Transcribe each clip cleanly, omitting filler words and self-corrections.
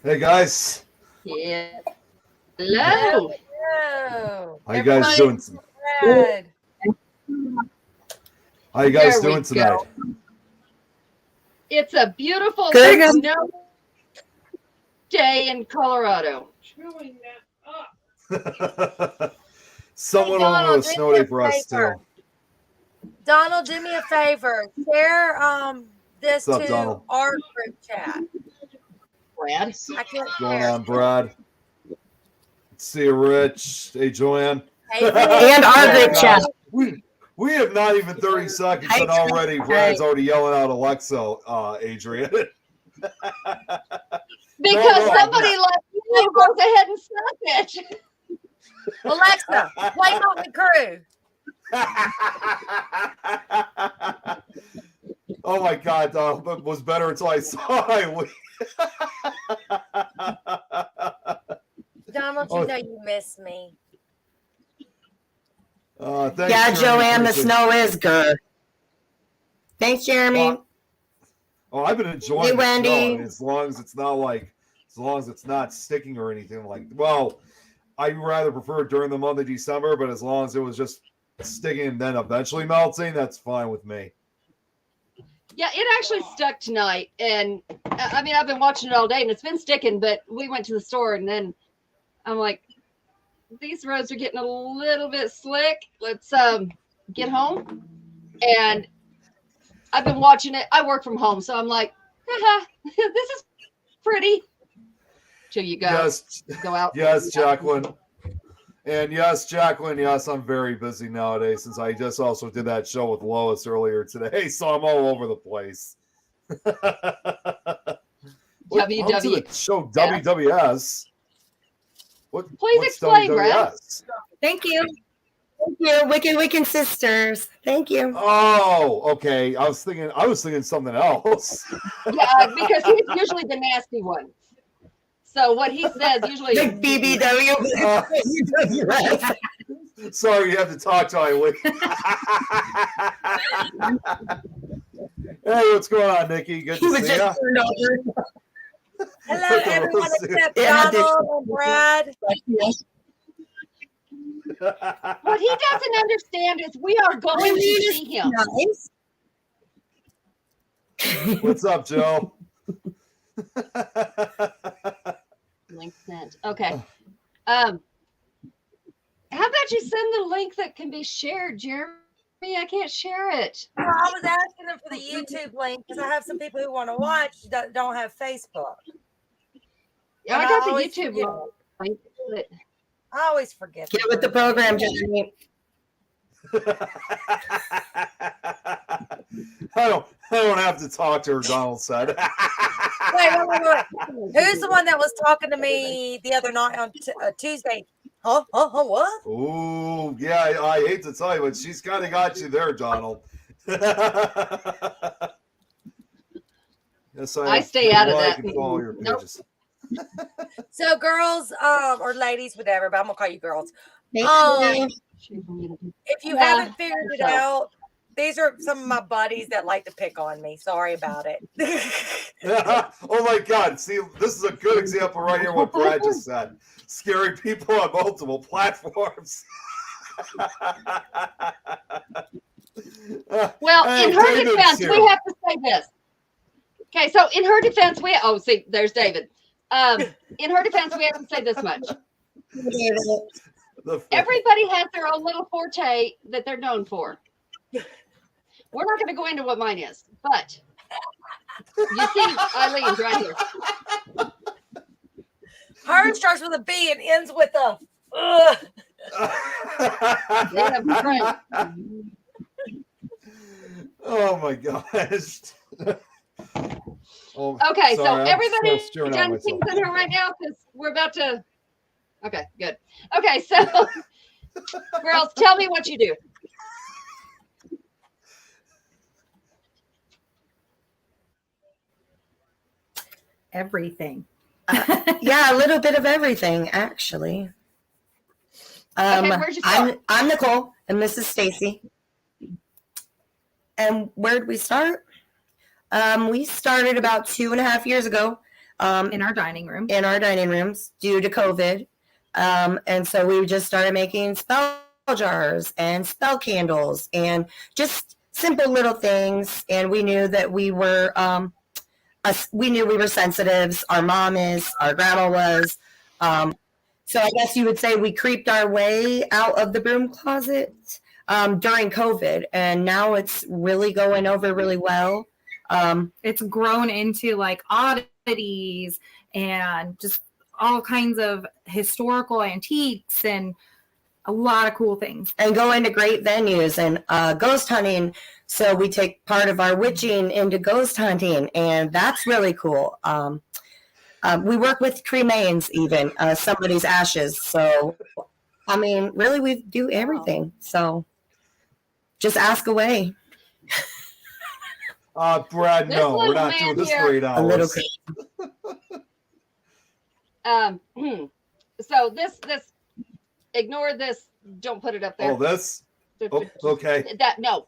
Hey guys, Yeah. Hello. Hello. how you guys doing? Brad. How you guys There we doing tonight? go. It's a beautiful Good. snow day in Colorado. Someone Hey, over Donald, a do snow me day a for us favor. too. Donald, do me a favor. Share this What's up, to Donald? our group chat. Brad. I can't What's going share. on, Brad? See you, Rich. Hey, Joanne. Hey, And our Oh, group God. chat. We have not even 30 seconds, Hi, and already Hi. Brad's already yelling out Alexa, Adrian. Because no. somebody like you goes ahead and says it. Alexa, play Motley Crue. Oh my God, it was better until I saw it. Donald, you know you miss me. Thanks, Yeah, Jeremy, Joanne, the appreciate it. snow is good. Thanks, Jeremy. I've been enjoying Hey, the snow. I Wendy. mean, as long as it's not sticking or anything like. Well, I'd rather prefer it during the month of December, but as long as it was just sticking and then eventually melting, that's fine with me. Yeah, it actually stuck tonight. And I mean, I've been watching it all day and it's been sticking, but we went to the store and then I'm like, these roads are getting a little bit slick. Let's get home. And I've been watching it. I work from home, so I'm like, haha, this is pretty. Till you go, go out. Yes, Jacqueline. And yes, Jacqueline, yes, I'm very busy nowadays since I just also did that show with Lois earlier today, so I'm all over the place. Welcome to the show WWS. Please explain, WWS? Brad. Thank you. Thank you, Wiccan sisters. Thank you. Oh, okay. I was thinking something else. Yeah, because he's usually the nasty one. So what he says usually The BBW. Sorry, you have to talk to Eileen. Hey, what's going on, Nikki? Good to see you. Hello, everyone except Donald and Brad. What he doesn't understand is we are going to see him. What's up, Joe? Link sent. Okay. How about you send the link that can be shared, Jeremy? I can't share it. Well, I was asking them for the YouTube link because I have some people who want to watch that don't have Facebook. Yeah, I got the YouTube link. But I always forget. Get with the program, Jeremy. I don't have to talk to her, Donald said. Wait. Who's the one that was talking to me the other night on Tuesday? Huh? What? Ooh, yeah, I hate to tell you, but she's kind of got you there, Donald. Yes, I stay out of that. All your pages. So, girls, or ladies, whatever, but I'm gonna call you girls. Thank you. If you haven't figured it out, these are some of my buddies that like to pick on me. Sorry about it. Oh my God! See, this is a good example right here. What Brad just said: scary people on multiple platforms. Well, Hey, in her David's defense, here. we have to say this. Okay, so in her defense, see, there's David. In her defense, we have to say this much. Everybody has their own little forte that they're known for. We're not going to go into what mine is, but you see Eileen's right here. Hers starts with a B and ends with a. Oh my gosh. Oh, Okay, sorry, so I'm everybody still stirring out done myself. things in her right now because we're about to. Okay, good. Okay, so girls, tell me what you do. Everything. Yeah, a little bit of everything, actually. Okay, where'd you start? I'm Nicole, and this is Stacy. And where'd we start? We started about 2.5 years ago. in our dining room. in our dining rooms due to COVID. And so we just started making spell jars and spell candles and just simple little things. And we knew that we were sensitives. Our mom is, our grandma was. So I guess you would say we creeped our way out of the broom closet during COVID, and now it's really going over really well. It's grown into like oddities and just all kinds of historical antiques and a lot of cool things. And going to great venues and ghost hunting. So we take part of our witching into ghost hunting, and that's really cool. We work with cremains, even somebody's ashes. So, I mean, really, we do everything. So, just ask away. Brad, This no, we're little not man doing this here- for 8 A little hours. So this ignore this. Don't put it up there. Oh, this? Oh, okay. That no.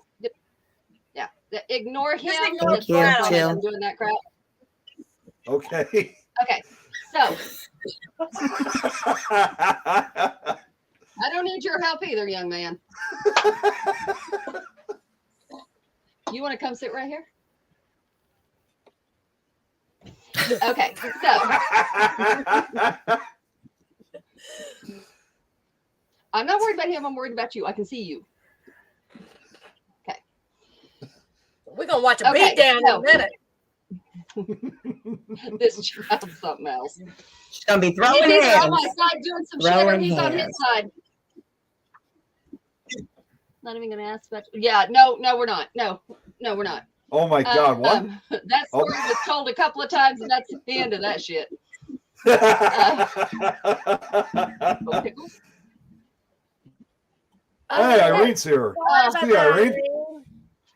Yeah. Ignore him. Just ignore It's Brad. not Jill. him doing that crap. Okay. Okay. So I don't need your help either, young man. You want to come sit right here? Okay. So I'm not worried about him. I'm worried about you. I can see you. We're gonna watch a Okay, beat down so- in a minute. This child's something else. She's going to be throwing He's either on my hands. side doing some shit, or Throwing he's on his hands. side. Not even gonna ask about. Yeah, no, we're not. No, we're not. Oh my God, what? That story was told a couple of times, and that's the end of that shit. Pickles? Hey, Irene's here. Bye, See, Irene. Irene.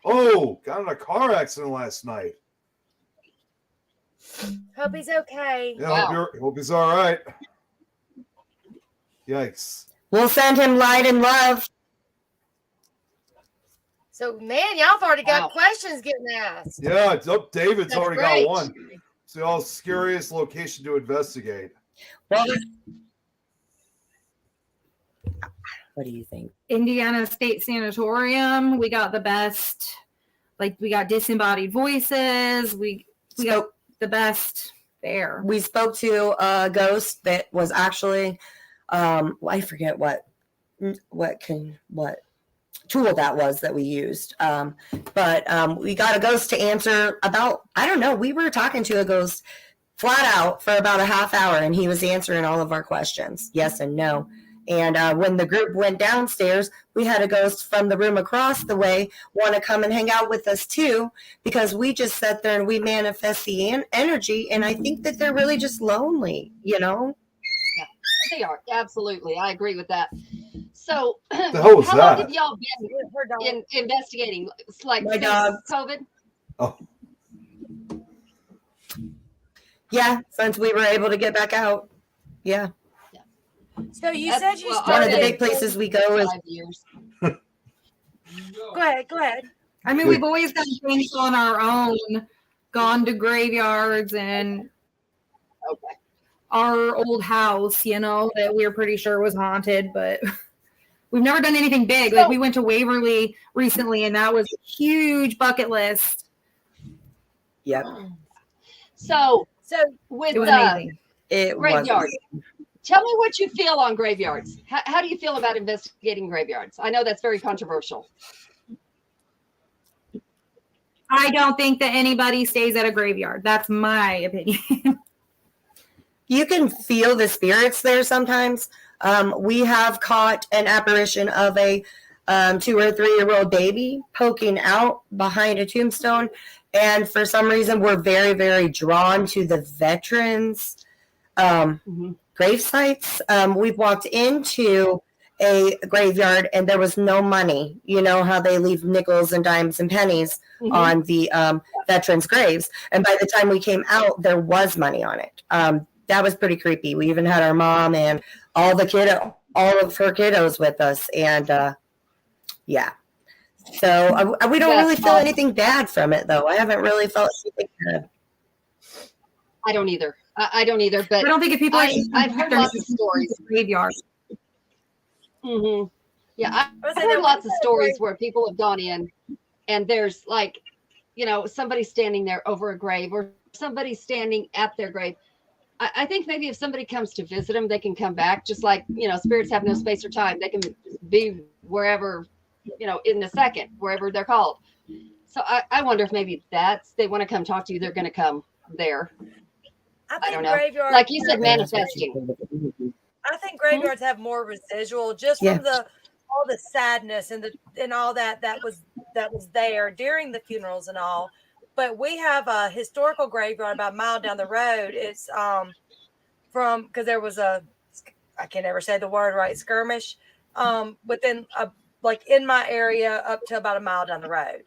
Oh, got in a car accident last night. Hope he's okay. Yeah, Wow. hope he's all right. Yikes. We'll send him light and love. So, man, y'all have already got Wow. questions getting asked. Yeah, it's up. David's That's already great. got one. It's the all scariest location to investigate. Well, what do you think? Indiana State Sanatorium. We got the best. Like we got disembodied voices. We got the best there. We spoke to a ghost that was actually, I forget what tool that was that we used. But we got a ghost to answer about, I don't know, we were talking to a ghost flat out for about a half hour, and he was answering all of our questions, yes and no. And when the group went downstairs, we had a ghost from the room across the way want to come and hang out with us too, because we just sat there and we manifest the energy. And I think that they're really just lonely, you know? They are absolutely. I agree with that. So, What the hell was how long that? have y'all been Her dog. investigating? It's like My since dog. COVID. Oh, Yeah, since we were able to get back out. Yeah. So you That's- said you well, One of the started. big places we go is 5 years. Go ahead. I mean, we've always done things on our own, gone to graveyards and Okay. our old house, you know, that we were pretty sure was haunted, but we've never done anything big. Like we went to Waverly recently, and that was a huge bucket list. Yep. So So with It was amazing. It graveyard. was. Tell me what you feel on graveyards. How do you feel about investigating graveyards? I know that's very controversial. I don't think that anybody stays at a graveyard. That's my opinion. You can feel the spirits there sometimes. We have caught an apparition of a 2 or 3 year old baby poking out behind a tombstone. And for some reason, we're very, very drawn to the veterans' grave sites. We've walked into a graveyard and there was no money. You know how they leave nickels and dimes and pennies on the veterans' graves. And by the time we came out, there was money on it. That was pretty creepy. We even had our mom and all of her kiddos with us. And yeah. So we don't That's really feel awesome. anything bad from it, though. I haven't really felt anything bad. I don't either. I don't either. But I don't think if people I've heard lots of stories. Graveyard. Mm-hmm. Yeah, I I've say heard there lots was of a stories great- where people have gone in, and there's like, somebody standing there over a grave, or somebody standing at their grave. I think maybe if somebody comes to visit them, they can come back. Just like spirits have no space or time; they can be wherever, in a second, wherever they're called. So I wonder if maybe they want to come talk to you. They're going to come there. I I think don't know. graveyards Like you said, have- manifesting. I think graveyards have more residual just Yeah. from all the sadness and all that was there during the funerals and all. But we have a historical graveyard about a mile down the road. It's from because there was I can never say the word right, skirmish within like in my area up to about a mile down the road.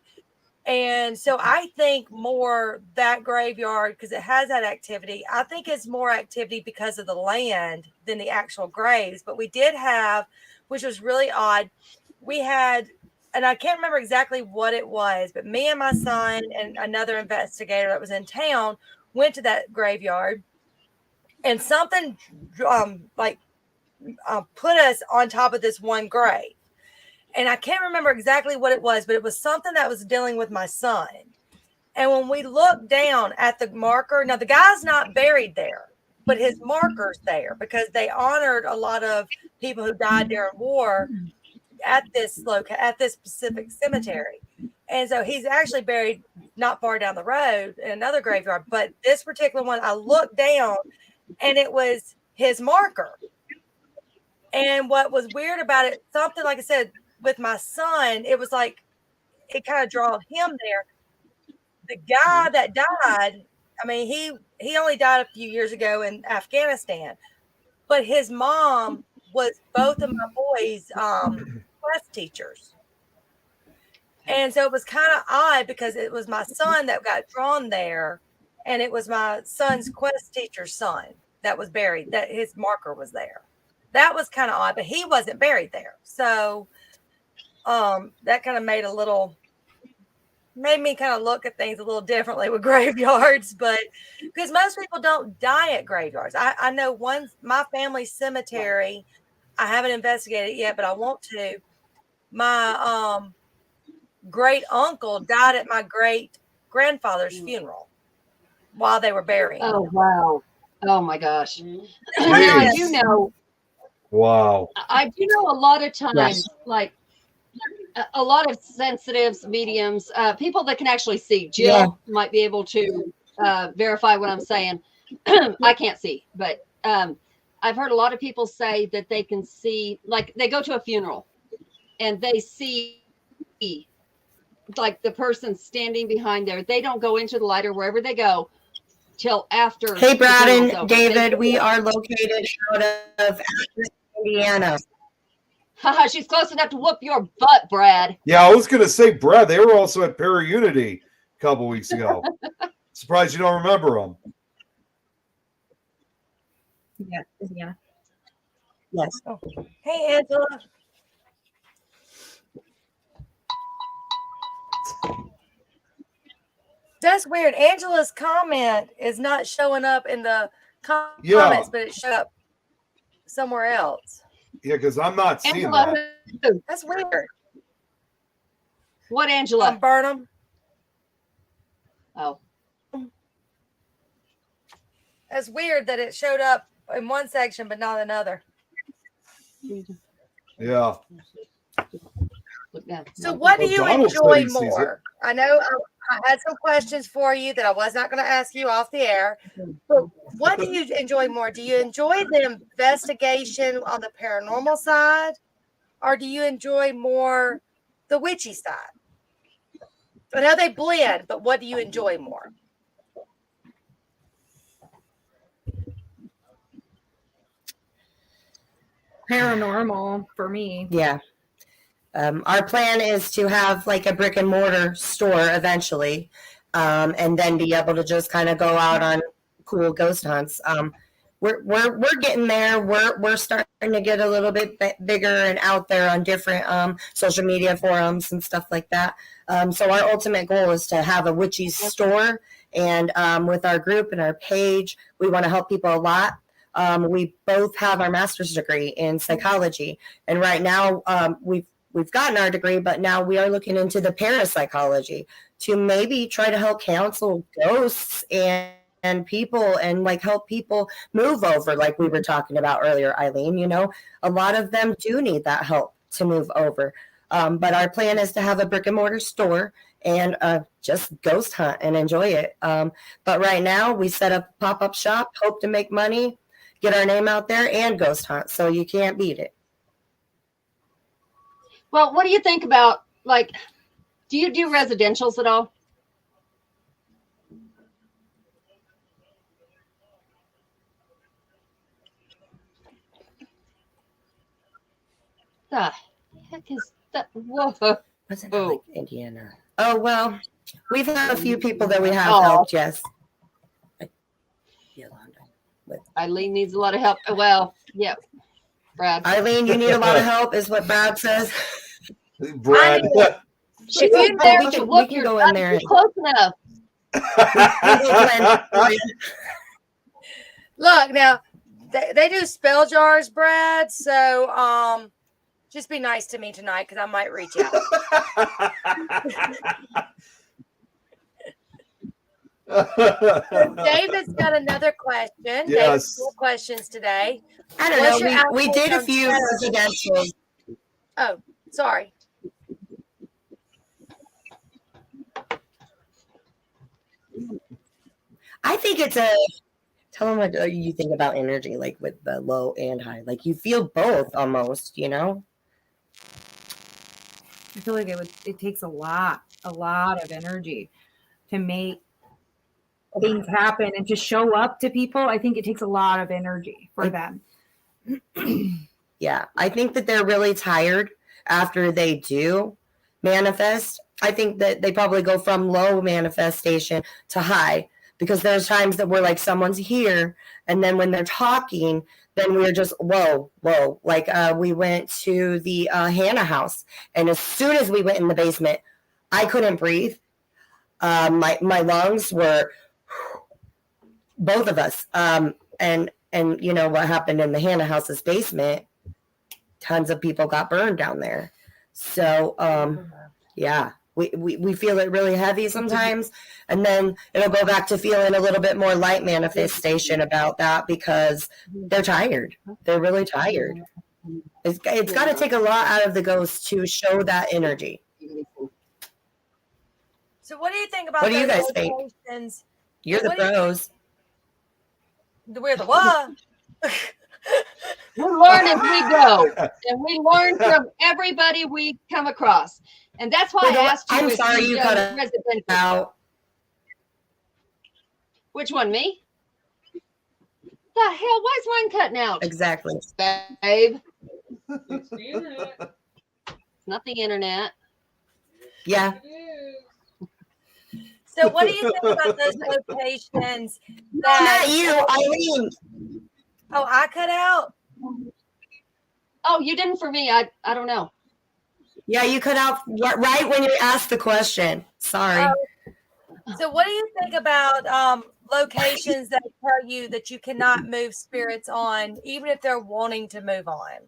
And so I think more that graveyard, because it has that activity, I think it's more activity because of the land than the actual graves. But we did have, which was really odd, we had, and I can't remember exactly what it was, but me and my son and another investigator that was in town went to that graveyard, and something put us on top of this one grave. And I can't remember exactly what it was, but it was something that was dealing with my son. And when we looked down at the marker, now the guy's not buried there, but his marker's there because they honored a lot of people who died during war at this specific cemetery. And so he's actually buried not far down the road in another graveyard. But this particular one, I looked down and it was his marker. And what was weird about it, something like I said, with my son, it was like it kind of drawed him there. The guy that died, I mean, he only died a few years ago in Afghanistan, but his mom was both of my boys' class teachers. And so it was kind of odd because it was my son that got drawn there, and it was my son's quest teacher's son that was buried, that his marker was there. That was kind of odd, but he wasn't buried there. So that kind of made me kind of look at things a little differently with graveyards, but because most people don't die at graveyards. I know my family cemetery, I haven't investigated it yet, but I want to. My great uncle died at my great grandfather's funeral while they were burying him. Oh wow! Oh my gosh! Jeez. I do know. Wow. I do know a lot of times, Yes. like a lot of sensitives, mediums, people that can actually see. Jill Yeah. might be able to verify what I'm saying. I can't see, but I've heard a lot of people say that they can see, like they go to a funeral and they see like the person standing behind there. They don't go into the light or wherever they go till after. Hey, the Brad funeral's and over. David, we are located out of Indiana. Haha, she's close enough to whoop your butt, Brad. Yeah, I was gonna say, Brad. They were also at Para Unity a couple weeks ago. Surprised you don't remember them. Yeah. Yes. Hey, Angela. That's weird. Angela's comment is not showing up in the comments, but it showed up somewhere else. Yeah, because I'm not seeing Angela, that. who? That's weird. What Angela? Burnham. Oh, It's weird that it showed up in one section but not another. Yeah. look down. So, what do Well, you Donald enjoy said he sees more? I know I had some questions for you that I was not going to ask you off the air. But what do you enjoy more? Do you enjoy the investigation on the paranormal side, or do you enjoy more the witchy side? I know they blend, but what do you enjoy more? Paranormal for me. Yeah. Our plan is to have like a brick and mortar store eventually, and then be able to just kind of go out on cool ghost hunts. We're getting there. We're starting to get a little bit bigger and out there on different social media forums and stuff like that. So our ultimate goal is to have a witchy's store And with our group and our page, we want to help people a lot. We both have our master's degree in psychology, and right now we've gotten our degree, but now we are looking into the parapsychology to maybe try to help counsel ghosts and people, and like help people move over, like we were talking about earlier, Eileen. You know, a lot of them do need that help to move over. But our plan is to have a brick and mortar store and just ghost hunt and enjoy it. But right now we set up a pop-up shop, hope to make money, get our name out there, and ghost hunt. So you can't beat it. Well, what do you think about, like, do you do residentials at all? The heck is that? Whoa. Wasn't it like Indiana? Oh, well, we've had a few people that we have Oh. helped, yes. Eileen needs a lot of help. Well, yeah. Brad. Eileen, you need a lot of help, is what Brad says. Brad. If you there, we can look, go you're in there. not close enough. Look, now they do spell jars, Brad. So just be nice to me tonight because I might reach out. So David's got another question. Yes. David's 4 questions today. I don't What's know. your We did a outlook few on residential. Oh, sorry. I think it's a. Tell them what you think about energy, like with the low and high. Like you feel both almost, you know? I feel like it takes a lot of energy to make things happen and to show up to people. I think it takes a lot of energy for them. Yeah, I think that they're really tired after they do manifest. I think that they probably go from low manifestation to high, because there's times that we're like, someone's here, and then when they're talking, then we're just whoa. Like we went to the Hannah house, and as soon as we went in the basement, I couldn't breathe. My lungs were, both of us. And you know what happened in the Hannah house's basement? Tons of people got burned down there. So yeah. We feel it really heavy sometimes, and then it'll go back to feeling a little bit more light manifestation about that, because they're tired. They're really tired. It's got to take a lot out of the ghost to show that energy. So what do you think about What do you those guys think? locations? You're the What do you- pros. We're the what? We learn as we go, and we learn from everybody we come across. And that's why I asked you. I'm if sorry, you've you done cut it residential. out. Which one, me? The hell? Why is mine cutting out? Exactly. Babe. It's not the internet. Yeah. So what do you think about those locations Not that you, Eileen. Oh, I cut out? Oh, you didn't for me. I don't know. Yeah, you cut out right when you asked the question. Sorry. So what do you think about locations that tell you that you cannot move spirits on, even if they're wanting to move on?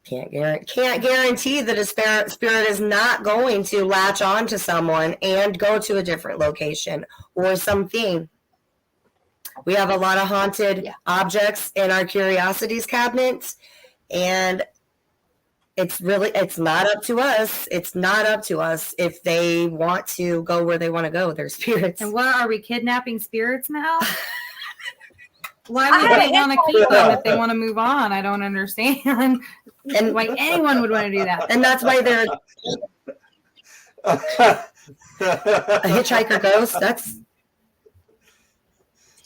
Can't guarantee that a spirit is not going to latch on to someone and go to a different location or something. We have a lot of haunted objects in our curiosities cabinets, and it's not up to us. It's not up to us if they want to go where they want to go. Their spirits. And what, are we kidnapping spirits now? Why would they want to keep them if they want to move on? I don't understand. And why anyone would want to do that. And that's why they're a hitchhiker ghost. That's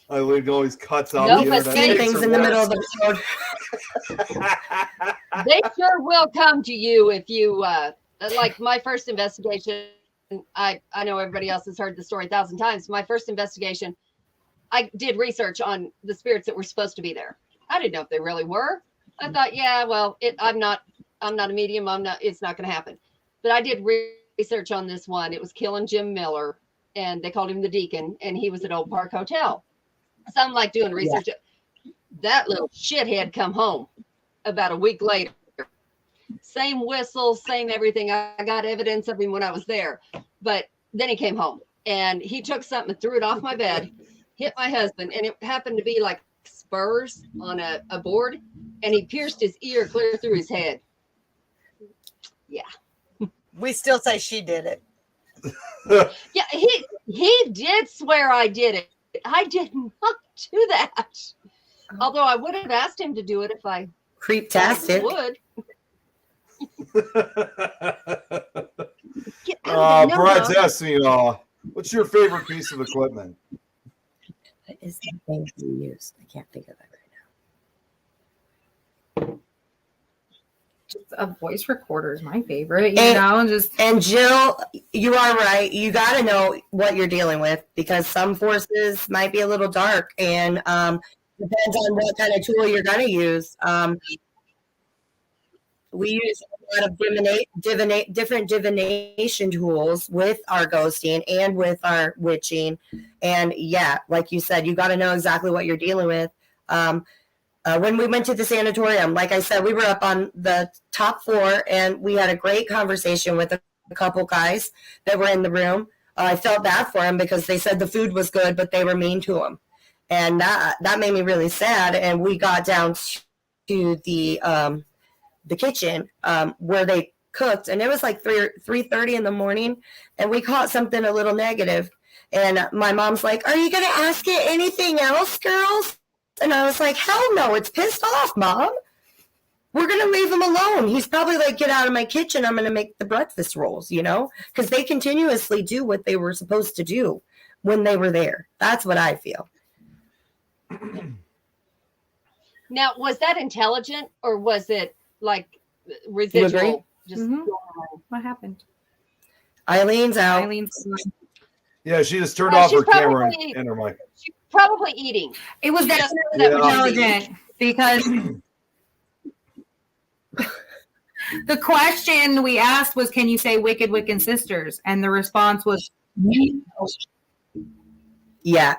Eileen always cuts out No, the but internet. see, takes things her in the middle words. of the road. They sure will come to you if you like my first investigation. I know everybody else has heard the story 1,000 times. My first investigation, I did research on the spirits that were supposed to be there. I didn't know if they really were. I thought, yeah, well, I'm not a medium. It's not going to happen. but I did research on this one. It was Killing Jim Miller, and they called him the Deacon, and he was at Old Park Hotel. So I'm like doing research. Yeah. That little shithead come home about a week later. Same whistle, same everything. I got evidence of him when I was there, but then he came home and he took something and threw it off my bed, hit my husband, and it happened to be like spurs on a board, and he pierced his ear clear through his head. Yeah. We still say she did it. Yeah, he did swear I did it. I did not do that. Although I would have asked him to do it if I Creep-tastic. would. Brad's asking, what's your favorite piece of equipment? What is the thing you use? I can't think of it right now. Just a voice recorder is my favorite, and Jill, you are right. You got to know what you're dealing with, because some forces might be a little dark, and depends on what kind of tool you're going to use. We use a lot of different divination tools with our ghosting and with our witching. And yeah, like you said, you got to know exactly what you're dealing with. When we went to the sanatorium, like I said, we were up on the top floor, and we had a great conversation with a couple guys that were in the room. I felt bad for them because they said the food was good, but they were mean to them. And that made me really sad. And we got down to the kitchen where they cooked, and it was like 3:30 in the morning, and we caught something a little negative. And my mom's like, "Are you going to ask it anything else, girls?" And I was like, "Hell no, it's pissed off, Mom. We're going to leave him alone. He's probably like, get out of my kitchen. I'm going to make the breakfast rolls, because they continuously do what they were supposed to do when they were there. That's what I feel." Now, was that intelligent, or was it like residual? Just what happened? Eileen's out. Yeah, she just turned off her camera and her mic. She's probably eating. It was that intelligent because the question we asked was, "Can you say wicked Wiccan sisters?" And the response was, "Yeah."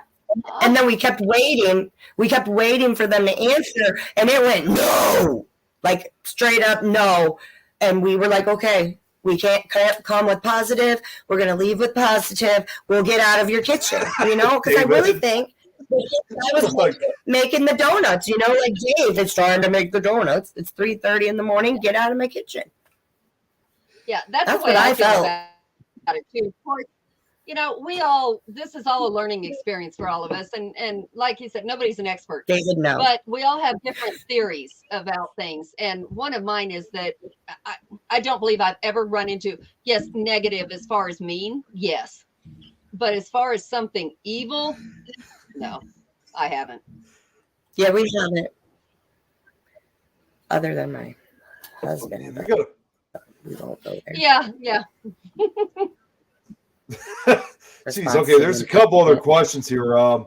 And then we kept waiting. We kept waiting for them to answer, and it went no, like straight up no. And we were like, okay, we can't come with positive. We're going to leave with positive. We'll get out of your kitchen, because I really think I was like making the donuts, like Dave is trying to make the donuts. It's 3:30 in the morning. Get out of my kitchen. Yeah, that's the way what I feel felt about it too. Of course, this is all a learning experience for all of us. And like you said, nobody's an expert. David, no. But we all have different theories about things. And one of mine is that I don't believe I've ever run into, yes, negative as far as mean, yes. But as far as something evil, no, I haven't. Yeah, we haven't. Other than my husband. We won't go there. Yeah. Jeez, okay, there's a couple other questions here. Were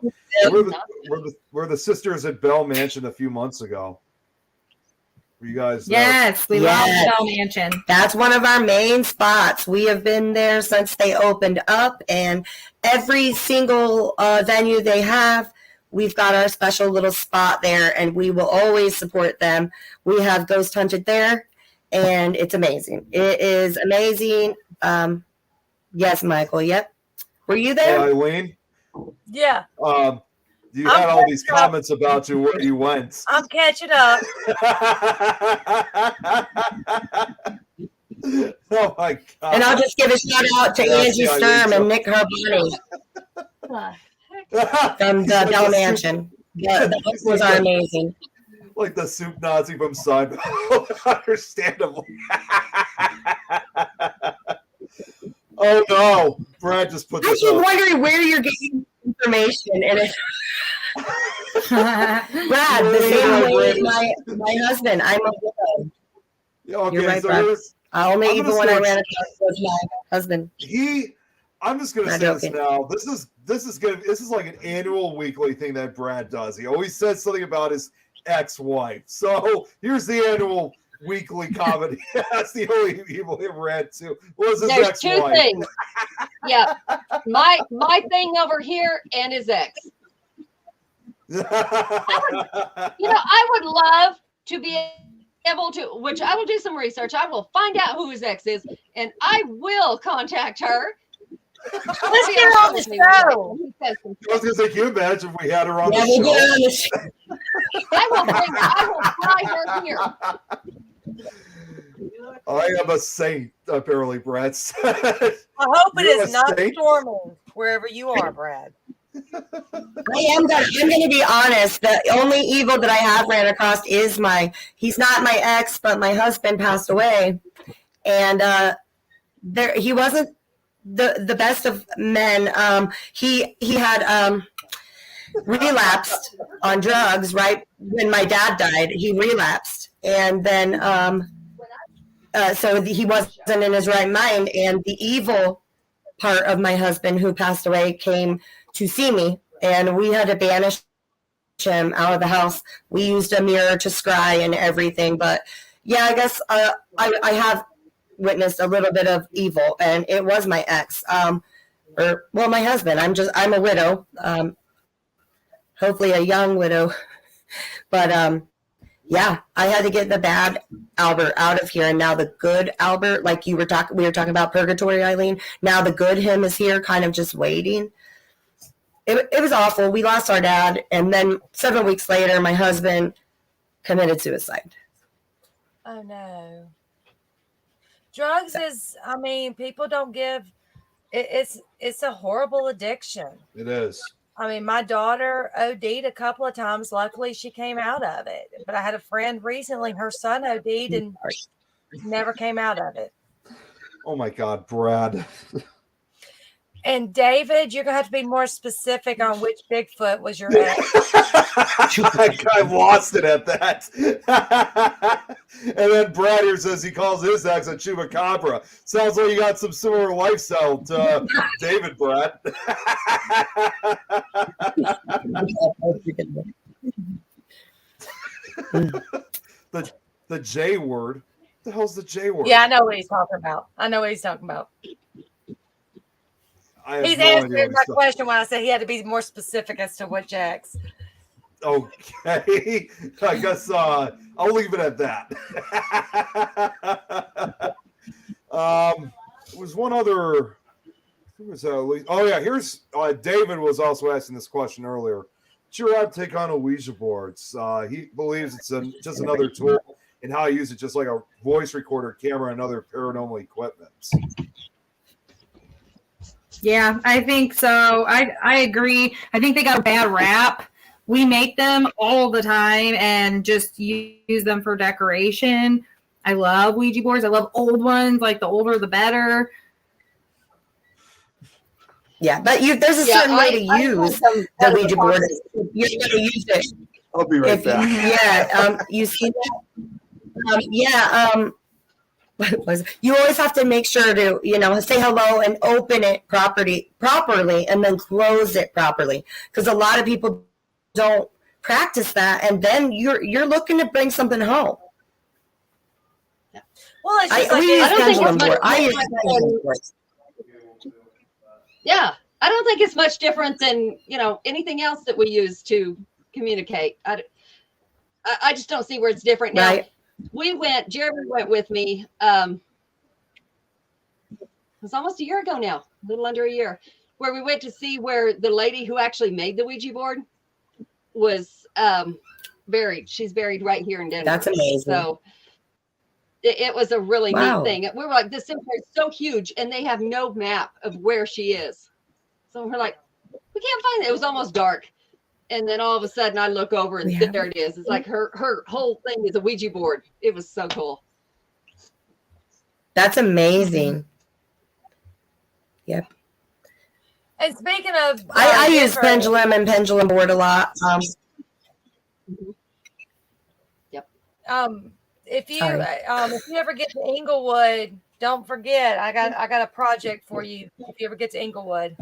the sisters at Bell Mansion a few months ago? Were you guys there? Yes, we love Bell Mansion. That's one of our main spots. We have been there since they opened up, and every single venue they have, we've got our special little spot there, and we will always support them. We have ghost hunted there, and it's amazing. It is amazing. Yes, Michael. Yep. Were you there? Eileen? Yeah. You had all these comments about you where you went. I'm catching up. Oh my God. And I'll just give a shout out to Angie Sturm and Nick Harbani from the Bell Mansion. Those was amazing. Like the soup Nazi from Seinfeld. Understandable. Oh no, Brad just put I this keep up. wondering where you're getting information, and it's Brad, the same way my husband. I'm a widow. Yeah, okay, You're right, so Brad. Only even when I ran across was my husband. I'm just gonna say this now. This is like an annual weekly thing that Brad does. He always says something about his ex-wife. So here's the annual weekly comedy. That's the only evil he ever had too. What was his There's ex two wife? things. Yeah, my thing over here and his ex. I would love to be able to, which I will do some research. I will find out who his ex is, and I will contact her. Let's get her on the show. I was gonna say, can you imagine if we had her on Yeah, the we'll show? get her on the show. I will fly her here. I am a saint, apparently, Brad said. I hope it You're is a not saint? storming wherever you are, Brad. I'm gonna be honest. The only evil that I have ran across is he's not my ex, but my husband passed away. And he wasn't the best of men. He had relapsed on drugs right when my dad died. He relapsed, and then so he wasn't in his right mind. And the evil part of my husband who passed away came to see me, and we had to banish him out of the house. We used a mirror to scry and everything, but yeah, I guess I have witnessed a little bit of evil, and it was my ex, my husband. I'm a widow, hopefully a young widow, but yeah, I had to get the bad Albert out of here, and now the good Albert, like we were talking about purgatory, Eileen. Now the good him is here, kind of just waiting. It was awful. We lost our dad, and then 7 weeks later, my husband committed suicide. Oh no. Drugs is, people don't give it's a horrible addiction. It is. My daughter OD'd a couple of times. Luckily, she came out of it. But I had a friend recently, her son OD'd and never came out of it. Oh my God, Brad. And David, you're going to have to be more specific on which Bigfoot was your ex. I lost it at that. And then Brad here says he calls his ex a chupacabra. Sounds like you got some similar lifestyle to David, Brad. The J word. What the hell's the J word? Yeah, I know what he's talking about. He's answering my question when I said he had to be more specific as to which ex. Okay. I guess I'll leave it at that. Was one other. Who was that? Oh, yeah. Here's David was also asking this question earlier. What's your outtake on Ouija boards? He believes it's just another tool and how I use it just like a voice recorder, camera, and other paranormal equipment. Yeah, I think so. I agree. I think they got a bad rap. We make them all the time and just use them for decoration. I love Ouija boards. I love old ones. Like the older, the better. Yeah, but there's a certain way to use the Ouija board. You have to use it. I'll be right back. Yeah, you see that? You always have to make sure to, say hello and open it properly, and then close it properly. Because a lot of people don't practice that, and then you're looking to bring something home. Well, it's just Yeah, I don't think it's much different than anything else that we use to communicate. I just don't see where it's different now. Right. Jeremy went with me. It was almost a year ago now, a little under a year, where we went to see where the lady who actually made the Ouija board was buried. She's buried right here in Denver. That's amazing. So it was a really neat thing. We were like, this cemetery is so huge, and they have no map of where she is. So we're like, we can't find it. It was almost dark. And then all of a sudden I look over and there it is. It's like her whole thing is a Ouija board. It was so cool. That's amazing. Yep. And speaking of, I use pendulum and pendulum board a lot. Yep. If you ever get to Inglewood, don't forget I got a project for you. If you ever get to Inglewood.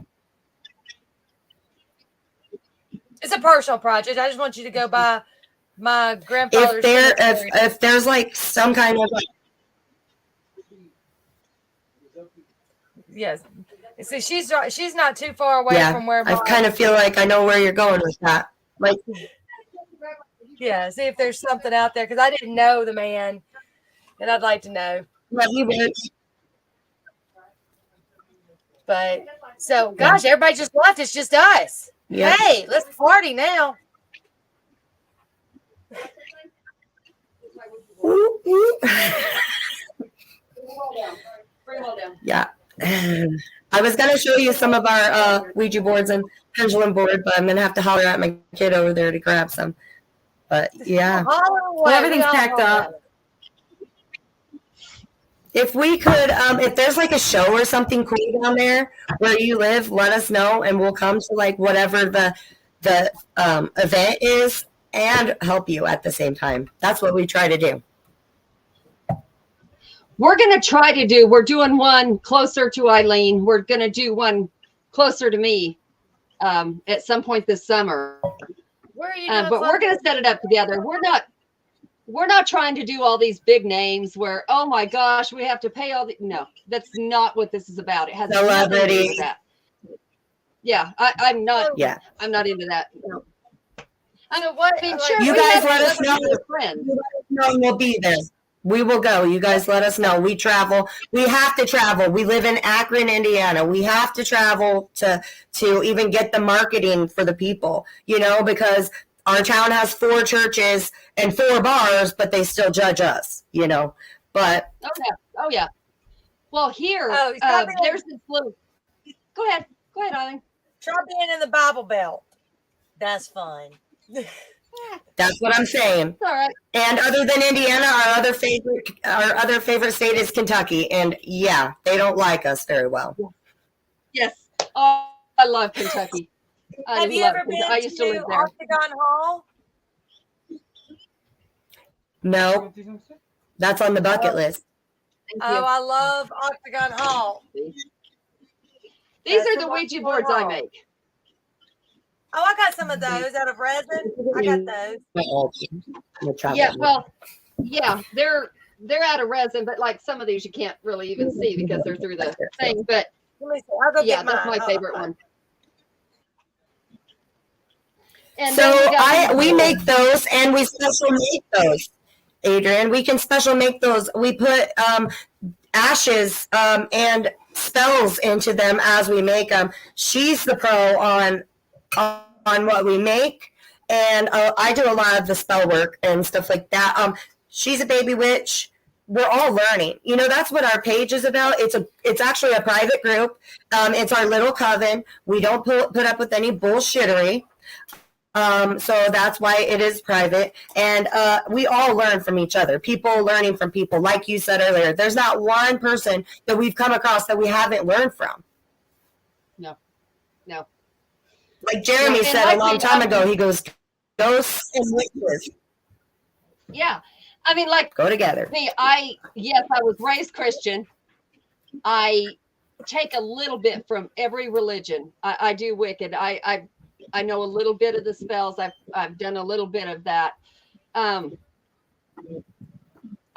It's a personal project. I just want you to go by My grandfather's if there's like some kind of like, yes. See, she's not too far away yeah, from where I kind of feel like I know where you're going with that. Like, yeah. See if there's something out there because I didn't know the man, and I'd like to know. love you, bitch. But so, gosh, everybody just left. It's just us. Yep. Hey, let's party now. Ooh, ooh. Bring them all down. Yeah. I was going to show you some of our Ouija boards and pendulum board, but I'm going to have to holler at my kid over there to grab some. But yeah. Well, everything's packed up. If we could, if there's like a show or something cool down there where you live, let us know and we'll come to like whatever the event is and help you at the same time. That's what we try to do. We're going to try to do, we're doing one closer to Eileen. We're going to do one closer to me at some point this summer. Where are you doing But we're going to set it up together. We're not trying to do all these big names where, oh my gosh, we have to pay all the, no, that's not what this is about. It has nothing to do with that. Yeah, I'm not, Yeah. I'm not into that. No. So what? I mean, like, sure, You we guys have let us know. other friends. No, we'll be there. We will go. You guys let us know. We travel. We have to travel. We live in Akron, Indiana. We have to travel to even get the marketing for the people, you know, because our town has 4 churches and 4 bars, but they still judge us, you know. But Oh yeah. Well, here, there's this little. Go ahead, Eileen. try being in the Bible Belt. That's fun. that's what I'm saying. It's all right. And other than Indiana, our other favorite state is Kentucky. And yeah, they don't like us very well. Yes. Oh, I love Kentucky. Have you ever been I used to live there. Octagon Hall? No, that's on the bucket list. Thank Oh, you. I love Octagon Hall. These are the Ouija boards I make. Oh, I got some of those out of resin. I got those. Yeah, well, yeah, they're out of resin, but like some of these you can't really even see because they're through the thing. But Let me see. I'll go yeah, get mine. that's my favorite one. And So then we got we make those and we special make those, Adrian. We can special make those. We put ashes and spells into them as we make them. She's the pro on what we make, and I do a lot of the spell work and stuff like that. She's a baby witch. We're all learning. You know, that's what our page is about. It's actually a private group. It's our little coven. We don't put up with any bullshittery. So that's why it is private. And we all learn from each other. People learning from people. Like you said earlier, there's not one person that we've come across that we haven't learned from. No. Like Jeremy said a long time ago, he goes, ghosts and witches Yeah. I mean, like, go together. me, I was raised Christian. I take a little bit from every religion. I do Wiccan. I know a little bit of the spells. I've done a little bit of that. I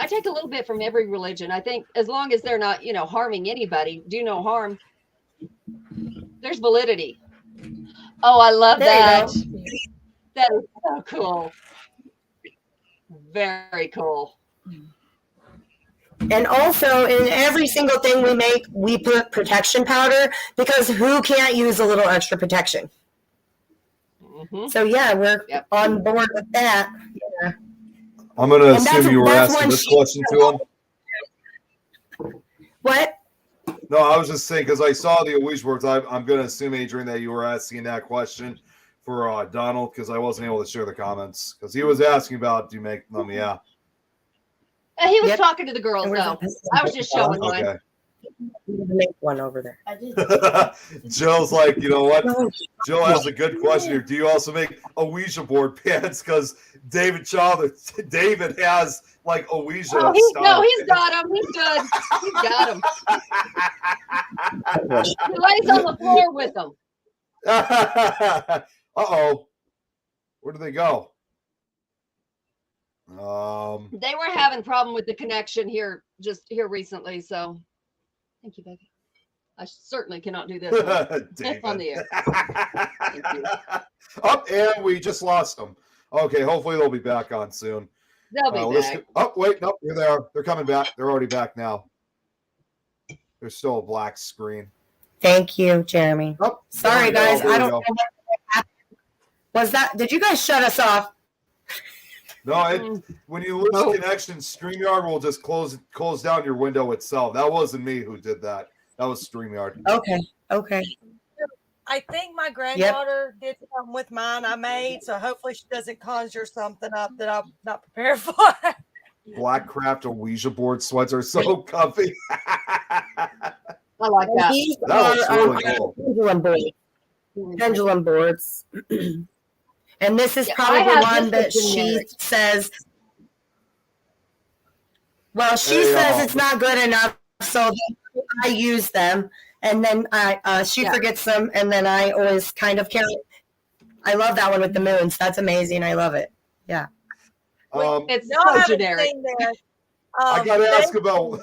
take a little bit from every religion. I think as long as they're not, harming anybody, do no harm. There's validity. Oh, I love that. That is so cool. Very cool. And also, in every single thing we make, we put protection powder because who can't use a little extra protection? Mm-hmm. So yeah, we're on board with that. Yeah. I'm going to assume you were asking this question to him. What? No, I was just saying because I saw the Ouija boards. I'm going to assume, Adrian, that you were asking that question for Donald because I wasn't able to share the comments because he was asking about do you make them? Yeah. He was talking to the girls though. I was just showing mine. Okay. Make one over there. Jill's like, you know what? Jill has a good question here. Do you also make a Ouija board pants? Because David has like a Ouija stuff. He's got them. He's good. He's got them. He lays on the floor with them. Uh-oh. Where do they go? They were having problem with the connection here recently. So, thank you, baby. I certainly cannot do this on the air. Thank you. Up, and we just lost them. Okay, hopefully they'll be back on soon. They'll be back. Oh, wait, nope, you're there. They're coming back. They're already back now. There's still a black screen. Thank you, Jeremy. Oh, sorry, guys. I don't know go. what happened. Was that? Did you guys shut us off? No, when you lose connection, StreamYard will just close down your window itself. That wasn't me who did that. That was StreamYard. Okay. I think my granddaughter did something with mine I made, so hopefully she doesn't conjure something up that I'm not prepared for. Black craft Ouija board sweats are so comfy. I like that. These That was are really cool. pendulum boards. And this is probably one that she says, well, she says it's not good enough, so I use them, and then she forgets them, and then I always kind of carry. I love that one with the moons. That's amazing. I love it. Yeah. It's so generic. I got to ask about.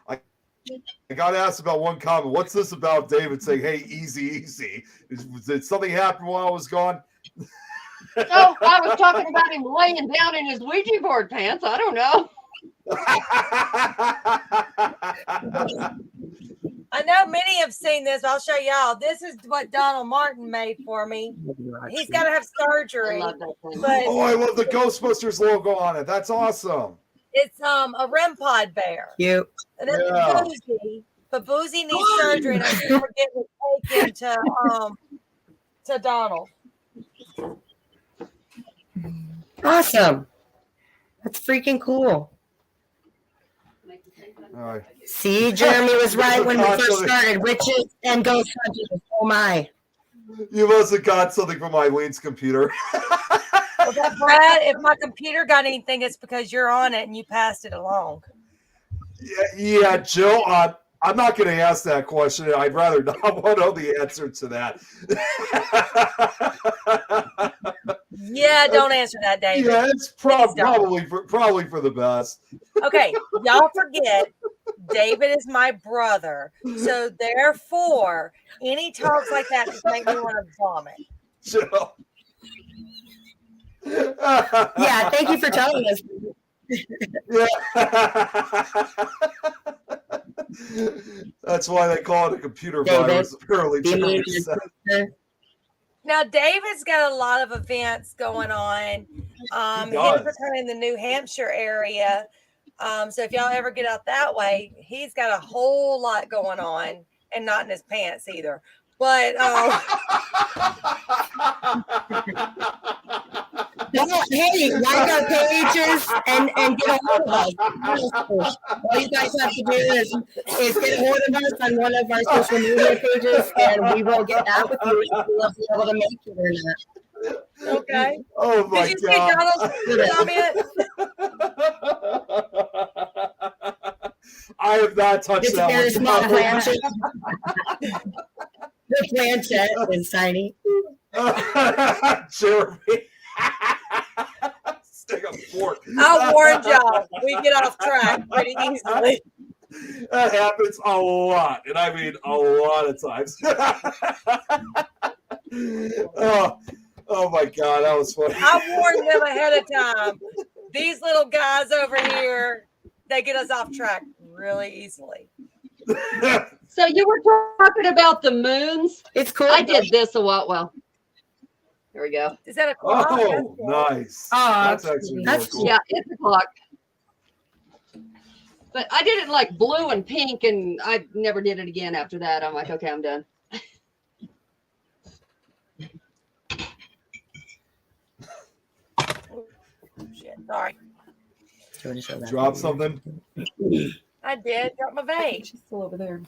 I got asked about one comment. What's this about David saying, "Hey, easy"? Did something happen while I was gone? Oh, I was talking about him laying down in his Ouija board pants. I don't know. I know many have seen this. I'll show y'all. This is what Donald Martin made for me. He's got to have surgery. I love that thing. But I love the Ghostbusters logo on it. That's awesome. it's a REM pod bear. Cute. And it's Boozy. But Boozy needs surgery, and I think we're getting it taken to Donald. Awesome. That's freaking cool. All right. See, Jeremy was right when we first started. Witches and ghost hunters. Oh my. You must have got something from Eileen's computer. Well, Brad, if my computer got anything, it's because you're on it and you passed it along. Yeah, Jill, I'm not going to ask that question. I'd rather not want to know the answer to that. Yeah, don't answer that, David. Yeah, it's probably for the best. Okay, y'all forget David is my brother. So therefore, any talks like that just make me want to vomit. Jill. Yeah, thank you for telling us. Yeah. That's why they call it a computer virus. Apparently, Now, David's got a lot of events going on. His are kind of in the New Hampshire area. So if y'all ever get out that way, he's got a whole lot going on, and not in his pants either. But hey, like our pages and get a hold of us. All you guys have to do is get a hold of us on one of our social media pages, and we will get back with you if we'll be able to make it or not. okay. Oh my Did you God. see Donald's comment? I have not touched that There's one. not a planchette. The planchette is tiny. Jeremy. Stick a fork. I warned y'all. We get off track pretty easily. That happens a lot, and I mean a lot of times. Oh my God, that was funny. I warned them ahead of time. These little guys over here, they get us off track really easily. So you were talking about the moons. It's cool. I did this a while. Well, here we go. Is that a clock? Oh, nice. That's actually really cool. Yeah, it's a clock. But I did it like blue and pink, and I never did it again after that. I'm like, okay, I'm done. Shit, sorry. Drop something. I did. Drop my vape. She's still over there.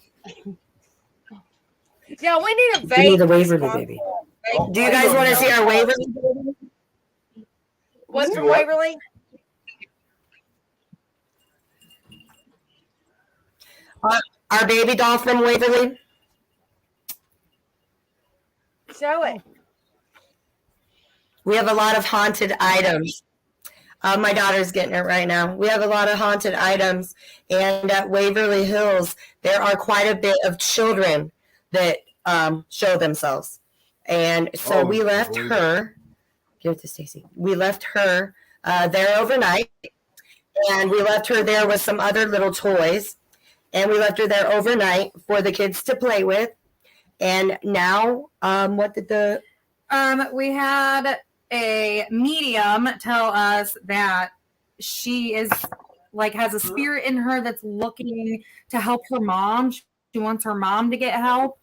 Yeah, we need a vape. We need the Waverly baby. Do you guys want to see our Waverly? What's Do from what? Waverly? Our baby doll from Waverly. Show it. We have a lot of haunted items. My daughter's getting it right now. We have a lot of haunted items, and at Waverly Hills, there are quite a bit of children that show themselves. And so we left her. Give it to Stacy. We left her there overnight, and we left her there with some other little toys, and we left her there overnight for the kids to play with. And now, what did the we had a medium tell us that she is like has a spirit in her that's looking to help her mom. She wants her mom to get help.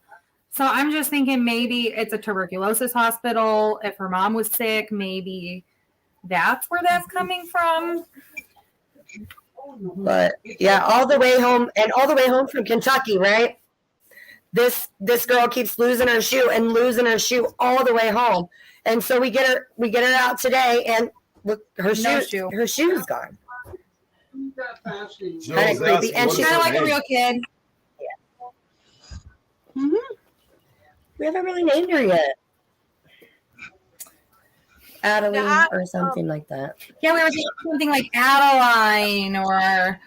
So I'm just thinking maybe it's a tuberculosis hospital. If her mom was sick, maybe that's where that's coming from. But yeah, all the way home from Kentucky, right? This girl keeps losing her shoe all the way home. And so we get her out today, and look, her shoe's gone. Kind of creepy, and she's kind of like a real kid. Yeah. Mm-hmm. We haven't really named her yet. Adeline or something like that. Yeah, we were thinking something like Adeline or.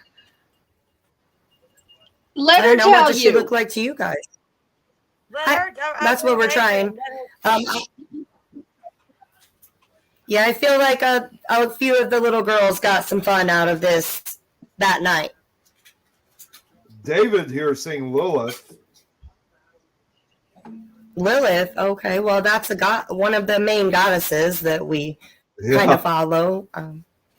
Let I her don't know tell what does she you. look like to you guys. That's what we're trying. Yeah, I feel like a few of the little girls got some fun out of this that night. David here saying Lilith. Lilith, okay. Well, that's one of the main goddesses that we kind of follow.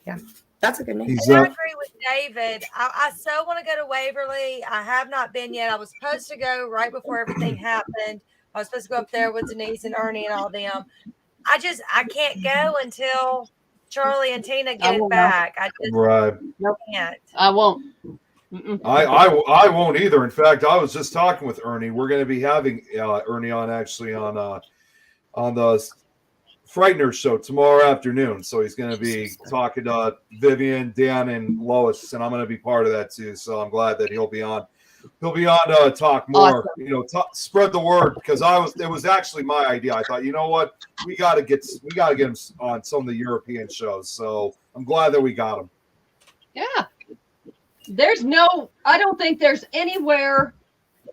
Yeah, that's a good name. I agree with David. I so want to go to Waverly. I have not been yet. I was supposed to go right before everything happened. I was supposed to go up there with Denise and Ernie and all them. I can't go until Charlie and Tina get back. I just can't. I won't. I won't either. In fact, I was just talking with Ernie. We're going to be having Ernie on actually on the Frightener show tomorrow afternoon. So he's going to be talking to Vivian, Dan, and Lois, and I'm going to be part of that too. So I'm glad that he'll be on. He'll be on to talk more. Awesome. Spread the word, because it was actually my idea. I thought, you know what, we got to get him on some of the European shows. So I'm glad that we got him. Yeah. I don't think there's anywhere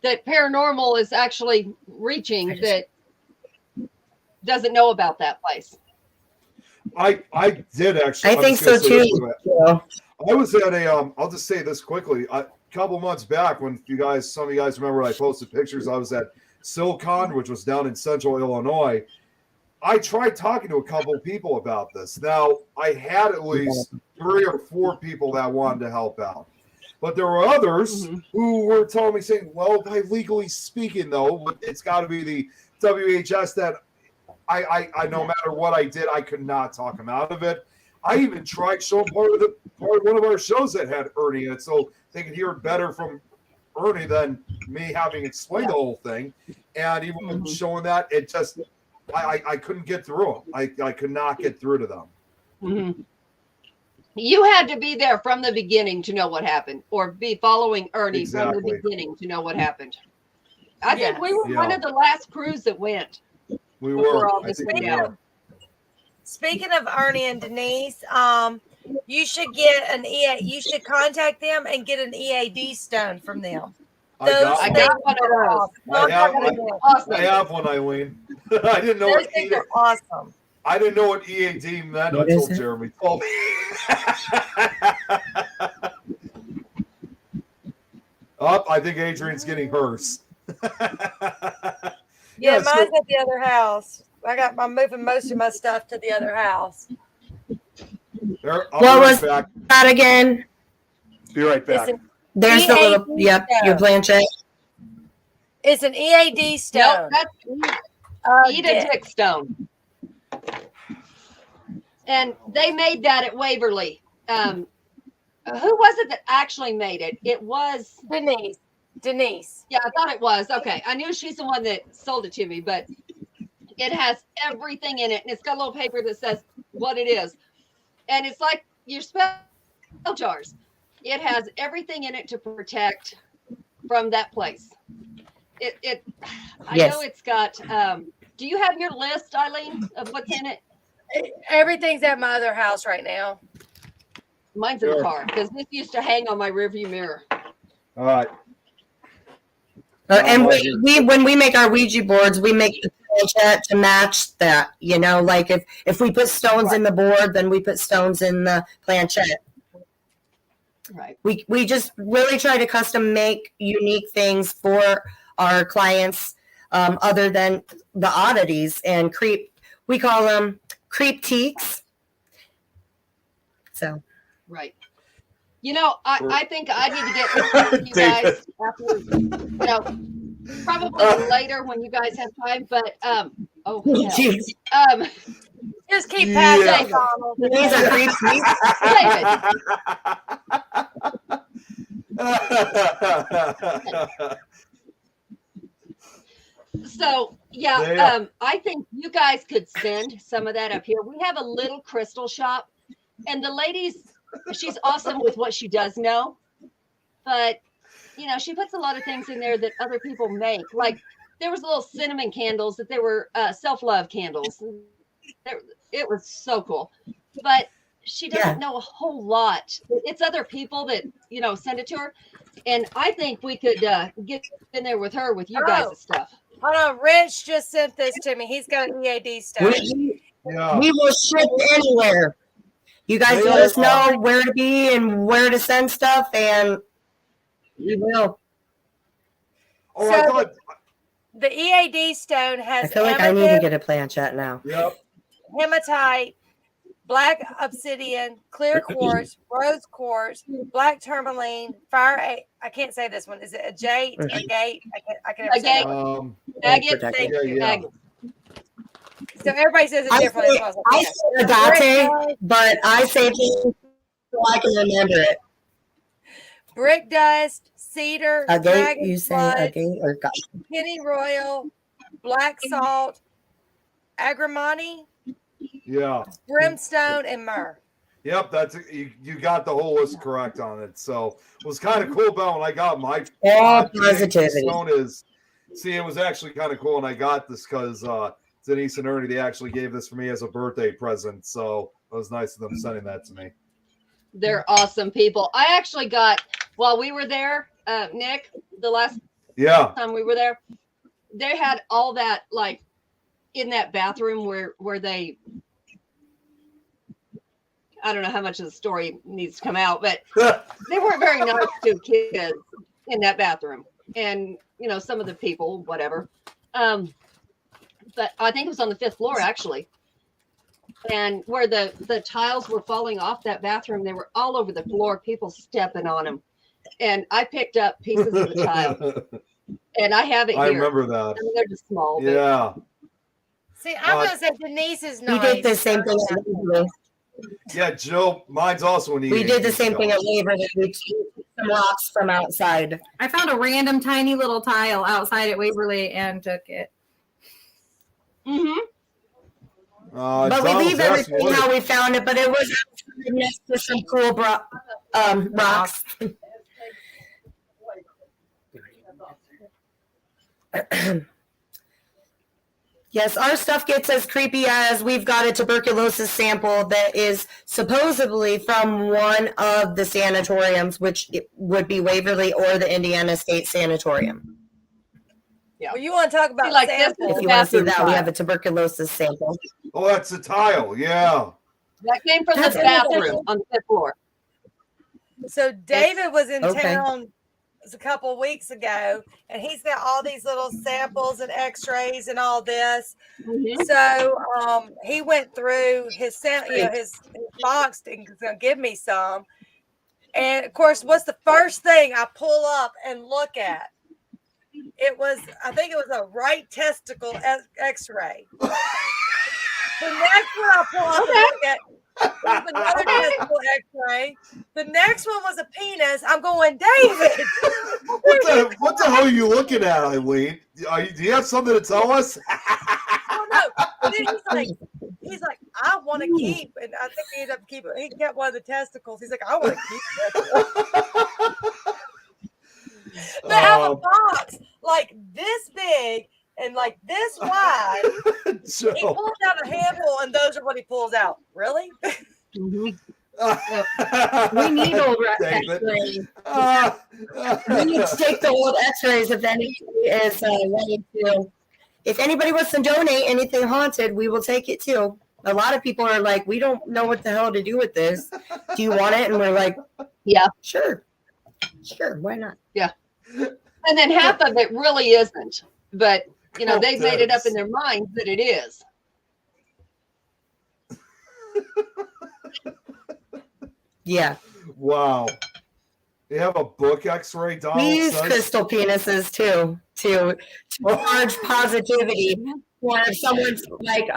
that paranormal is actually reaching that doesn't know about that place. I did actually. I think so too. I was at I'll just say this quickly. A couple months back, when some of you guys remember, I posted pictures. I was at Silicon, which was down in central Illinois. I tried talking to a couple people about this. Now, I had at least 3 or 4 people that wanted to help out. But there were others who were telling me, saying, well, by legally speaking, though, it's got to be the WHS that I no matter what I did, I could not talk him out of it. I even tried showing part of one of our shows that had Ernie in it, so they could hear it better from Ernie than me having explained the whole thing. And even showing that, it just, I couldn't get through them. I could not get through to them. Mm-hmm. You had to be there from the beginning to know what happened, or be following Ernie from the beginning to know what happened. I think we were one of the last crews that went. We were. Speaking of Ernie and Denise, you should get an EA. You should contact them and get an EAD stone from them. I got one of those. I have one, Eileen. I didn't know those things are awesome. I didn't know what EAD meant until Jeremy told me. I think Adrian's getting hers. Yeah, mine's at the other house. I'm moving most of my stuff to the other house. What was that again? Be right back. There's the little, your planchette. It's an EAD stone. No, that's Eda Dick stone. And they made that at Waverly. Who was it that actually made it? It was Denise. Yeah, I thought it was. Okay. I knew she's the one that sold it to me, but it has everything in it. And it's got a little paper that says what it is. And it's like your spell jars. It has everything in it to protect from that place. I know it's got, do you have your list, Eileen, of what's in it? Everything's at my other house right now. Mine's in the Sure. car because this used to hang on my rearview mirror. All right. And we when we make our Ouija boards, we make the planchette to match that. You know, like if we put stones in the board, then we put stones in the planchette. Right. We just really try to custom make unique things for our clients, other than the oddities and we call them creeptiques. So. Right. You know, I think I need to get with you guys after, probably later when you guys have time. But oh, hell. Just keep passing. These are creeptiques. David. So yeah, I think you guys could send some of that up here. We have a little crystal shop, and the ladies, she's awesome with what she does know, but she puts a lot of things in there that other people make. Like there was little cinnamon candles that they were self-love candles. It was so cool, but she doesn't know a whole lot. It's other people that send it to her, and I think we could get in there with her with you guys' stuff. Hold on, Rich just sent this to me. He's got an EAD stone. We will ship anywhere. You guys let us know where to be and where to send stuff, and we will. Oh, So, I thought the EAD stone has I feel like I need to get a planchette now. Yep. hematite, black obsidian, clear quartz, rose quartz, black tourmaline, fire. I can't say this one. Is it agate? Agate? I can never say that one. Agate. Yeah. So everybody says it differently. I say agate, but I say things so I can remember it. Brick dust, cedar, Agate, you say blood, agate or God? pennyroyal, black salt, agrimony, brimstone, and myrrh. Yep, that's you got the whole list correct on it. So it was kind of cool about when I got my positivity. stone it was actually kind of cool, and I got this because Denise and Ernie, they actually gave this for me as a birthday present. So it was nice of them sending that to me. They're awesome people. I actually got, while we were there, Nick, the last time we were there, they had all that like in that bathroom where they, I don't know how much of the story needs to come out, but they weren't very nice to kids in that bathroom. And, some of the people, whatever. But I think it was on the 5th floor, actually. And where the tiles were falling off that bathroom, they were all over the floor, people stepping on them. And I picked up pieces of the tile. And I have it here. I remember that. I mean, they're just small. Yeah. See, I'm going to say Denise is nice. We did the same thing at Waverly. Yeah, Jill, mine's also an EAD. We did the same thing at Waverly. We took some rocks from outside. I found a random tiny little tile outside at Waverly and took it. Mm-hmm. But we leave everything how we found it, but it was next to some cool rocks. Yes, our stuff gets as creepy as we've got a tuberculosis sample that is supposedly from one of the sanatoriums, which would be Waverly or the Indiana State Sanatorium. Yeah. Well, you want to talk about samples? If you want to see that, we have a tuberculosis sample. Oh, that's a tile. Yeah. That came from the bathroom on the 5th floor. So David was in town a couple of weeks ago, and he's got all these little samples and X-rays and all this. Mm-hmm. So he went through his box and give me some. And of course, what's the first thing I pull up and look at? I think it was a right testicle X-ray. The next one I pull up and look at was another testicle X-ray. The next one was a penis. I'm going, David. What the hell are you looking at, Eileen? Do you have something to tell us? Oh no. And then he's like, I want to keep, and I think he ended up keeping. He kept one of the testicles. He's like, I want to keep it. They have a box like this big and like this wide. He pulls out a handful, and those are what he pulls out. Really? Mm-hmm. We need old David. X-rays. We need to take the old X-rays if anybody is wanting to. If anybody wants to donate anything haunted, we will take it too. A lot of people are like, we don't know what the hell to do with this. Do you want it? And we're like, Yeah. sure, why not? And then half of it really isn't. But, you know, Oh, they've made it up Debs. in their minds that it is. Yeah. Wow. You have a book X-ray, Donald We use says? crystal penises too to charge positivity. Or if someone's like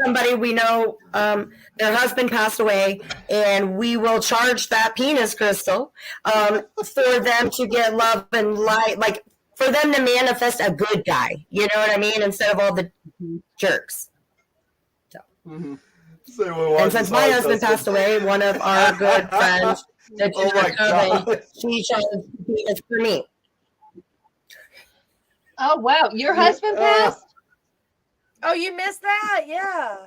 somebody we know, their husband passed away, and we will charge that penis crystal for them to get love and light, like for them to manifest a good guy. You know what I mean? Instead of all the jerks. Mhm. Say what And watches since my how it husband does passed it. away, one of our good friends, that Oh my God. she chose the penis for me. Oh, wow. Your husband passed? Oh, you missed that? Yeah.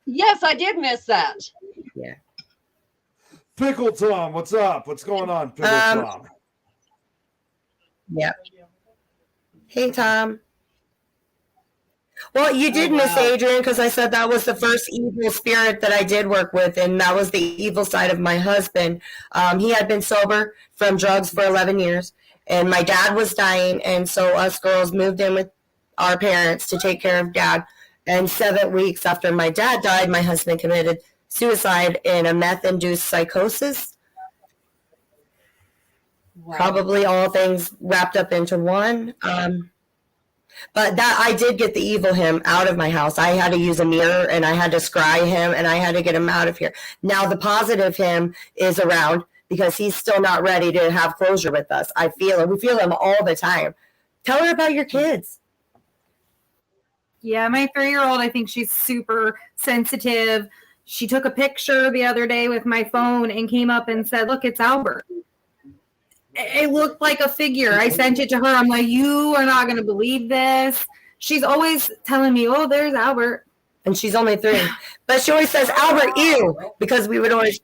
Yes, I did miss that. Pickle Tom, what's up? What's going on, Pickle Tom? Yeah. Hey, Tom. Well, you did miss wow. Adrian because I said that was the first evil spirit that I did work with, and that was the evil side of my husband. He had been sober from drugs for 11 years, and my dad was dying, and so us girls moved in with our parents to take care of Dad. And 7 weeks after my dad died, my husband committed suicide in a meth-induced psychosis. Wow. Probably all things wrapped up into one. But that I did get the evil him out of my house. I had to use a mirror and I had to scry him and I had to get him out of here. Now the positive him is around because he's still not ready to have closure with us. I feel it. We feel him all the time. Tell her about your kids. Yeah, my 3-year-old, I think she's super sensitive. She took a picture the other day with my phone and came up and said, "Look, it's Albert." It looked like a figure. I sent it to her. I'm like, "You are not going to believe this." She's always telling me, "Oh, there's Albert." And she's only 3. But she always says, "Albert, ew," because we would always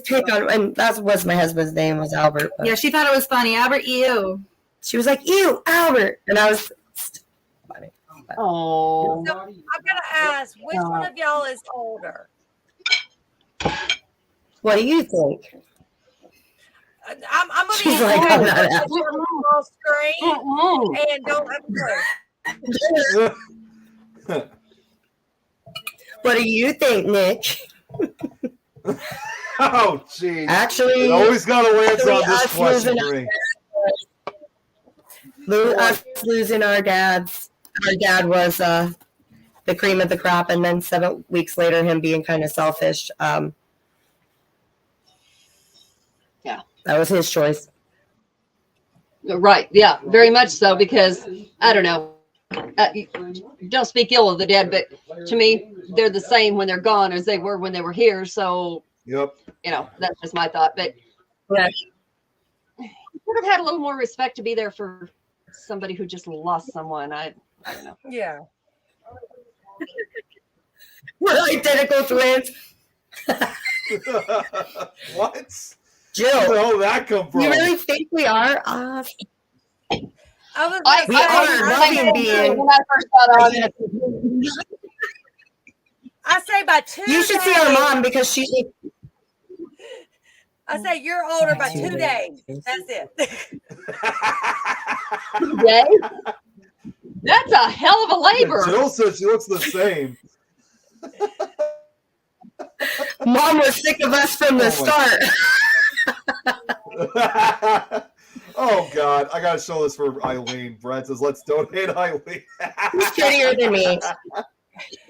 pick on, and that was my husband's name was Albert. But Yeah, she thought it was funny. Albert, ew. she was like, "Ew, Albert." And I was funny. Oh. So I'm gonna ask, which one of y'all is older? What do you think? I'm gonna She's use like, the I'm not picture asking. on screen Mm-mm. and don't have a clue. What do you think, Nick? Oh, jeez. Actually, You always got to answer on this us question losing for me. us losing our dads. Our dad was the cream of the crop, and then 7 weeks later, him being kind of selfish. Yeah. That was his choice. Right. Yeah, very much so, because I don't know. Don't speak ill of the dead, but to me, they're the same when they're gone as they were when they were here. So, Yep. you know, that's just my thought. But Yeah. you could have had a little more respect to be there for somebody who just lost someone. I don't know. Yeah. We're identical twins. What? Jill, Where the hell did that come from? you really think we are? I was I, We gonna are say, loving being. when I first got on. I say by 2 You should see our mom because she. I say you're older by 2 days. That's it. Today? That's a hell of a labor. Jill says she looks the same. Mom was sick of us from the Oh, start. Oh God, I gotta show this for Eileen. Brad says, "Let's donate Eileen." She's prettier than me. So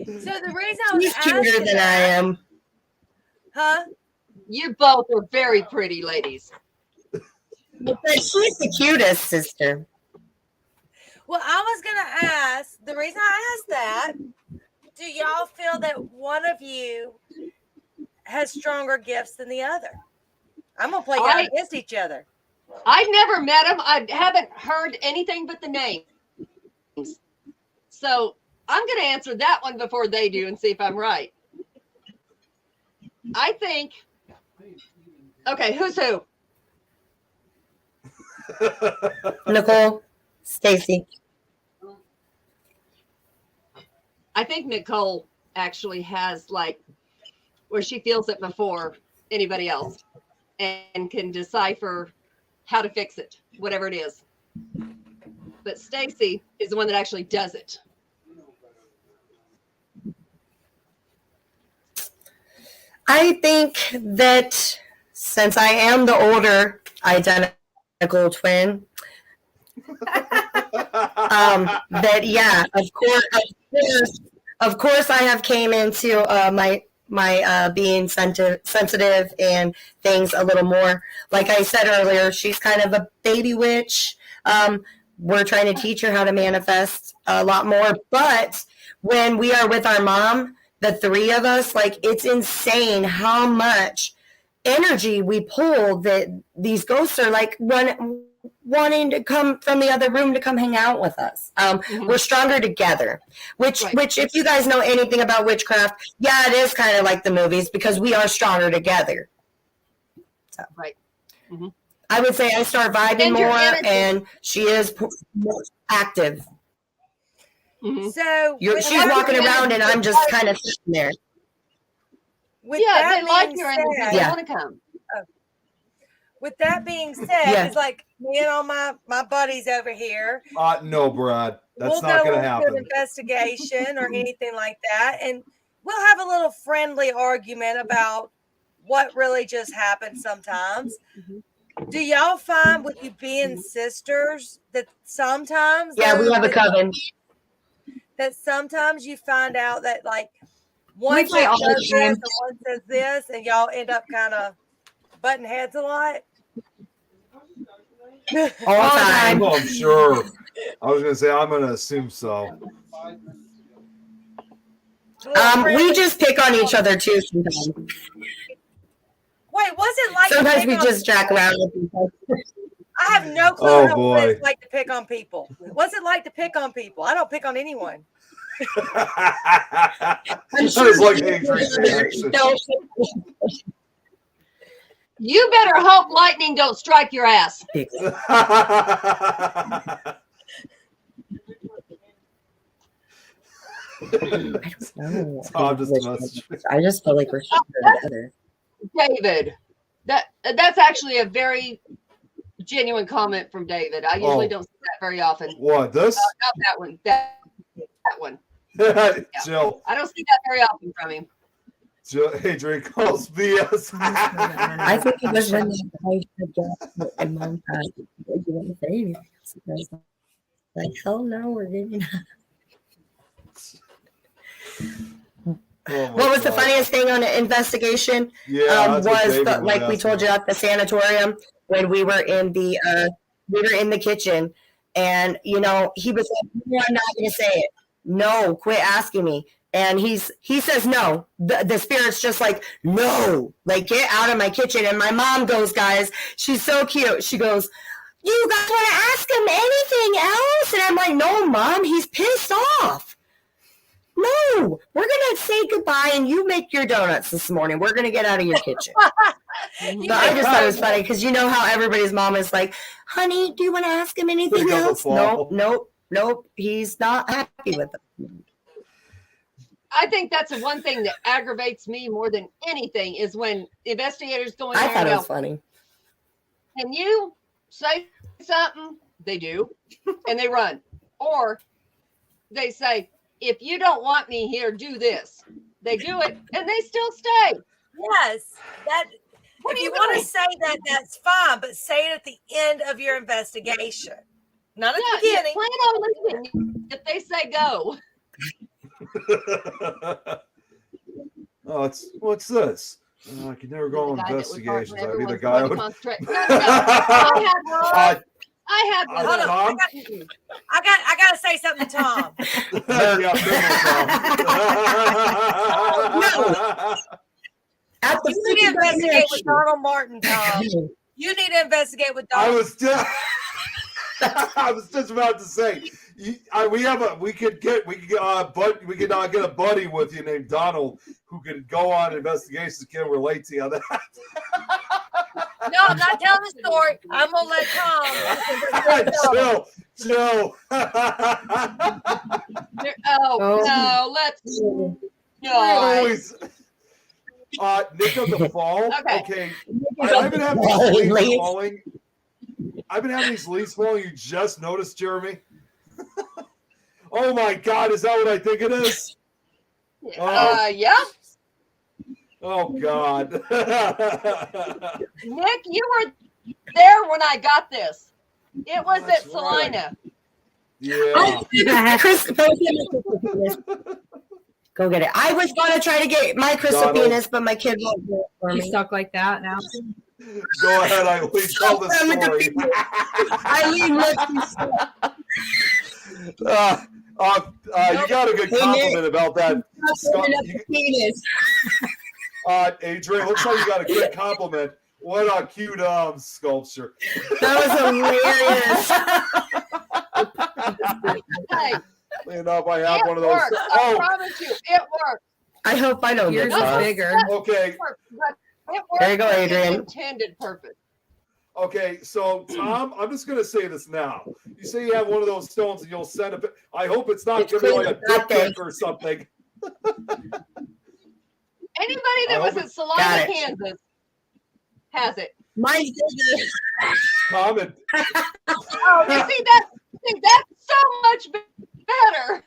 the reason I was She's cuter asking than I that, am. huh? You both are very pretty ladies. But she's the cutest sister. Well, I was gonna ask. The reason I asked that, do y'all feel that one of you has stronger gifts than the other? I'm gonna play y'all against each other. I've never met them. I haven't heard anything but the names. So I'm going to answer that one before they do and see if I'm right. I think. Okay, who's who? Nicole, Stacy. I think Nicole actually has like where she feels it before anybody else and can decipher how to fix it, whatever it is. But Stacy is the one that actually does it. I think that since I am the older identical twin, that yeah, of course, I have came into my being sensitive and things a little more. Like I said earlier, she's kind of a baby witch. We're trying to teach her how to manifest a lot more. But when we are with our mom, the three of us, like it's insane how much energy we pull that these ghosts are like wanting to come from the other room to come hang out with us. We're stronger together, which if you guys know anything about witchcraft, yeah, it is kind of like the movies because we are stronger together. So, right. Mm-hmm. I would say I start vibing more and she is more active. Mm-hmm. So she's walking around and I'm just kind of sitting there. With yeah, that they like being your said, energy. They want to come. With that being said, it's like me and all my buddies over here. No, Brad, that's we'll not going to go happen. into an investigation or anything like that, and we'll have a little friendly argument about what really just happened. Sometimes, do y'all find with you being sisters that sometimes? Yeah, we have a coven. That sometimes you find out that like one says this and one says this, and y'all end up kind of butting heads a lot. All the time. Oh, I'm sure. I was going to say, I'm going to assume so. We just pick on each other too sometimes. Wait, what's it like? Sometimes we just jack around with each other. I have no clue what it's like to pick on people. What's it like to pick on people? I don't pick on anyone. I'm sure it's like Adrian's reaction. You better hope lightning don't strike your ass. I don't know. I just feel like we're together. David, that's actually a very genuine comment from David. I usually don't see that very often. What, this? Not that one. That one. Jill. I don't see that very often from him. Adrian calls BS. I think it was when I forgot and mom thought you want to say anything. I was like, hell no, we're getting what was the funniest thing on the investigation? Yeah, was like we told you at the sanatorium when we were in the kitchen, and you know he was like, no, I'm not going to say it. No, quit asking me. And he says no. The spirit's just like, no, like get out of my kitchen. And my mom goes, guys, she's so cute. She goes, you guys want to ask him anything else? And I'm like, no, Mom, he's pissed off. No, we're going to say goodbye and you make your donuts this morning. We're going to get out of your kitchen. But I just thought it was funny because you know how everybody's mom is like, honey, do you want to ask him anything else? Nope. He's not happy with them. I think that's the one thing that aggravates me more than anything is when investigators go in there I thought it was funny. Can you say something? They do, and they run. Or they say, if you don't want me here, do this. They do it, and they still stay. Yes. If you want to say that, that's fine, but say it at the end of your investigation. Not at the beginning. Plan on leaving if they say go. Oh, what's this? I can never go on investigations. I'd be the guy. I had one. Hold on. I got to say something to Tom. You need to investigate with Donald Martin, Tom. You need to investigate with Donald. I was just about to say, we could get a buddy with you named Donald who can go on investigations can relate to you on that. No, I'm not telling the story. I'm gonna let Tom. Chill. Oh no, let's no. Always. Nick of the Fall. Okay. I've been having these leaves falling. I've been having these leaves falling. You just noticed, Jeremy? Oh my God, is that what I think it is? Yeah. Oh God. Nick, you were there when I got this. It was at Salina. Yeah. Go get it. I was going to try to get my crystal penis, but my kid won't do it for me. He's stuck like that now. Go ahead, Eileen. Tell the story. Eileen, you got a good compliment about that. Penis. Adrian, looks like you got a good compliment. What a cute sculpture. That was hilarious. Hey, Enough, I have one of those. Worked. I promise you, it worked. I hope I don't Yours get is that. bigger. Okay. It worked There you go, Adrian. its intended purpose. Okay, so Tom, I'm just gonna say this now. You say you have one of those stones and you'll send a. I hope it's not gonna be like a dick pic or something. Anybody that was at Salina, Kansas, has it. Mine's bigger. Comment. Oh, you see that's so much better.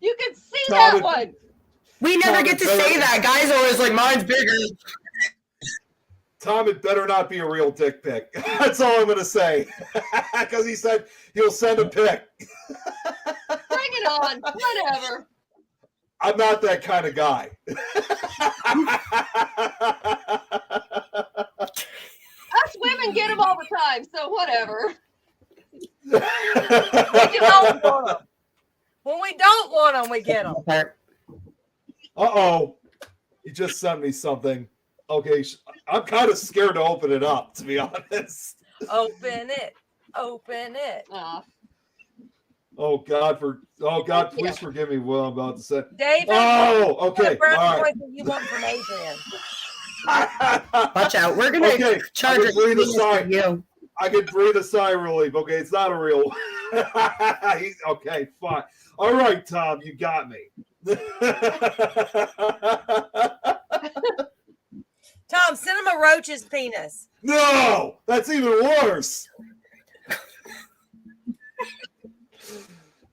You can see that one. We never get to say that. Guys always like, mine's bigger. Tom, it better not be a real dick pic. That's all I'm going to say. Because he said he'll send a pic. Bring it on. Whatever. I'm not that kind of guy. Us women get them all the time, so whatever. When we don't want them, we get them. Uh-oh. He just sent me something. Okay, I'm kind of scared to open it up, to be honest. Open it. Open it. Oh God, please forgive me what I'm about to say. David. Oh, okay. All right. right. You want from Adrian. Watch out. We're going to charge it for you. I can breathe a sigh of relief. Okay, it's not a real one. Okay, fine. All right, Tom, you got me. Tom, send him a roach's penis. No, that's even worse. I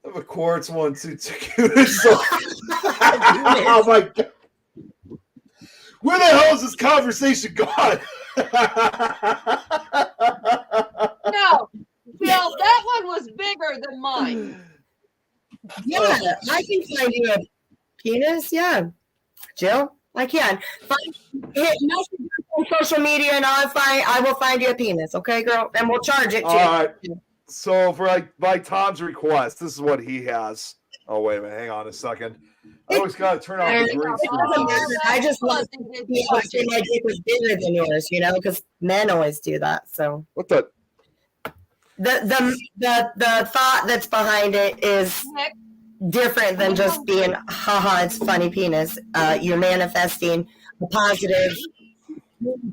have a quartz one too. Oh my God. Where the hell is this conversation gone? No, Bill, that one was bigger than mine. Yeah, I can find you a penis. Yeah, Jill, I can. Hit message on social media, and I will find you a penis. Okay, girl, and we'll charge it too. All right. So for by Tom's request, this is what he has. Oh wait a minute, hang on a second. I always got to turn on the green screen. I just love to say my dick was bigger than yours, because men always do that. So What the? The thought that's behind it is different than just being, haha, it's funny penis. You're manifesting a positive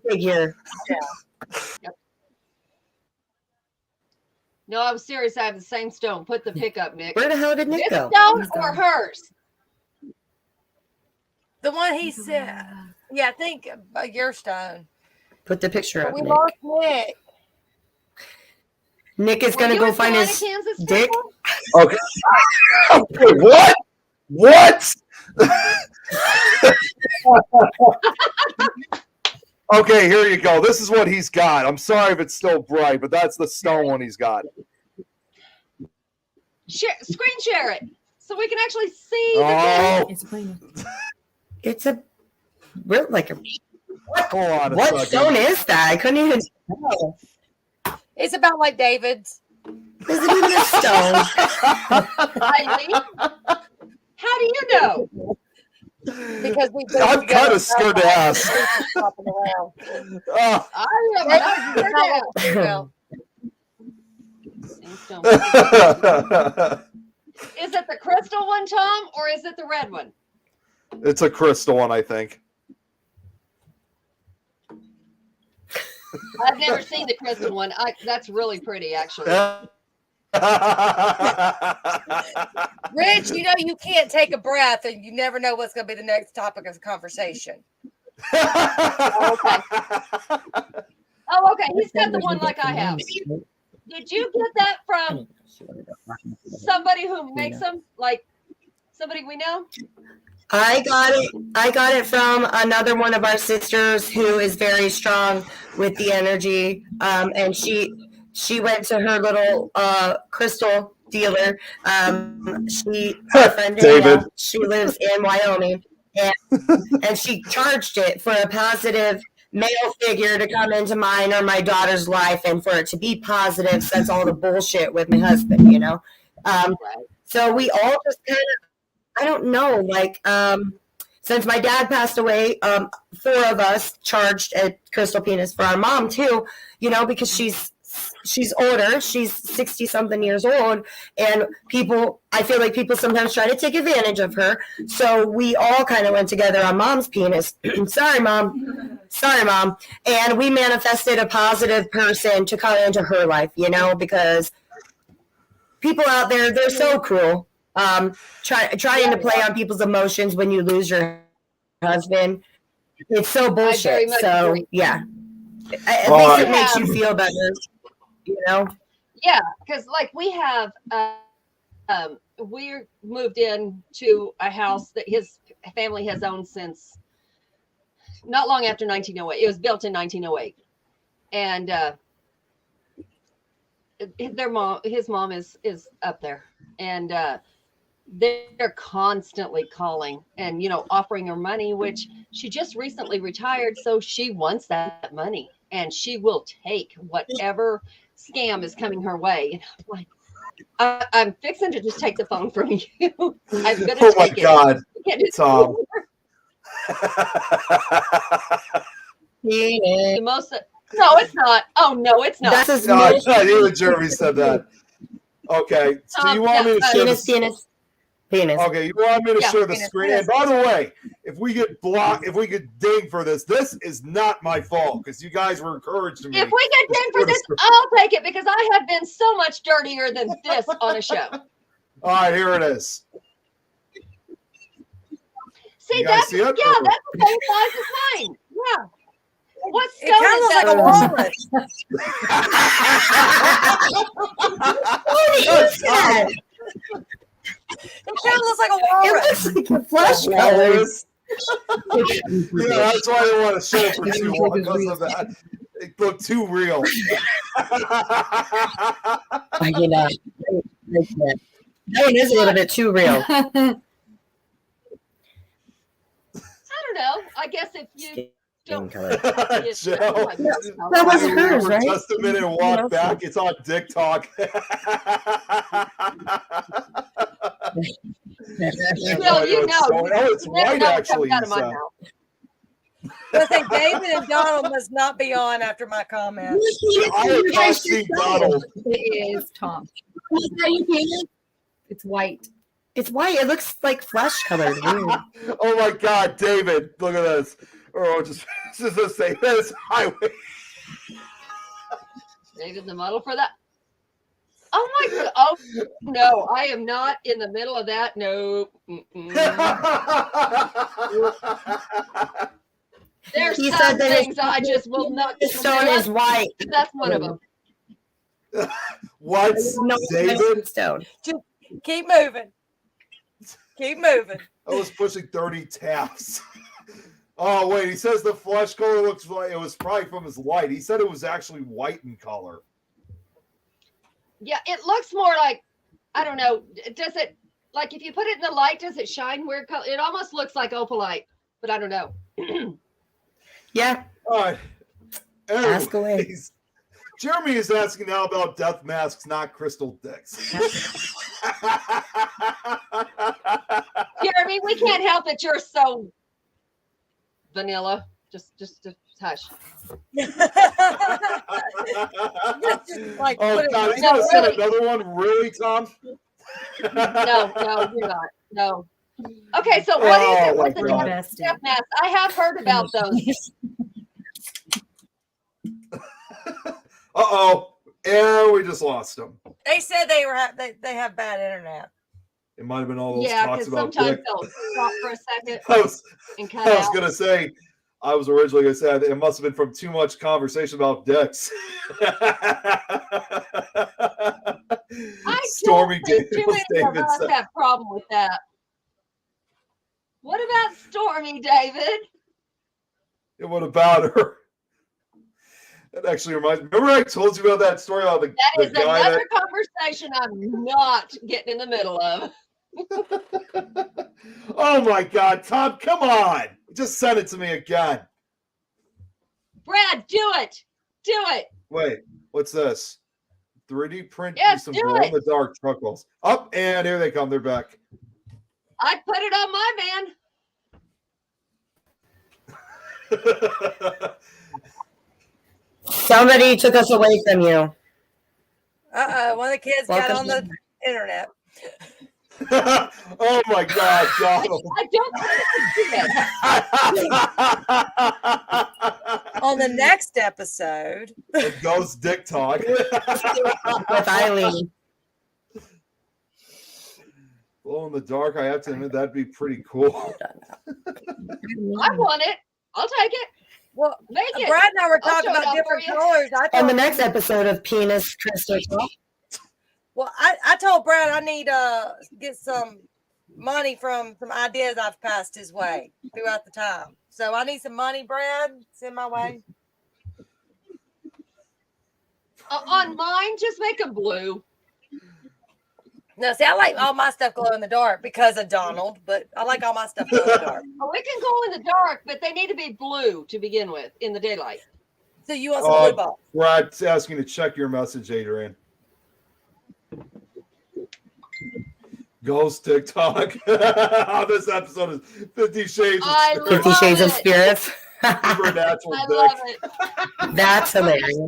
figure. Yeah. No, I'm serious. I have the same stone. Put the pick up, Nick. Where the hell did Nick This go? stone or hers? The one he said. Yeah, I think your stone. Put the picture up, We Nick. lost Nick. Nick is going to go find his dick. Okay. What? What? Okay, here you go. This is what he's got. I'm sorry if it's still bright, but that's the stone one he's got. Screen share it so we can actually see. Oh, It's a real like a. hold on a What second. stone is that? I couldn't even tell. It's about like David's. Is it even a stone? Eileen, how do you know? Because I'm kind of scared to ask. I am not sure. Is it the crystal one, Tom, or is it the red one? It's a crystal one, I think. I've never seen the crystal one. That's really pretty, actually. Rich, you know you can't take a breath, and you never know what's going to be the next topic of conversation. Oh, okay. He's got the one like I have. Did you get that from somebody who makes them? Like somebody we know? I got it from another one of our sisters who is very strong with the energy. And she went to her little crystal dealer. Her friend David. Dana, she lives in Wyoming, and she charged it for a positive male figure to come into mine or my daughter's life, and for it to be positive since all the bullshit with my husband, you know. So we all just kind of, I don't know, like, since my dad passed away, 4 of us charged a crystal penis for our mom too, you know, because she's older, she's 60 something years old, and I feel like people sometimes try to take advantage of her. So we all kind of went together on mom's penis. Sorry, mom. And we manifested a positive person to come into her life, you know, because people out there, they're so cruel. Trying to play on people's emotions when you lose your husband, it's so bullshit. So agree. yeah, at least it makes you feel better, you know. Yeah, because like we have, we moved in to a house that his family has owned since not long after 1908. It was built in 1908, and his mom is up there, and they're constantly calling and, you know, offering her money, which she just recently retired, so she wants that money and she will take whatever scam is coming her way. And I'm like, I'm fixing to just take the phone from you. I'm gonna Oh my take it. God, You can't just Tom. the most. No, it's not. Oh no, it's not. That's his No, most even Jeremy said that. Okay, so you want me to share penis. Okay, you want me to share the penis, screen? penis. And by the way, if we get blocked, if we get dinged for this is not my fault because you guys were encouraged to me. If we get dinged for this, I'll take it because I have been so much dirtier than this on a show. All right, here it is. See, You guys that's see it? yeah, that's the same size as mine. Yeah. What It stone kind of is looks like a that? walrus. It kind of looks like a walrus. It looks like a flesh color. Yeah, that's why I didn't want to show it for too long because of that. It looked too real. You know, that one is a little bit too real. I don't know. I guess if you don't. Joe, That was hers, right? Just a minute and walk back. It's on Dick Talk. Well, you know, it's white actually. Out of my mouth. I think David and Donald must not be on after my comment. I have not seen Donald. It is Tom. It's white. It's white. It looks like flesh colored. Oh my God, David! Look at this. Or just say this highway. David, the model for that. Oh my God! Oh no, I am not in the middle of that. No. There's He some said that things I just will not. The stone is white. That's one of them. What, No, David? Stone. Keep moving. Keep moving. I was pushing 30 taps. Oh wait, he says the flesh color looks like it was probably from his light. He said it was actually white in color. Yeah, it looks more like, I don't know. Does it, like if you put it in the light, does it shine weird color? It almost looks like opalite, but I don't know. Yeah. All right. Ask away. Anyways, Jeremy is asking now about death masks, not crystal dicks. Jeremy, we can't help it. You're so vanilla. Just hush. Like, Oh put it God, he's right- gonna send another one, really, Tom? No, you're not. No. Okay, so what is it with my the God. death mask? I have heard about those. Uh-oh. And we just lost them. They said they were they have bad internet. It might have been all those Yeah, talks because about sometimes dick. they'll stop for a second I was and cut I was out. gonna say, I was originally gonna say it must have been from too much conversation about dicks. I Stormy don't think too Daniels many of us Davidson. have problem with that. What about Stormy, David? And what about her? That actually reminds me. Remember I told you about that story about the That is guy another conversation I'm not getting in the middle of. Oh my God, Tom, come on. Just send it to me again. Brad, do it. Do it. Wait, what's this? 3D print Yes, some do glow it. in the dark truckles. Up and here they come. They're back. I put it on my man. Somebody took us away from you. One of the kids got on the internet. Oh my God, Donald. I don't think On the next episode, It goes dick talk. With Eileen. Glow in the dark, I have to admit that'd be pretty cool. I want it. I'll take it. well, Make it. Brad and I were I'll talking show it about out different for you. colors. On the next episode of Penis Crystal Talk. I told Brad I need get some money from some ideas I've passed his way throughout the time. So I need some money, Brad. Send my way. On mine, just make them blue. No, see, I like all my stuff glow in the dark because of Donald, but I like all my stuff glow in the dark. Oh, we can go in the dark, but they need to be blue to begin with in the daylight. So you want some blue balls? Brad's asking to check your message, Adrian. Ghost TikTok. This episode is 50 Shades I of 50 love Shades of it. Spirits. Supernatural I dick. love it. That's hilarious.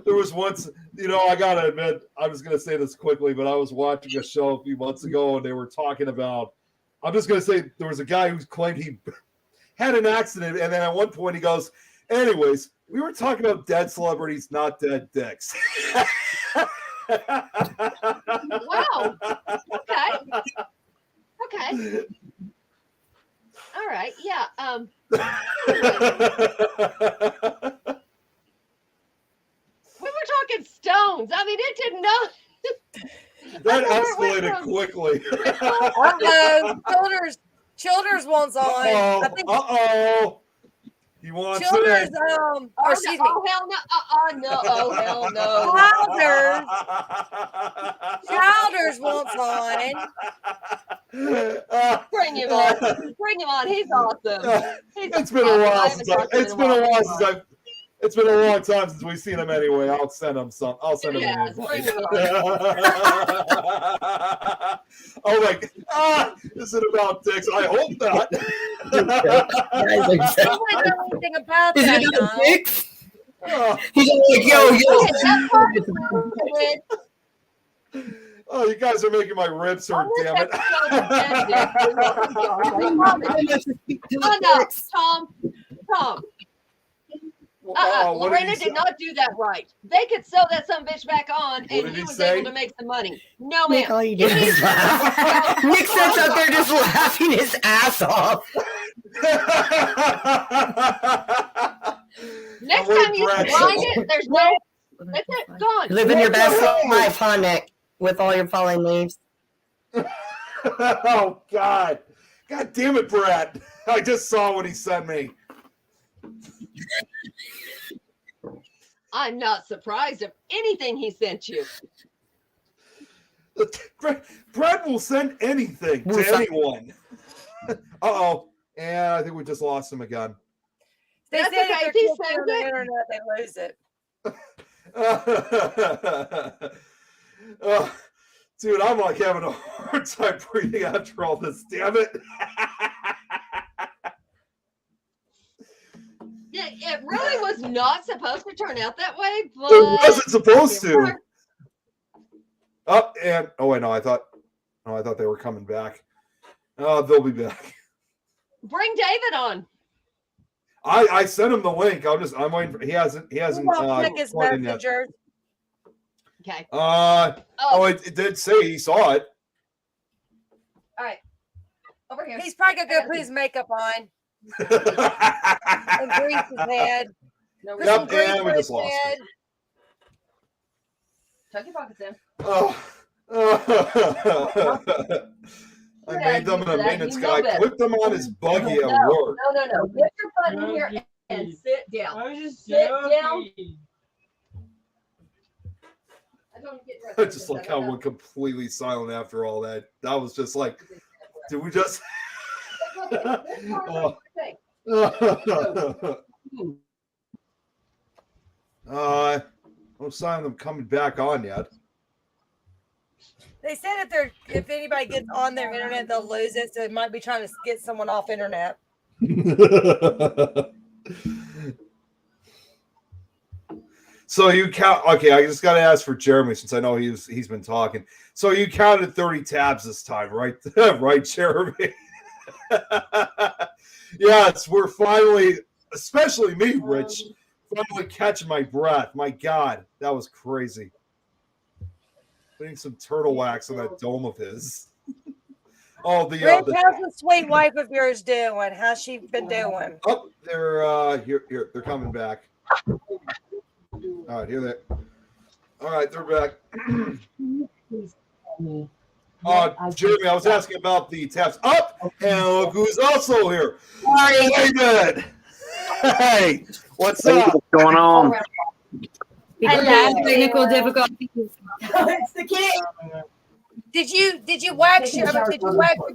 There was once, I gotta admit, I was gonna say this quickly, but I was watching a show a few months ago and they were talking about, I'm just gonna say there was a guy who claimed he had an accident, and then at one point he goes, anyways, we were talking about dead celebrities, not dead dicks. Wow. Okay. All right. Yeah. We were talking stones. I mean, it didn't know. That I thought it went escalated from- quickly. Childers wants on. I think Uh-oh. He wants Childers, it. or excuse me, Oh hell no! No! Oh hell no! Childers wants on. Bring him on! Bring him on! He's awesome. It's been a while since it's been a long time since we've seen him anyway. I'll send him some. I'll send him an Yes, bring invite. him on. Oh my God. Is it about dicks? I hope not. I don't know anything about Is that. it Donald. a dicks? Oh, He's like, yo. Okay, that part is good. oh, you guys are making my ribs hurt, On this damn it. episode of Dead Dick, we welcome Josh. I love it. Oh no, Tom. What did Lorena he did say? not do that right. They could sew that some bitch back on, What and did he he was say? able to make some money. No, Nick, ma'am. all you did is laugh. Nick sits up there just laughing his ass off. Next I'm time you with Brad. grind it, there's no. That's it. Gone. Living your best life, huh, Nick? With all your falling leaves. Oh God. God damn it, Brad. I just saw what he sent me. I'm not surprised of anything he sent you. Brad will send anything Will to send- anyone. Uh-oh. And I think we just lost him again. They That's said okay, if if he they're sends on the it- internet, they lose it. Dude, I'm like having a hard time breathing after all this, damn it. Yeah, it really was not supposed to turn out that way, but It wasn't supposed it to. worked. Oh, and oh wait, no, I thought they were coming back. They'll be back. Bring David on. I sent him the link. I'm waiting for. He hasn't. Well, check his joined in yet. messenger. Okay. It did say he saw it. All right. Over here. He's probably gonna go put his makeup on and grease his head. No, Put some Yep, grease and we on just his lost head. Tuck your pockets in. I made them in a maintenance You guy. know better. Put them on his buggy at No, work. no. Get your butt in here and sit down. I was just Sit down. joking. I don't get dressed I for just this. like how went completely silent after all that. That was just like, did we just? No sign of them coming back on yet. They said if anybody gets on their internet, they'll lose it. So they might be trying to get someone off internet. So you count. Okay, I just got to ask for Jeremy since I know he's been talking. So you counted 30 tabs this time, right? Right, Jeremy. Yes, we're finally, especially me, Rich, finally catching my breath. My God, that was crazy. Putting some turtle wax on that dome of his. Oh, Rich, how's the sweet wife of yours doing? How's she been doing? Oh, they're here. They're coming back. All right, here they. All right, they're back. Jeremy, I was asking about the taps up, and look who's also here. David. Hey, what's up? What's going on? Technical difficulties. It's the kid. Did you wax your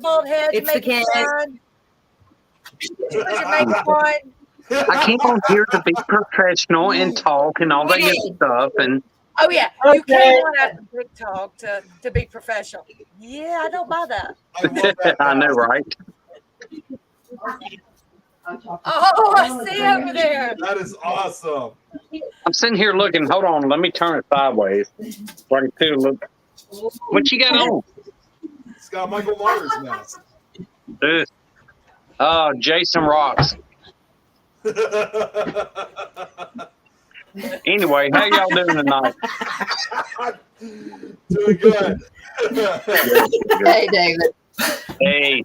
bald head to It's the make it kid. shine? Put your makeup on. I came on here to be professional and talk and all that good stuff. And Oh yeah, you came on out of TikTok to be professional. Yeah, I don't buy that. I love that. I know, right? Oh, I see over there. That is awesome. I'm sitting here looking. Hold on, let me turn it sideways. So I can see a little. What you got on? It's got Michael Myers mask. Jason rocks. Anyway, how y'all doing tonight? Doing good. Hey, David. Hey,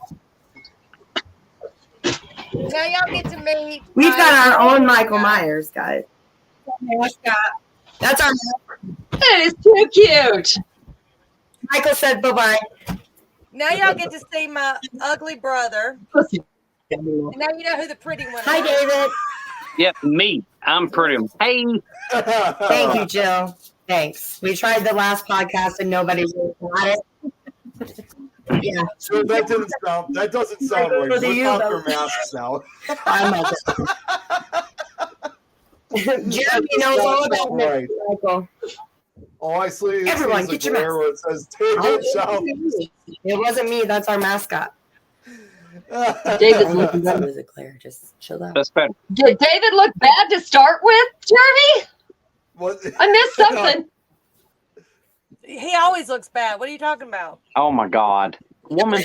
Now y'all get to meet. We've got our own Michael Myers, guys. That's our That is too cute. Michael said bye-bye. Now y'all get to see my ugly brother. And now you know who the pretty one is. Hi, David. yep, me. I'm pretty. Hey, Thank you, Jill. Thanks. We tried the last podcast and nobody really got it. Yeah. So that doesn't sound right. Michael, do Rip you, off though? their masks now. I'm Michael. Jeremy knows all about me, Right. Michael. Oh, I see. Everyone, It get your where it says David Shout. It wasn't me. That's our mascot. David's looking bad. Was it Claire? Just chill out. that's better. Did David look bad to start with, Jeremy? What? I missed something. He always looks bad. What are you talking about? Oh my God, woman.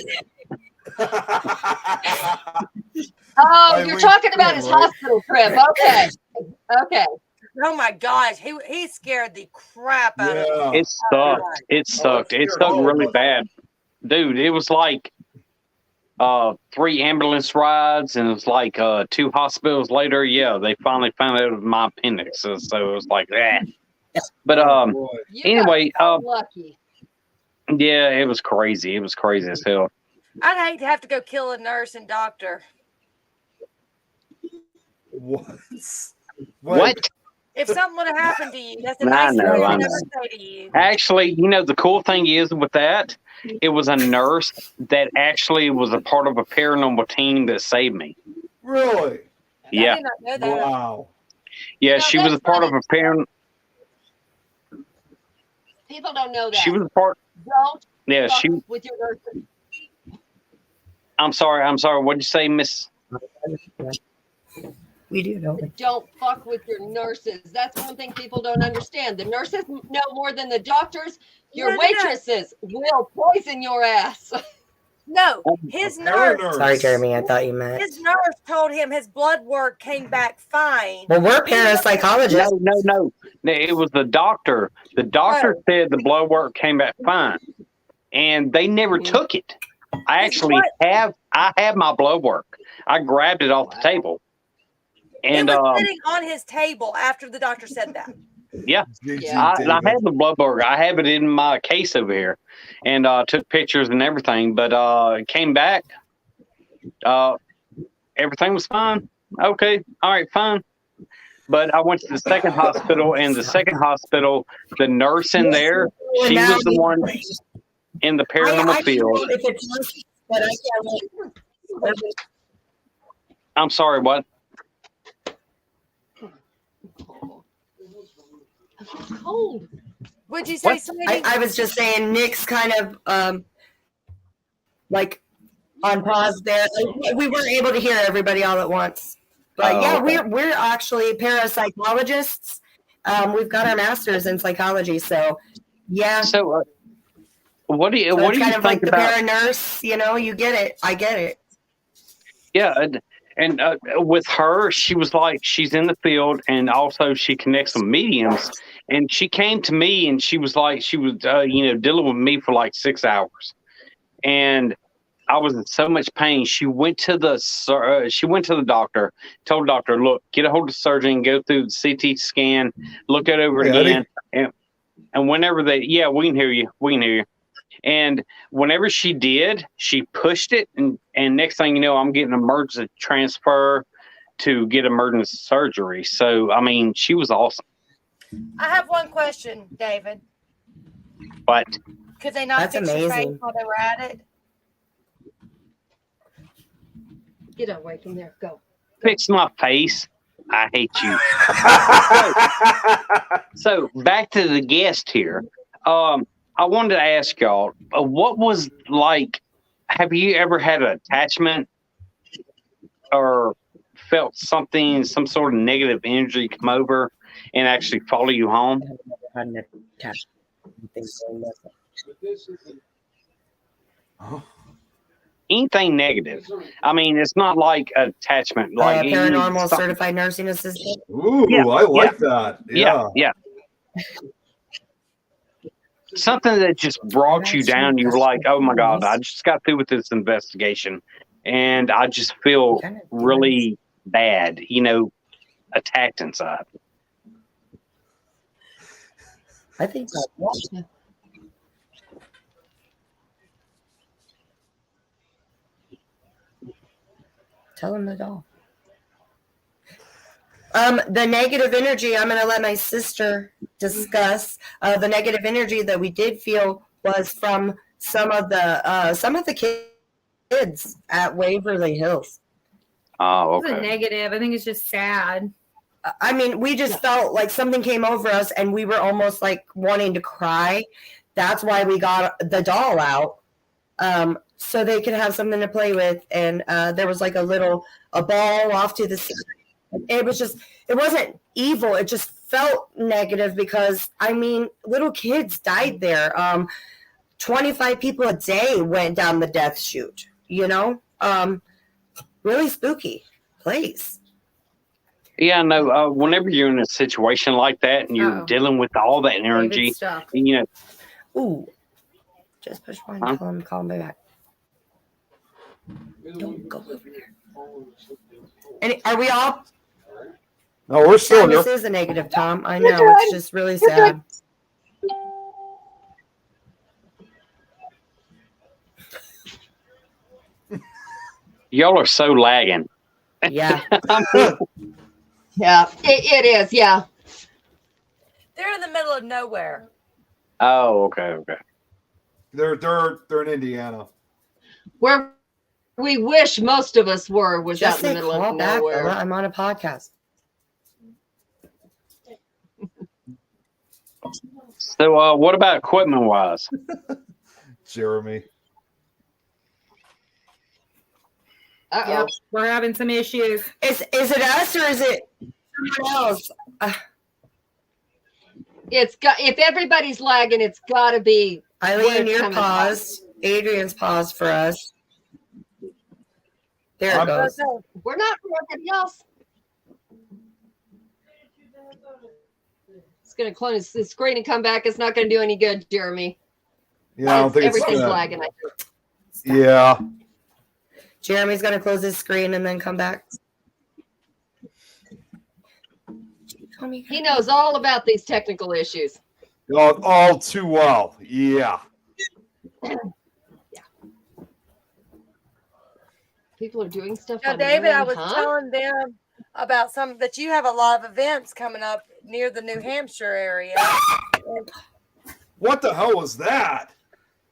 Oh, you're talking about his hospital trip. Okay. Okay. Oh my gosh, he scared the crap out of me. Yeah. It sucked. It sucked. It sucked really bad, dude. It was like 3 ambulance rides, and it was like 2 hospitals later. Yeah, they finally found out it was my appendix, so it was like that. But Boy. You anyway, got so lucky. yeah, it was crazy. It was crazy as hell. I'd hate to have to go kill a nurse and doctor. What? What? If something would have happened to you, that's a I nice know, thing I to know. never say to you. Actually, the cool thing is with that, it was a nurse that actually was a part of a paranormal team that saved me. Really? I Yeah, did not know that. Wow. yeah, No, she was a that's part funny. of a paranormal. People don't know that. She was a part. Don't Yeah, fuck she. with your nurses. I'm sorry. What'd you say, Miss? We do, don't we? Don't fuck with your nurses. That's one thing people don't understand. The nurses know more than the doctors. Your No. waitresses will poison your ass. No, his Para nurse. Sorry, Jeremy. I thought you meant. His nurse told him his blood work came back fine. Well, we're parapsychologists. No. It was the doctor. The doctor Oh. said the blood work came back fine, and they never took it. I actually have my blood work. I grabbed it off the table, and it was sitting on his table after the doctor said that. yeah. I have the blood work. I have it in my case over here, and took pictures and everything. But it came back. Everything was fine. Okay, all right, fine. But I went to the second hospital, and the second hospital, the nurse in there, she was the one in the paranormal field. But I can't. I'm sorry, what? Cold. Would you say What? something? I was just saying, Nick's kind of like on pause there. We weren't able to hear everybody all at once. But okay. we're actually parapsychologists. We've got our masters in psychology, so yeah. So, what do you So what it's do you kind of think like the about? para-nurse, you get it. I get it. Yeah, and with her, she was like, she's in the field, and also she connects with mediums. And she came to me, and she was like, she was dealing with me for like 6 hours, and I was in so much pain. She went to the doctor, told the doctor, look, get a hold of the surgeon, go through the CT scan, look it over again, and whenever we can hear you. And whenever she did, she pushed it, and next thing you know, I'm getting an emergency transfer to get emergency surgery. So, I mean, she was awesome. I have one question, David. But Could they not That's fix your face amazing. while they were at it? Get away from there. Go. fix my face. I hate you. So back to the guest here. I wanted to ask y'all, what was like, have you ever had an attachment or felt something, some sort of negative energy come over and actually follow you home? Anything negative. I mean, it's not like attachment. Like Paranormal certified nursing assistant. Ooh, Yeah, I like that. Yeah. Something that just brought you down. You were like, oh my God, I just got through with this investigation and I just feel really bad, attacked inside. I think that. Tell him the doll. The negative energy, I'm going to let my sister discuss. The negative energy that we did feel was from some of the kids at Waverly Hills. Oh, It's a okay. negative. I think it's just sad. I mean, we just felt like something came over us and we were almost like wanting to cry. That's why we got the doll out. So they could have something to play with. And there was like a ball off to the side. It wasn't evil. It just felt negative because, I mean, little kids died there. 25 people a day went down the death chute, really spooky place. Yeah, no, whenever you're in a situation like that and you're dealing with all that energy, Ooh. Just push one, tell him to call me back. Don't go over there. And are we all? No, we're still here. This is a negative, Tom. I know. It's just really sad. y'all are so lagging. Yeah. Yeah, it is. Yeah. They're in the middle of nowhere. Oh, okay. They're in Indiana. Where we wish most of us were was Just out in the say middle call of back. nowhere. I'm on a podcast. So, what about equipment-wise? Jeremy. Uh-oh. Yep, we're having some issues. Is it us or is it someone else? It's got. If everybody's lagging, it's got to be. Eileen, Where's you're coming paused. Adrian's paused for us. There it goes. We're not for everybody else. It's going to close the screen and come back. It's not going to do any good, Jeremy. Yeah, I don't think Everything's it's gonna. lagging. I think. Yeah. Jeremy's going to close his screen and then come back. He knows all about these technical issues. All too well. Yeah. People are doing stuff. Now, on David, their I own, was huh? telling them about some that you have a lot of events coming up near the New Hampshire area. What the hell was that?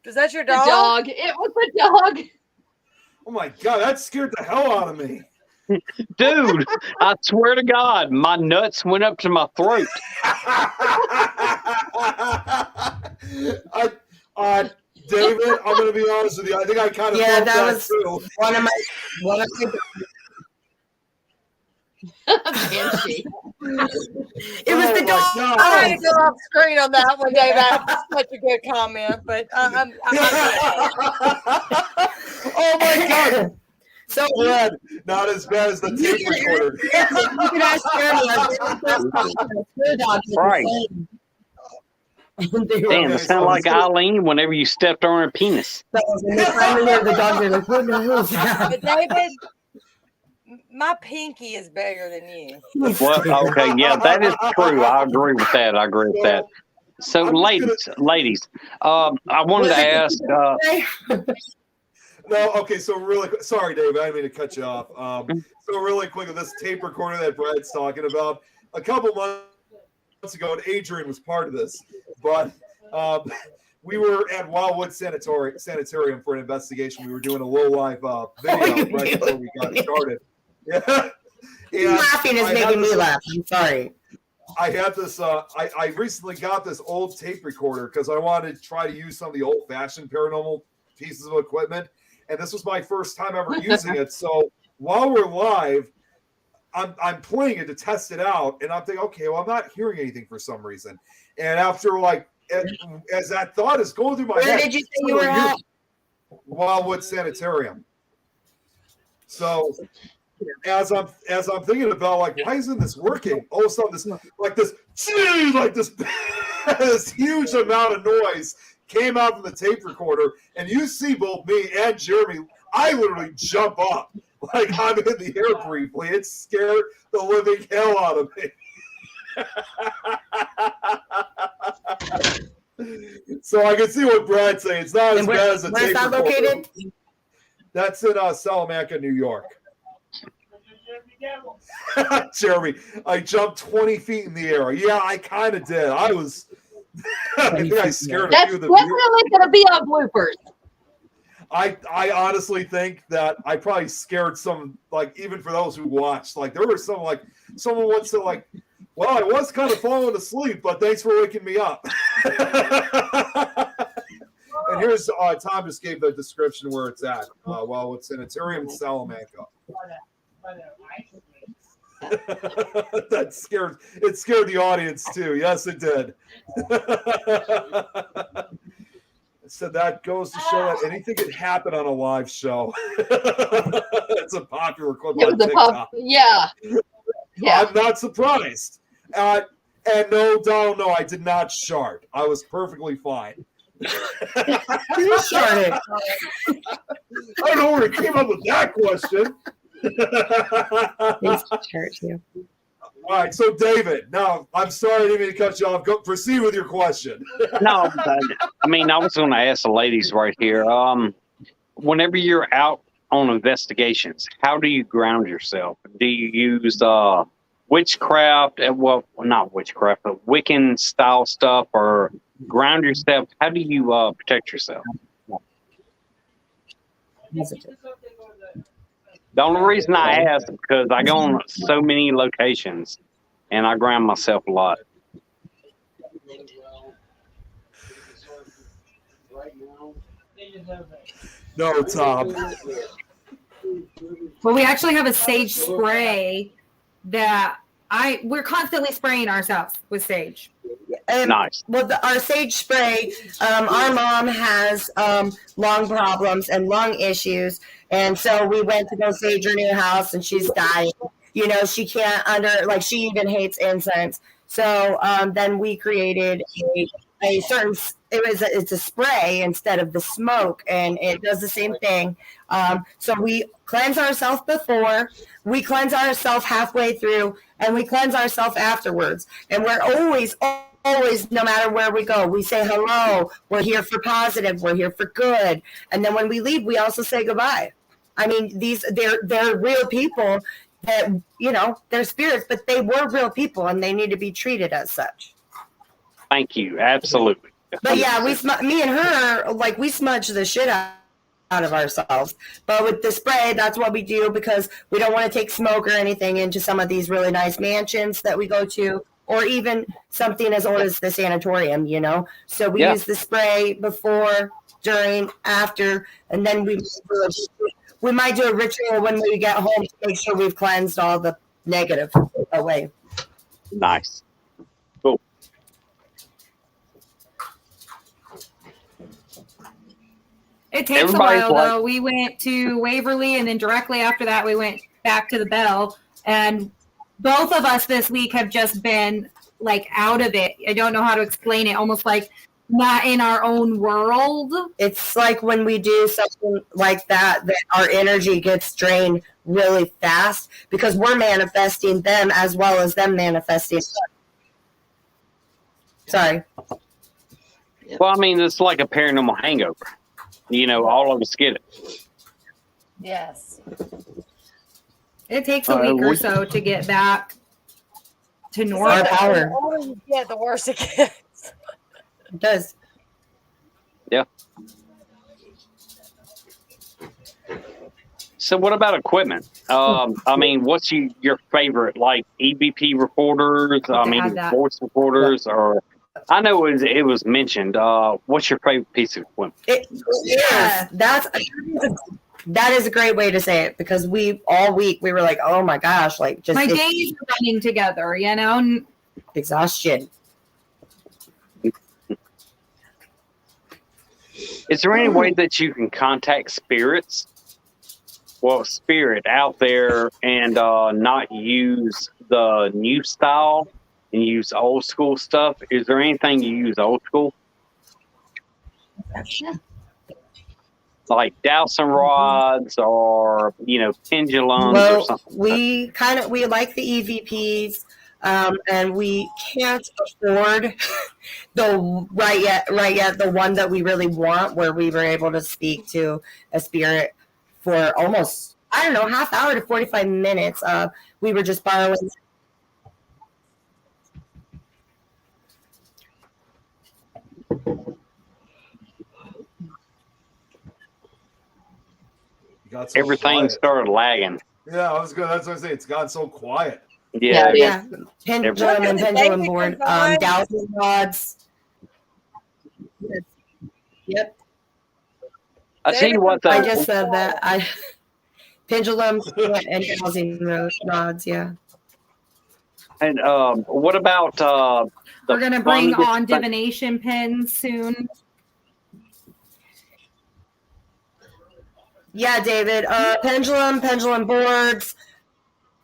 Was that your The dog? dog. It was the dog. Oh my god, that scared the hell out of me. Dude, I swear to God, my nuts went up to my throat. David, I'm going to be honest with you. I think I kind of Yeah, felt that was too. one of my Banshee. It was the dog. I'm trying to go off screen on that one, David. That's such a good comment, but I'm Oh my god. So Glad not as bad as the tape recorder. You can ask Right. Jeremy. Damn, it sounded like Eileen whenever you stepped on her penis. The dogs are like, what the hell is that? But David, my pinky is bigger than you. Well, okay, yeah, that is true. I agree with that. So, ladies, I wanted to ask. No, okay, so really quick. Sorry, David, I didn't mean to cut you off. So really quick, this tape recorder that Brad's talking about, a couple months ago, and Adrian was part of this, but we were at Wildwood Sanitarium for an investigation. We were doing a low-life video right before we got started. Yeah. You laughing is making me laugh. I'm sorry. I had this. I recently got this old tape recorder because I wanted to try to use some of the old-fashioned paranormal pieces of equipment, and this was my first time ever using it. So while we're live, I'm playing it to test it out, and I'm thinking, okay, well, I'm not hearing anything for some reason. And after as that thought is going through my head, Where did you say you were at? Wildwood Sanitarium. So as I'm thinking about why isn't this working? All of a sudden this huge amount of noise came out from the tape recorder, and you see both me and Jeremy. I literally jump up like I'm in the air briefly. It scared the living hell out of me. So I can see what Brad's saying. It's not as bad as a where's tape that recorder. located? That's in Salamanca, New York. Jeremy, I jumped 20 feet in the air. Yeah, I kind of did. I was. I think I scared a few of the viewers. Definitely going to be on bloopers. I honestly think that I probably scared some, even for those who watched, there were some, someone once said, well, I was kind of falling asleep, but thanks for waking me up. And here's, Tom just gave the description where it's at. It's Sanitarium in Salamanca. It scared the audience too. Yes, it did. So that goes to show that anything can happen on a live show. It's a popular clip on TikTok. Yeah. I'm not surprised. And no, Donald, no, I did not shart. I was perfectly fine. You sharted. I don't know where it came up with that question. All right, so David, now I'm sorry I didn't mean to cut you off. Proceed with your question. No, I was going to ask the ladies right here. Whenever you're out on investigations, how do you ground yourself? Do you use witchcraft? Well, not witchcraft, but Wiccan style stuff, or ground yourself? How do you protect yourself? The only reason I ask is because I go on so many locations and I ground myself a lot. No, Tom. Well, we actually have a sage spray that we're constantly spraying ourselves with sage. Nice. Well, our sage spray, our mom has lung problems and lung issues. And so we went to go sage her new house, and she's dying. She can't she even hates incense. So then we created a certain, it's a spray instead of the smoke, and it does the same thing. So we cleanse ourselves before, we cleanse ourselves halfway through, and we cleanse ourselves afterwards. And we're always, no matter where we go, we say hello. We're here for positive. We're here for good. And then when we leave, we also say goodbye. I mean, they're real people that, they're spirits, but they were real people, and they need to be treated as such. Thank you. Absolutely. But yeah, me and her, we smudge the shit out of ourselves. But with the spray, that's what we do, because we don't want to take smoke or anything into some of these really nice mansions that we go to, or even something as old as the sanatorium, So we use the spray before, during, after, and then we might do a ritual when we get home to make sure we've cleansed all the negative away. Nice. Cool. It takes a while, though. We went to Waverly, and then directly after that, we went back to the Bell. And both of us this week have just been, out of it. I don't know how to explain it. Almost like not in our own world. It's like when we do something like that our energy gets drained really fast, because we're manifesting them as well as them manifesting us. Sorry. Well, I mean, it's like a paranormal hangover. All of us get it. Yes. It takes a week or so to get back to normal. The older you get, the worse it gets. It does. Yeah. So what about equipment? I mean, what's your favorite, EVP recorders? Voice recorders, or I know it was mentioned. What's your favorite piece of equipment? That is a great way to say it, because all week we were like, oh my gosh, my days are running together, exhaustion. Is there any way that you can contact spirits? Well, spirit out there, and not use the new style and use old school stuff? Is there anything you use old school? Yeah. Like dowsing rods or, pendulums or something? We like the EVPs, and we can't afford the one that we really want, where we were able to speak to a spirit for almost, half hour to 45 minutes. We were just borrowing. Everything started lagging. Yeah, that's what I say. It's gotten so quiet. Yeah. Pendulum and pendulum board, dowsing rods. Yep. I tell you what, though. I just said that. Pendulums and dowsing rods, yeah. And what about we're going to bring on divination pins soon. Yeah, David. Pendulum boards,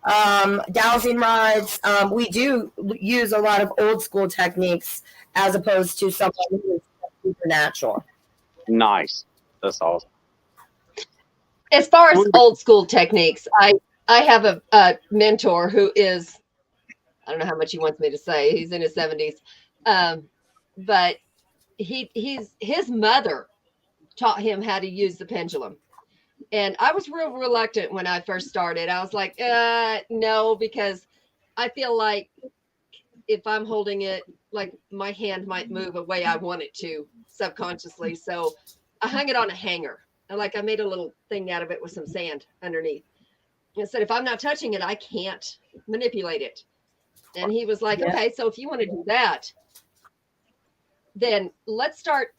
dowsing rods. We do use a lot of old school techniques as opposed to something who's supernatural. Nice. That's awesome. As far as old school techniques, I have a mentor who is, I don't know how much he wants me to say. He's in his 70s, but his mother taught him how to use the pendulum. And I was real reluctant when I first started. I was like, no, because I feel like if I'm holding it, my hand might move a way I want it to subconsciously. So I hung it on a hanger. And I made a little thing out of it with some sand underneath. And said, if I'm not touching it, I can't manipulate it. And he was like, okay, so if you want to do that, then let's start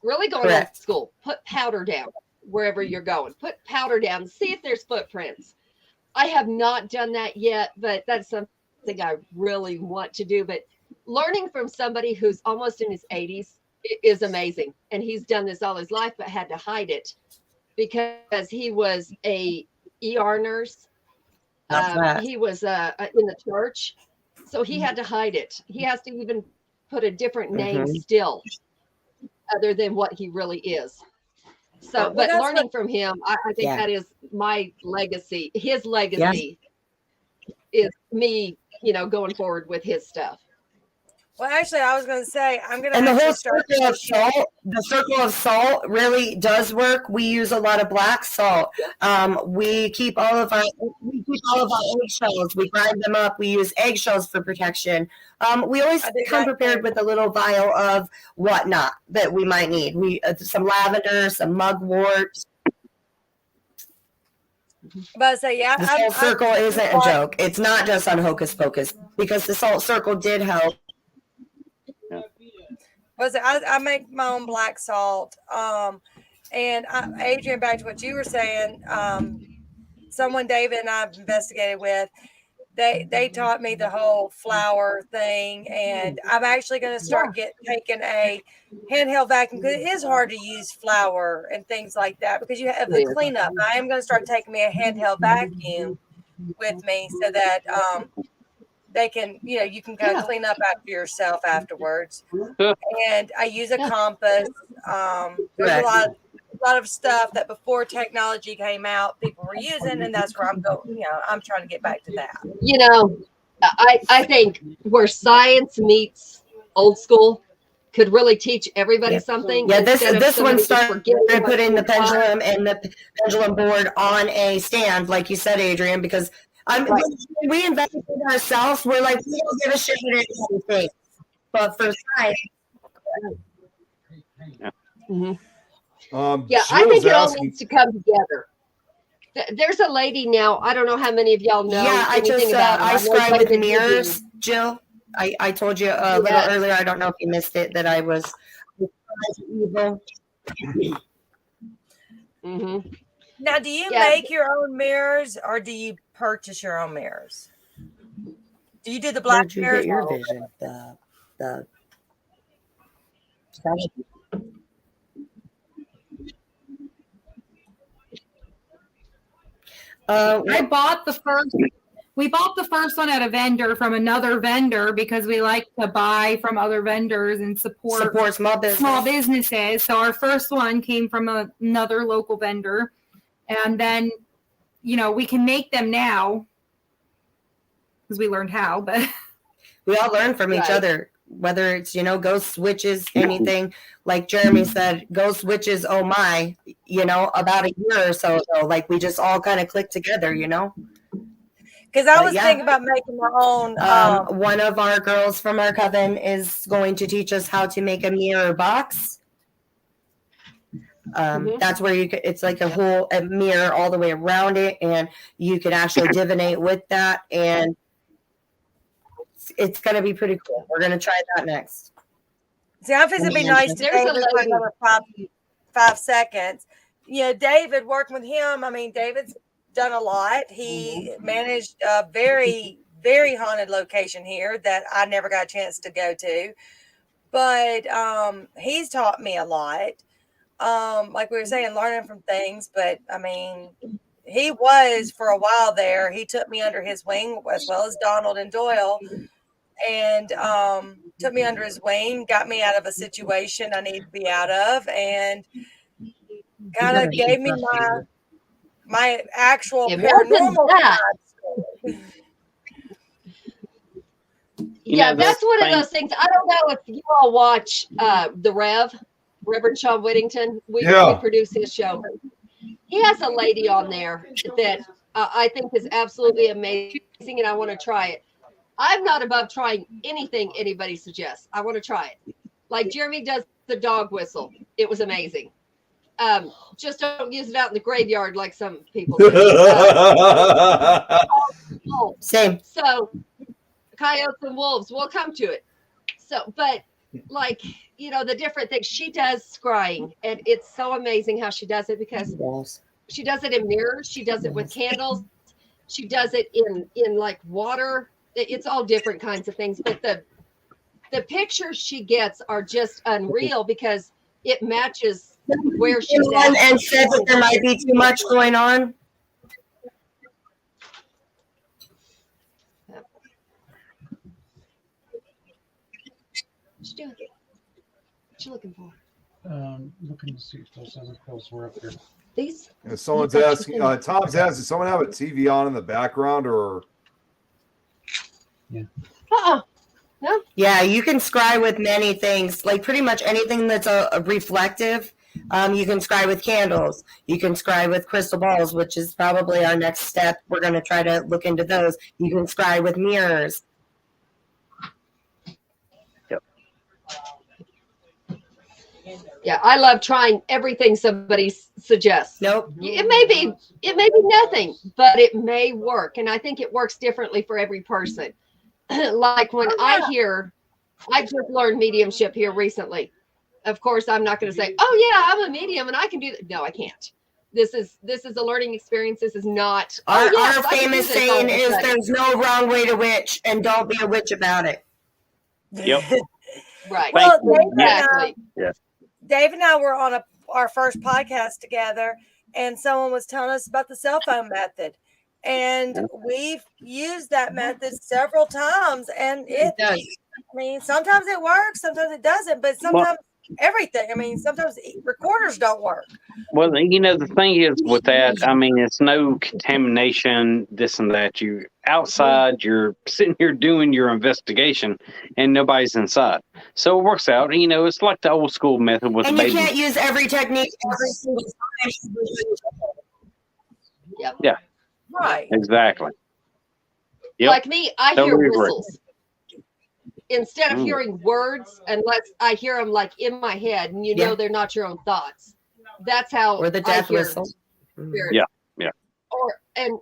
really going old school. Put powder down wherever you're going. Put powder down. See if there's footprints. I have not done that yet, but that's something I really want to do. But learning from somebody who's almost in his 80s is amazing. And he's done this all his life, but had to hide it. because he was a ER nurse. That's that. He was in the church, so he had to hide it. He has to even put a different name still, other than what he really is. So, Well, but that's learning what- from him, I think Yeah. that is my legacy. His legacy is me, going forward with his stuff. Well, actually, I was going to say I'm going to And the whole start. circle of salt really does work. We use a lot of black salt. We keep all of our eggshells. We grind them up. We use eggshells for protection. We always I do come that prepared too. with a little vial of whatnot that we might need. We some lavender, some mugwort. But I say, yeah, The salt circle isn't a joke. It's not just on Hocus Pocus because the salt circle did help. I make my own black salt. And Adrian, back to what you were saying, someone David and I investigated with, they taught me the whole flour thing, and I'm actually going to start taking a handheld vacuum because it is hard to use flour and things like that because you have the cleanup. I am going to start taking me a handheld vacuum with me so that they can, you can kind of clean up after yourself afterwards. And I use a compass. There's a lot of stuff that before technology came out, people were using, and that's where I'm going. I'm trying to get back to that. I think where science meets old school could really teach everybody something. Yeah, this one started putting the taught. pendulum and the pendulum board on a stand, like you said, Adrian, because we invested in ourselves. We're like, we don't give a shit what anyone thinks. But for science. I think it all needs to come together. There's a lady now. I don't know how many of y'all know. Yeah, I scribe with mirrors, Jill. I told you a little earlier. I don't know if you missed it that I was evil. Now, do you make your own mirrors or do you purchase your own mirrors? Do you do the black mirrors? Where'd you get your vision? The I bought the first. We bought the first one at a vendor from another vendor because we like to buy from other vendors and support small businesses. So our first one came from another local vendor, and then we can make them now because we learned how. But we all learn from each other, whether it's ghost witches, anything. Like Jeremy said, ghost witches. Oh my, about a year or so ago, like we just all kind of clicked together, Because I was thinking about making my own. One of our girls from our coven is going to teach us how to make a mirror box. That's where it's like a mirror all the way around it, and you can actually divinate with that, and it's going to be pretty cool. We're going to try that next. See, I think it'd be nice to David for another 5 seconds. David, working with him, David's done a lot. He managed a very, very haunted location here that I never got a chance to go to. But he's taught me a lot. Like we were saying, learning from things. But he was for a while there. He took me under his wing as well as Donald and Doyle, and took me under his wing, got me out of a situation I needed to be out of, and kind of gave me my actual paranormal side. That's one of those things. I don't know if you all watch the Reverend Sean Whittington. We produce his show. He has a lady on there that I think is absolutely amazing, and I want to try it. I'm not above trying anything anybody suggests. I want to try it. Like Jeremy does the dog whistle. It was amazing. Just don't use it out in the graveyard like some people do. Same. So coyotes and wolves, we'll come to it. So, but the different things she does scrying, and it's so amazing how she does it because she does it in mirrors. She does it with candles. She does it in like water. It's all different kinds of things, but the pictures she gets are just unreal because it matches where she's at. And said that there might be too much going on. What you doing? What you looking for? Looking to see if those other pills were up here. These? Yeah, someone's asking. Tom's asking. Does someone have a TV on in the background, or? Uh-uh. Yeah, you can scry with many things, like pretty much anything that's a reflective. You can scry with candles. You can scry with crystal balls, which is probably our next step. We're going to try to look into those. You can scry with mirrors. Yeah, I love trying everything somebody suggests. Nope. It may be nothing, but it may work, and I think it works differently for every person. Like when I just learned mediumship here recently. Of course, I'm not going to say, "Oh yeah, I'm a medium and I can do that." No, I can't. This is a learning experience. This is not. Our I can do famous this all saying of a is, sudden. "There's no wrong way to witch, and don't be a witch about it." Yep. Right. Well, Exactly. Dave and I were on our first podcast together, and someone was telling us about the cell phone method. And we've used that method several times, and it does. I mean, sometimes it works, sometimes it doesn't, but sometimes everything. I mean, sometimes recorders don't work. Well, the thing is with that, I mean, it's no contamination, this and that. You outside, you're sitting here doing your investigation, and nobody's inside. So it works out. It's like the old school method with And the you baby. can't use every technique every single time. Yep. Yeah. Right. Exactly. Yep. Like me, I Totally hear agree. whistles. Instead of hearing words, unless I hear them like in my head, and they're not your own thoughts. That's how Or the I death hear whistle. spirits. Yeah.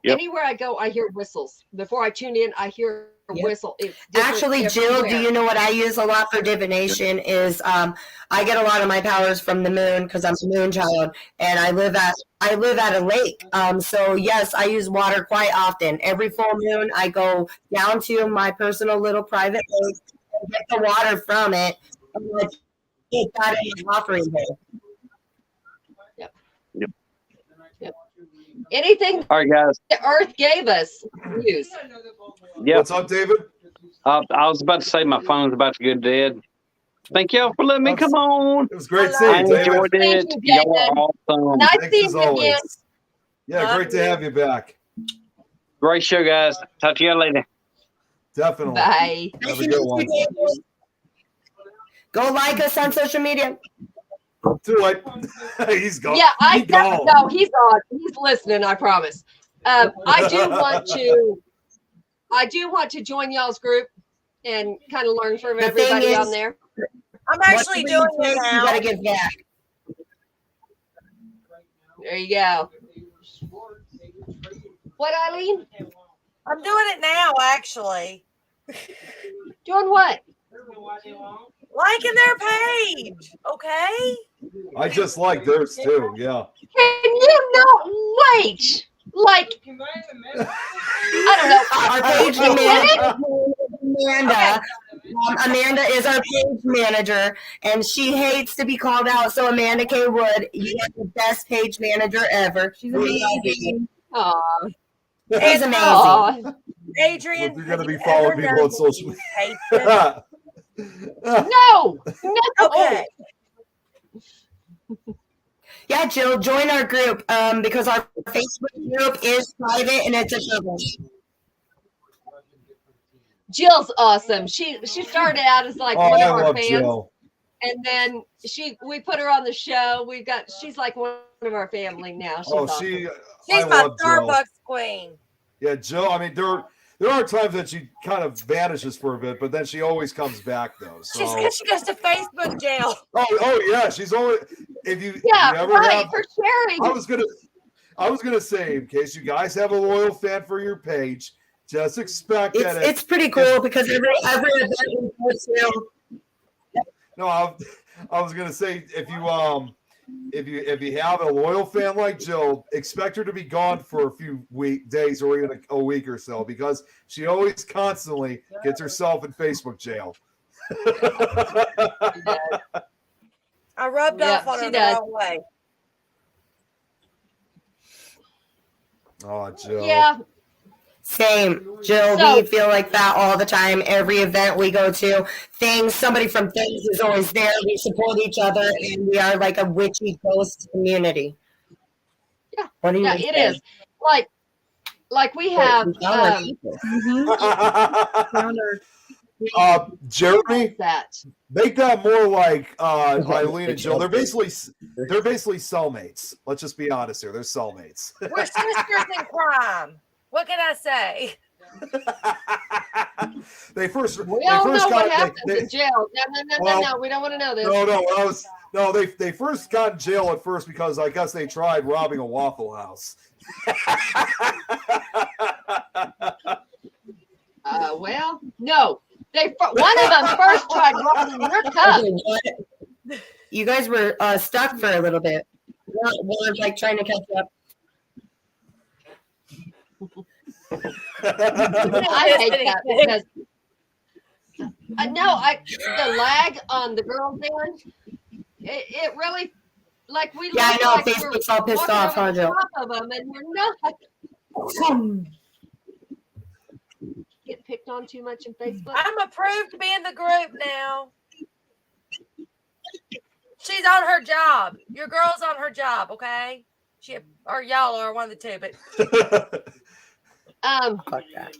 Anywhere I go, I hear whistles. Before I tune in, I hear a whistle. It's different Actually, Jill, do everywhere. you know what I use a lot for divination is I get a lot of my powers from the moon because I'm a moon child, and I live at a lake. So yes, I use water quite often. Every full moon, I go down to my personal little private lake and get the water from it, and I take that in the offering bowl. Anything All right, guys. the earth gave us, use. Yep. What's up, David? I was about to say my phone's about to go dead. Thank y'all for letting me come on. It was great I seeing I you, David. enjoyed it. Thank you, Y'all David. are awesome. Nice Thanks seeing as you again. always. Yeah, great to have you back. Great show, guys. Talk to you later. Definitely. Bye. Have a good one. Go like us on social media. Too late. He's gone. Yeah, He's gone. no, he's on. He's listening. I promise. I do want to join y'all's group and kind of learn from The thing everybody is- on there. I'm actually doing it You now. gotta give back. There you go. What, Eileen? I'm doing it now, actually. Doing what? Liking their page, okay? I just like theirs too. Yeah. Can you not wait? Like, I Our page manager, Amanda. Amanda is our page manager, and she hates to be called out. So Amanda K. Wood, you are the best page manager ever. She's amazing. don't know. Aw. She's amazing. Aw. Adrian, If you're gonna have be you following ever people done on social patron? media. No. Okay. Yeah, Jill, join our group because our Facebook group is private and it's a trouble. Jill's awesome. She started out as like Oh, one I of our love fans, Jill. and then we put her on the show. She's like one of our family now. She's awesome. She's She's my Starbucks queen. Yeah, Jill. I mean, there are times that she kind of vanishes for a bit, but then she always comes back though. So. She goes to Facebook jail. Oh yeah, she's always. If you ever right, have, for sharing. I was gonna say, in case you guys have a loyal fan for your page, just expect that It's pretty cool because every event we go to. No, I was gonna say if you have a loyal fan like Jill, expect her to be gone for a few days or even a week or so because she always constantly gets herself in Facebook jail. I rubbed Yeah, off on she her the does. wrong way. Oh, Joe. Yeah. Same, Jill. So- We feel like that all the time. Every event we go to, somebody from Things is always there. We support each other, and we are like a witchy ghost community. Yeah. What do you Yeah, say? it is. Like we have Jeremy, that. make that more like Okay. Eileen and Jill. They're basically cellmates. Let's just be honest here. They're cellmates. We're sisters in crime. What can I say? they first We all know what got happens they, in jail. No. We don't want to know this. they first got in jail at first because I guess they tried robbing a Waffle House. Well, no. One of them first tried robbing your cup. You guys were stuck for a little bit. We're like trying to catch up. I hate that because the lag on the girls' end, it really like we Yeah, I look know. like Facebook's we're all pissed walking off, over huh, the Jill? top of them, and we're not. Get picked on too much in Facebook. I'm approved to be in the group now. She's on her job. Your girl's on her job, okay? She or y'all are one of the two, but Fuck that.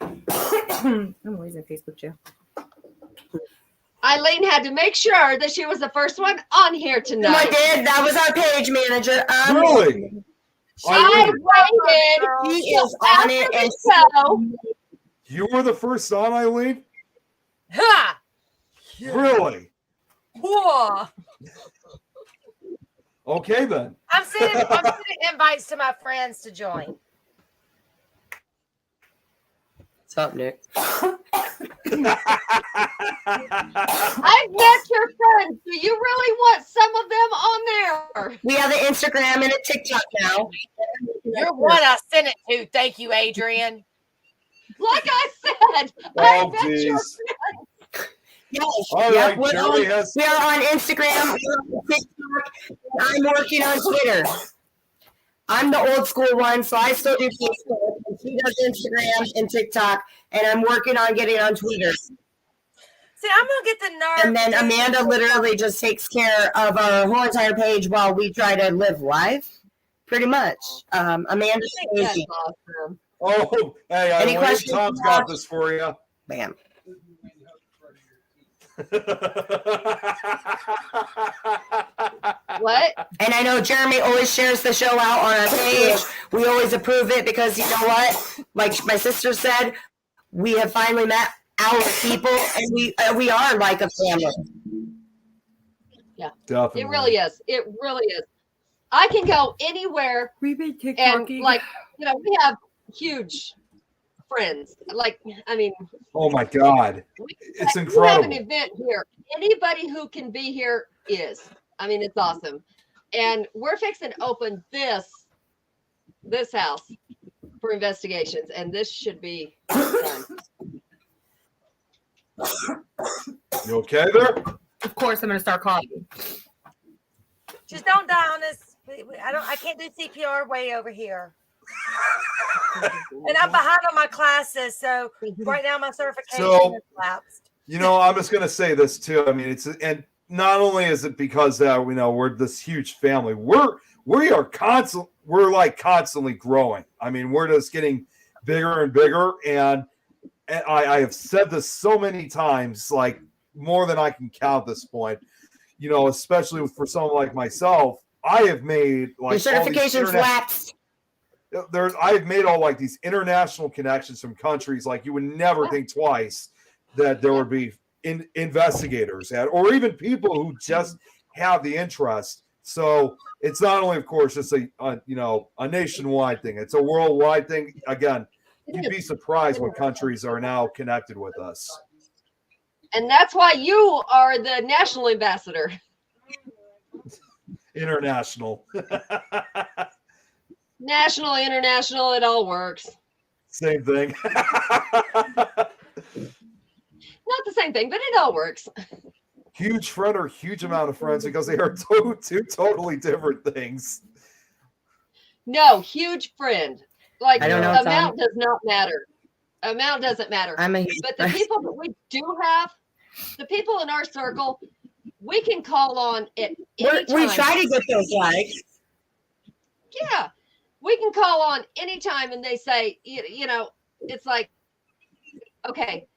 I'm always on Facebook, Jill. Eileen had to make sure that she was the first one on here I tonight. did. That was our page manager. Really? I waited. He is on it. And So You were the first on, Eileen? ha! Really? Whoa. Okay then. I'm sending invites to my friends to join. what's up, Nick? I've met your friends. Do you really want some of them on there? We have an Instagram and a TikTok now. You're one I sent it to. Thank you, Adrian. Like I said, Oh, I met your geez. Yes. All Yep, right, we're Jeremy on, has. we are on Instagram, we're on TikTok, and I'm working on Twitter. I'm the old school one, so I still do Facebook, and she does Instagram and TikTok, and I'm working on getting on Twitter. See, I'm gonna get the nerve. And then Amanda literally just takes care of our whole entire page while we try to live live, pretty much. Amanda's That's crazy. awesome. Oh, hey, Any Eileen, questions? Tom's got this for you. Bam. What? And I know Jeremy always shares the show out on our page. We always approve it because you know what? Like my sister said, we have finally met our people, and we are like a family. Definitely. It really is. It really is. I can go anywhere We've been and we have huge friends. Like, I mean, Oh my God. It's we have incredible. an event here. Anybody who can be here is. I mean, it's awesome. And we're fixing to open this house for investigations, and this should be done. You okay there? Of course, I'm going to start coughing. Just don't die on this. I can't do CPR way over here. And I'm behind on my classes, so right now my certification So- has lapsed. You know, I'm just gonna say this too. I mean, and not only is it because we're this huge family, we're constantly growing. I mean, we're just getting bigger and bigger, and I have said this so many times, like more than I can count at this point. You know, especially for someone like myself, I have made like Your certification's lapsed. I've made all like these international connections from countries like you would never think twice that there would be investigators or even people who just have the interest. So it's not only, of course, just a nationwide thing; it's a worldwide thing. Again, you'd be surprised what countries are now connected with us. And that's why you are the national ambassador. International, National, international, it all works. same thing. Not the same thing, but it all works. huge friend or huge amount of friends because they are two totally different things. No, huge friend. Like I don't know, amount does not matter. Amount doesn't matter. I'm a huge But the friend. people that we do have, the people in our circle, we can call on at any time. We try to get those likes. Yeah, we can call on anytime and they say, you know, it's like, okay,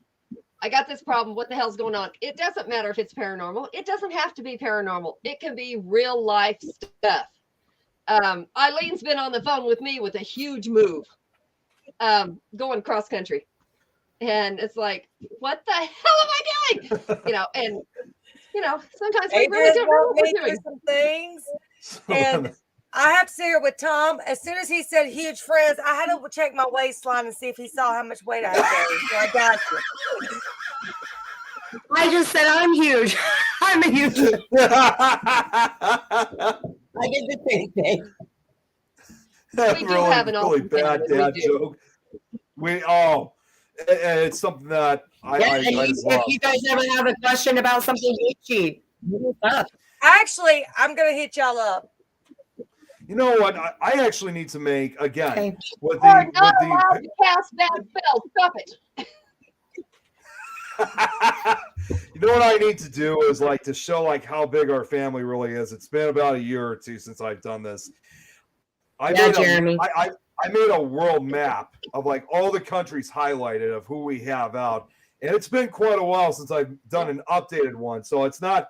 I got this problem. What the hell's going on? It doesn't matter if it's paranormal. It doesn't have to be paranormal. It can be real life stuff. Eileen's been on the phone with me with a huge move, going cross country. And it's like, what the hell am I doing? You know, and, you know, sometimes we really Adrian don't know walked what me we're doing. through some things. And I have to say it with Tom. As soon as he said huge friends, I had to check my waistline and see if he saw how much weight I had gained. So I got you. I just said I'm huge. I'm a huge. I did the same thing. That's We do have an really awesome bad family, we dad do. joke. It's something that I just If love. you guys ever have a question about something witchy, hit us up. Actually, I'm going to hit y'all up. You know what? I actually need to make again Okay. with We're the not allowed to cast bad spells. Stop it. you know what I need to do is like to show like how big our family really is. It's been about a year or two since I've done this. I made a world map of like all the countries highlighted of who we have out, and it's been quite a while since I've done an updated one. So it's not.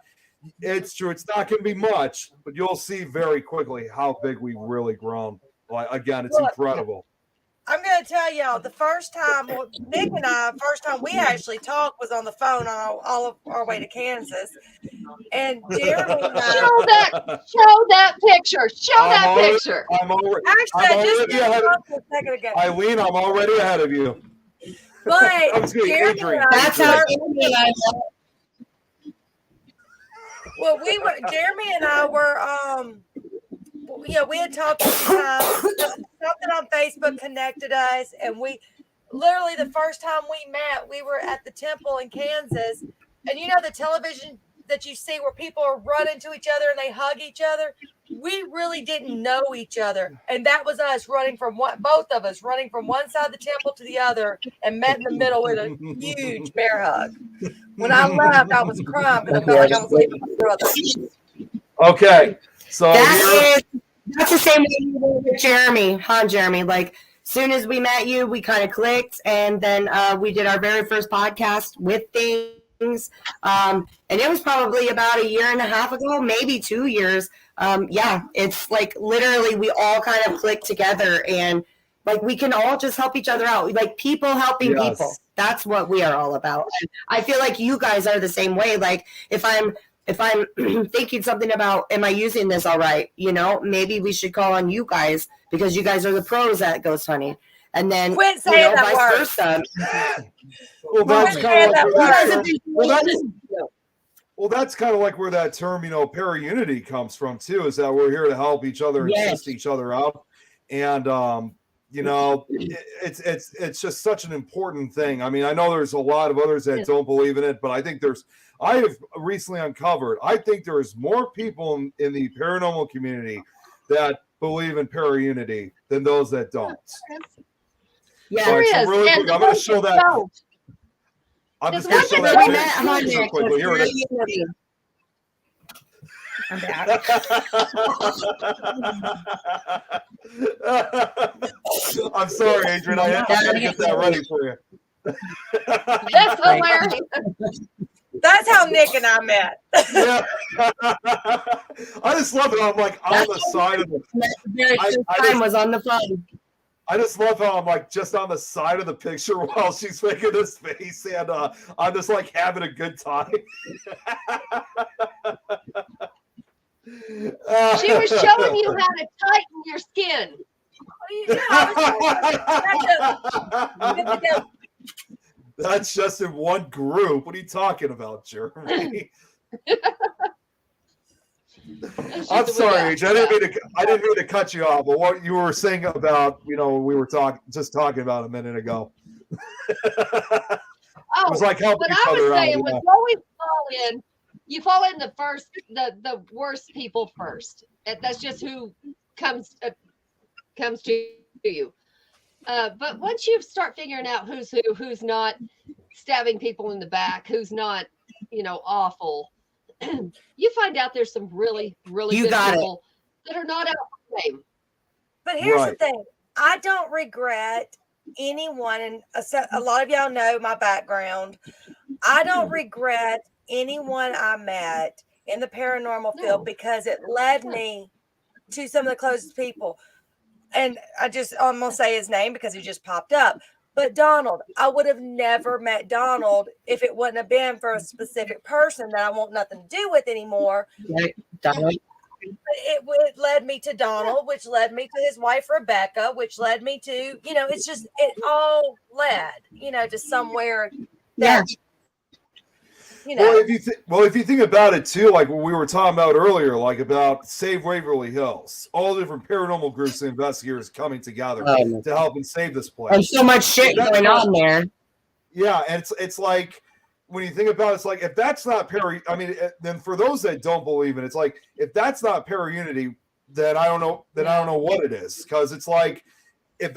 It's true. It's not going to be much, but you'll see very quickly how big we've really grown. Like again, it's Look, incredible. I'm going to tell y'all the first time Nick and I, first time we actually talked was on the phone on all of our way to Kansas. And Jeremy and I, Show that picture. Show that picture. I'm already actually, I just already ahead did of a second ago. Eileen. I'm already ahead of you. But I'm just kidding, Jeremy Adrian. and I That's how started- Amy and I met. well, Jeremy and I were, we had talked a few times. Something on Facebook connected us, and we literally the first time we met, we were at the temple in Kansas, and you know the television that you see where people are running to each other and they hug each other. We really didn't know each other, and that was us both of us running from one side of the temple to the other, and met in the middle with a huge bear hug. When I left, I was crying because I felt like I was leaving my brother. Okay, so here, That's the same way you were with Jeremy, huh, Jeremy? Like, soon as we met you, we kind of clicked, and then we did our very first podcast with things. And it was probably about a year and a half ago, maybe 2 years. Yeah, it's like literally we all kind of clicked together, and like we can all just help each other out. Like people helping Yes. people. That's what we are all about. And I feel like you guys are the same way. Like if I'm thinking something about, am I using this all right? You know, maybe we should call on you guys because you guys are the pros at ghost hunting. And then, Quit saying that vice word. versa. well, that's Quit kind saying of that like word. well, that's kind of like where that term, para-unity comes from too. Is that we're here to help each other and Yes. assist each other out, and it's just such an important thing. I mean, I know there's a lot of others that don't believe in it, but I think I have recently uncovered, I think there's more people in the paranormal community that believe in para-unity than those that don't. Yeah. There so is. really And quick, the I'm going to ones show that that. don't. I'm just The going to show ones that that We met picture Hunter real quickly. Here it is. community. I'm back. I'm sorry, Adrian. I got to get that ready for you. That's hilarious. That's how Nick and I met. Yeah. I just love it. I'm like on the side of the. The very first I time just- was on the phone. I just love how I'm like just on the side of the picture while she's making this face, and I'm just like having a good time. She was showing you how to tighten your skin. That's just in one group. What are you talking about, Jeremy? I'm sorry, Adrian. I didn't mean to cut you off. But what you were saying about, we were talking about a minute ago. It was like helping What each I other was saying out. was always call in you fall in the worst people first. That's just who comes to you. But once you start figuring out who's who, who's not stabbing people in the back, who's not, awful, you find out there's some really, really good people that are not out the same. But here's the thing. I don't regret anyone, and a lot of y'all know my background. I don't regret anyone I met in the paranormal field because it led me to some of the closest people. And I'm going to say his name because he just popped up. But Donald, I would have never met Donald if it wouldn't have been for a specific person that I want nothing to do with anymore. Right, Donald. It led me to Donald, which led me to his wife, Rebecca, which led me to, it all led, to somewhere that, Well, if you think about it too, like what we were talking about earlier, like about Save Waverly Hills, all the different paranormal groups and investigators coming together to help and save this place. And so much shit going on there. Yeah, and it's like when you think about it, it's like if that's not then for those that don't believe it, it's like if that's not para-unity, then I don't know what it is, because it's like if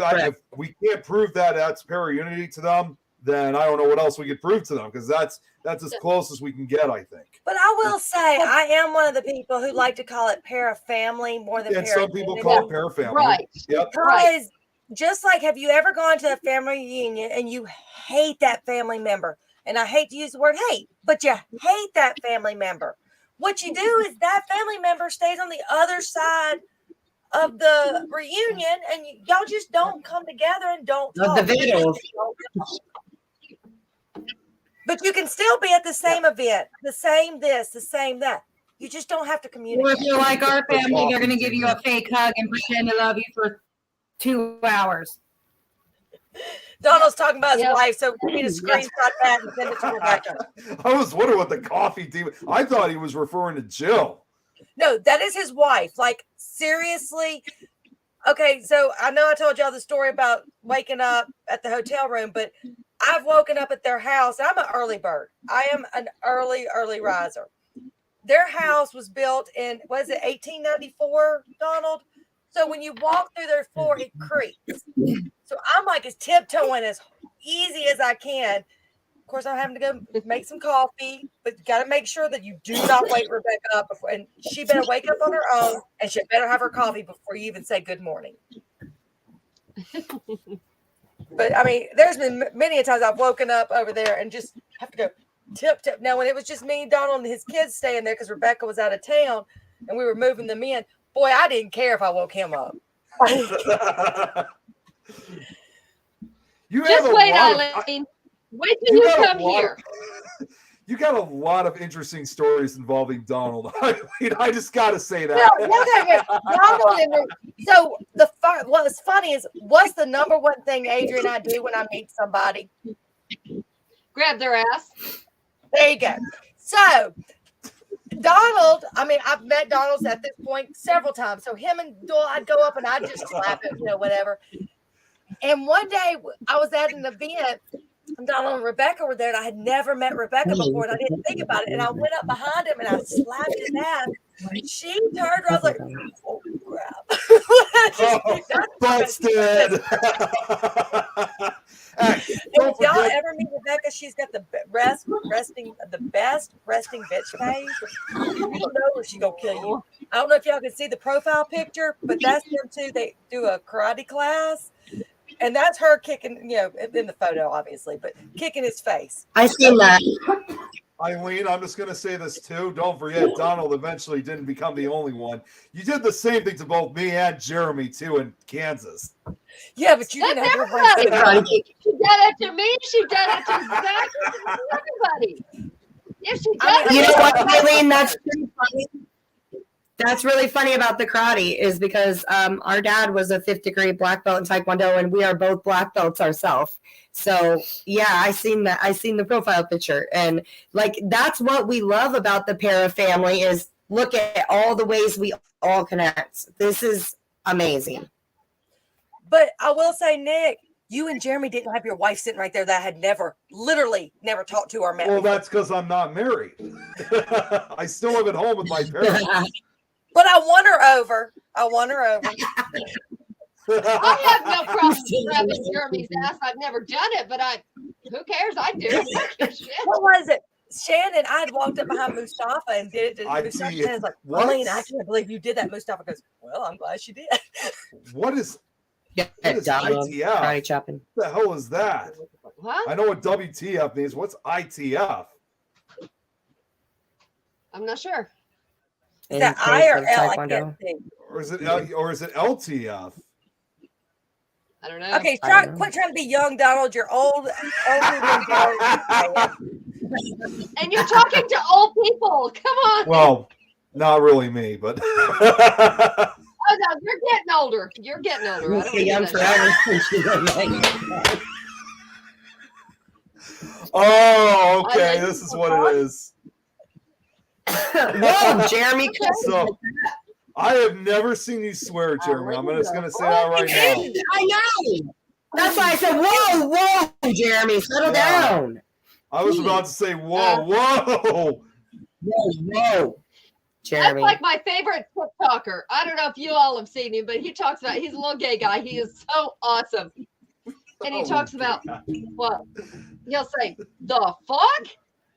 we can't prove that that's para-unity to them, then I don't know what else we could prove to them, because that's as close as we can get, I think. But I will say I am one of the people who like to call it para-family more than para-unity. Some people call it para-family. Right. Yep. Because just like, have you ever gone to a family reunion and you hate that family member? And I hate to use the word hate, but you hate that family member. What you do is that family member stays on the other side of the reunion, and y'all just don't come together and don't talk. The videos. But you can still be at the same event, the same this, the same that. You just don't have to communicate. Or if you're like our family, they're going to give you a fake hug and pretend to love you for 2 hours. Donald's talking about his wife, so we need to screenshot that and send it to Rebecca. I was wondering what the coffee demon. I thought he was referring to Jill. No, that is his wife. Like, seriously. Okay, so I know I told y'all the story about waking up at the hotel room, but I've woken up at their house. I'm an early bird. I am an early riser. Their house was built in, 1894, Donald? So when you walk through their floor, it creaks. So I'm like, it's tiptoeing as easy as I can. Of course, I'm having to go make some coffee, but you got to make sure that you do not wake Rebecca up before, and she better wake up on her own, and she better have her coffee before you even say good morning. But I mean, there's been many a times I've woken up over there and just have to go tip. Now, when it was just me, Donald, and his kids staying there because Rebecca was out of town and we were moving them in, boy, I didn't care if I woke him up. Just wait, Eileen. Wait till you come here. You got a lot of interesting stories involving Donald. I just got to say that. So what's funny is, what's the number one thing Adrian and I do when I meet somebody? Grab their ass. There you go. So Donald, I mean, I've met Donald at this point several times. So him and Doyle, I'd go up and I'd just slap it, whatever. And one day I was at an event, and Donald and Rebecca were there, and I had never met Rebecca before, and I didn't think about it. And I went up behind him and I slapped his ass. She turned around, I was like, oh crap. Busted. If y'all ever meet Rebecca, she's got the best resting bitch face. You don't know if she's gonna kill you. I don't know if y'all can see the profile picture, but that's them too. They do a karate class, and that's her kicking, in the photo, obviously, but kicking his face. I seen that. Eileen, I'm just going to say this too. Don't forget, Donald eventually didn't become the only one. You did the same thing to both me and Jeremy too in Kansas. Yeah, but you didn't have everybody. She did it to me. She did it to everybody. If she does, you know what, Eileen? That's pretty funny. That's really funny about the karate is because our dad was a 5th degree black belt in Taekwondo, and we are both black belts ourselves. So yeah, I seen that. I seen the profile picture, and like that's what we love about the para family is look at all the ways we all connect. This is amazing. But I will say, Nick, you and Jeremy didn't have your wife sitting right there that I had literally never talked to or met. Well, before. that's because I'm not married. I still live at home with my parents. But I won her over. I have no problem grabbing Jeremy's ass. I've never done it, but who cares? I do. I don't give a shit. What was it? Shannon, I had walked up behind Mustafa and did it to Mustafa. And I was like, What? Marlene, I can't believe you did that. Mustafa goes, well, I'm glad she did. What is Donald, ITF? karate chopping. What the hell is that? What? I know what WTF means. What's ITF? I'm not sure. Is that I or L? I can't see. Or is it LTF? I don't know. Okay, quit trying to be young, Donald. You're older than Donald. And you're talking to old people. Come on. Well, not really me, but Oh no, you're getting older. You're getting older. I don't Stay young wanna hear forever. oh, I okay. like This is you. what it is. Whoa, Jeremy. So I have never seen you swear, Jeremy. I'm just gonna say that right now. I know. That's why I said, whoa, Jeremy, settle down. I was about to say, whoa. Whoa. That's Jeremy. like my favorite TikToker. I don't know if you all have seen him, but he talks about he's a little gay guy. He is so awesome. And he talks about what he'll say, the fuck?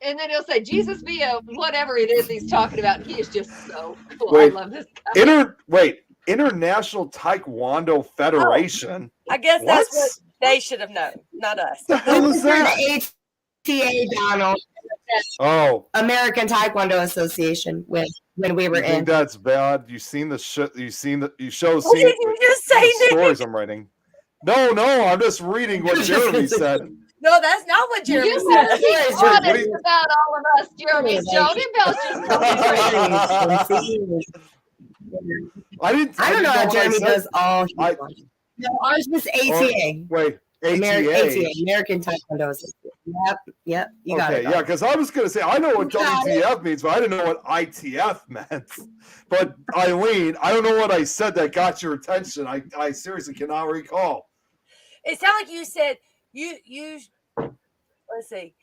And then he'll say, Jesus be a whatever it is he's talking about. He is just so cool. Wait. I love this guy. International Taekwondo Federation. I guess that's what they should have known, not us. What the hell is that? The ATA, Donald. Oh, American Taekwondo Association when we were you think in. that's bad? You seen the you show What did you just say, the Nick? stories I'm writing. No, I'm just reading what Jeremy said. No, that's not what Jeremy You said. must be What honest do you- about all of us, Jeremy. Don't embellish just tell me straight. I didn't. I don't know how what Jeremy said. does all he I- wants. No, ours was ATA. Wait, ATA. American Taekwondo Association. Yep. You got it. Okay, yeah, because I was going to say, I know what WTF means, but I didn't know what ITF meant. But Eileen, I don't know what I said that got your attention. I seriously cannot recall. It sounded like you said you let's see.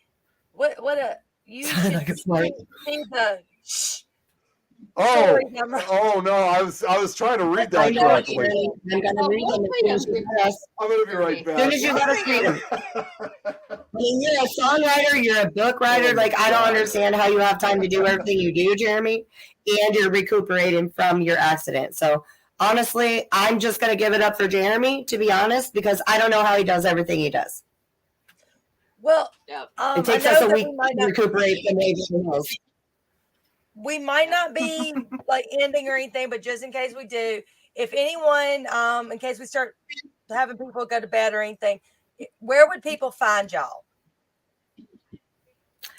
You Sounded like a smart. see the shh. Oh, story number. oh no, I was trying to read I that know, correctly. Jeremy. I'm going to read them as soon as you let us. I'm going to be right back. As soon as you let us read them. I mean, you're a songwriter, you're a book writer. Like, I don't understand how you have time to do everything you do, Jeremy, and you're recuperating from your accident. So, honestly, I'm just going to give it up for Jeremy, to be honest, because I don't know how he does everything he does. Well, It takes I us know a that week to recuperate from everything else. we might not be like ending or anything, but just in case we do, if anyone, in case we start having people go to bed or anything, where would people find y'all?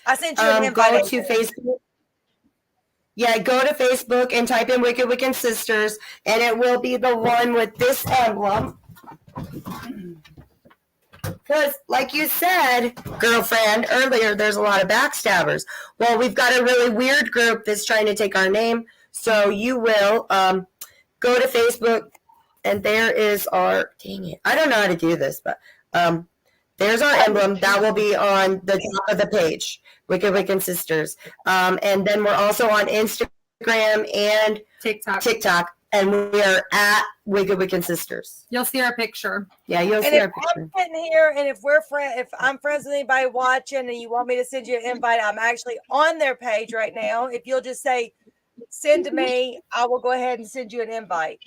I sent you an invite. Go to Facebook. Yeah, go to Facebook and type in Wicked Wiccan Sisters, and it will be the one with this emblem. Because, like you said, girlfriend, earlier, there's a lot of backstabbers. Well, we've got a really weird group that's trying to take our name. So you will go to Facebook, and there is our, dang it, I don't know how to do this, but there's our emblem. That will be on the top of the page, Wicked Wiccan Sisters. And then we're also on Instagram and TikTok. And we are at Wicked Wiccan Sisters. You'll see our picture. Yeah, you'll And see if our picture. I'm sitting here, and if I'm friends with anybody watching, and you want me to send you an invite, I'm actually on their page right now. If you'll just say, "Send to me," I will go ahead and send you an invite.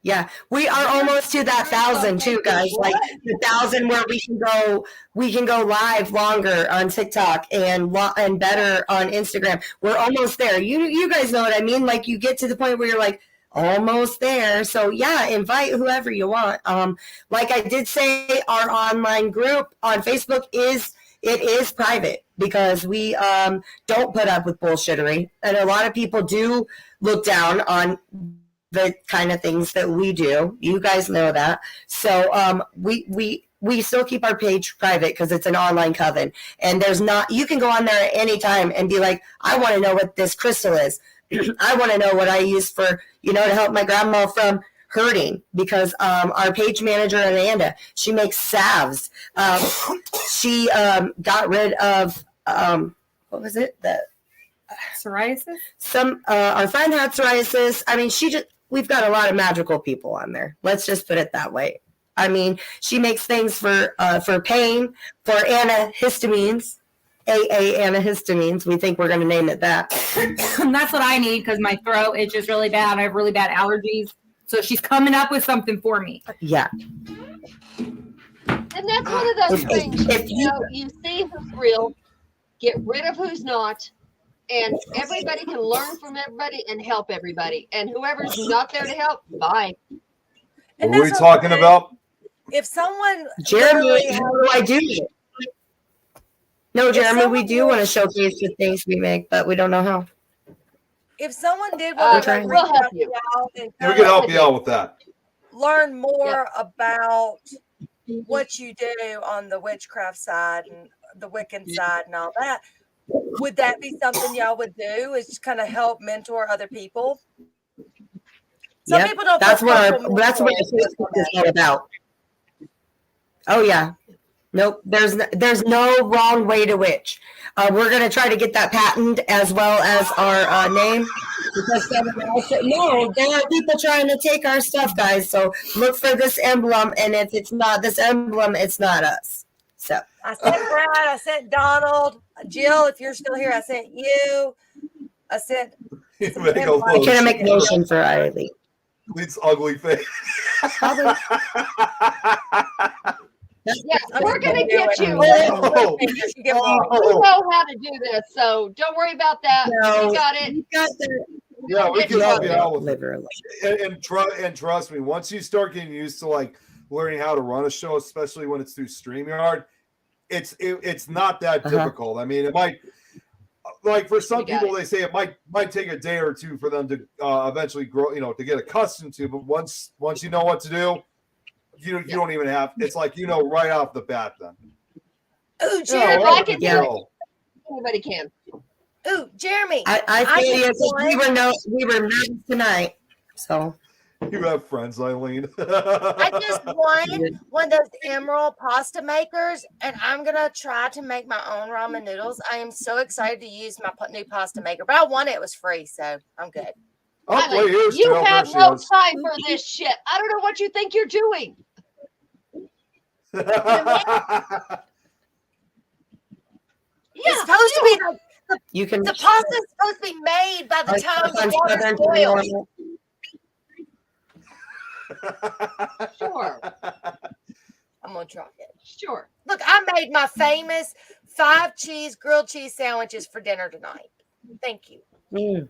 Yeah, we are almost to that 1,000 too, guys. Like the 1,000 where we can go live longer on TikTok and better on Instagram. We're almost there. You guys know what I mean? Like you get to the point where you're like almost there. So yeah, invite whoever you want. Like I did say, our online group on Facebook is private because we don't put up with bullshittery, and a lot of people do look down on the kind of things that we do. You guys know that. So we still keep our page private because it's an online coven. And you can go on there at any time and be like, I want to know what this crystal is. I want to know what I use for, to help my grandma from hurting because our page manager, Amanda, she makes salves. She got rid of, what was it? Psoriasis? Our friend had psoriasis. I mean, we've got a lot of magical people on there. Let's just put it that way. I mean, she makes things for pain, for antihistamines, AA antihistamines. We think we're going to name it that. And that's what I need because my throat itches really bad. I have really bad allergies. So she's coming up with something for me. Yeah. And that's one of those things, you see who's real, get rid of who's not, and everybody can learn from everybody and help everybody. And whoever's not there to help, bye. What are we talking about? If someone Jeremy, how do I do it? No, Jeremy, we do want to showcase the things we make, but we don't know how. If someone did want to we'll help you. We can help you out with that. Learn more about what you do on the witchcraft side and the Wiccan side and all that, would that be something y'all would do? Is just kind of help mentor other people? Some people don't. That's what Facebook is all about. Oh yeah. Nope. There's no wrong way to witch. We're gonna try to get that patent as well as our name. Because no, there are people trying to take our stuff, guys. So look for this emblem, and if it's not this emblem, it's not us. So I sent Brad, I sent Donald, Jill. If you're still here, I sent you. I sent. I can't make motion for Eileen. Leeds ugly face. Yeah, we're gonna get you. We know how to do this, so don't worry about that. We got it. Yeah, we can help you out with it. And trust me, once you start getting used to like learning how to run a show, especially when it's through StreamYard, it's not that difficult. I mean, it might, like for some people, they say it might take a day or two for them to eventually grow, to get accustomed to. But once you know what to do, you don't even have. It's like right off the bat. Then. Ooh, Jeremy, I can do it. Anybody can. Ooh, Jeremy. I feel we were nervous tonight. So you have friends, Eileen. I just won one of those emerald pasta makers, and I'm gonna try to make my own ramen noodles. I am so excited to use my new pasta maker, but I won it. It was free, so I'm good. Eileen, you have no time for this shit. I don't know what you think you're doing. It's supposed to be the pasta's supposed to be made by the time the water boils. Sure. I'm gonna try it. Sure. Look, I made my famous 5-cheese grilled cheese sandwiches for dinner tonight. Thank you.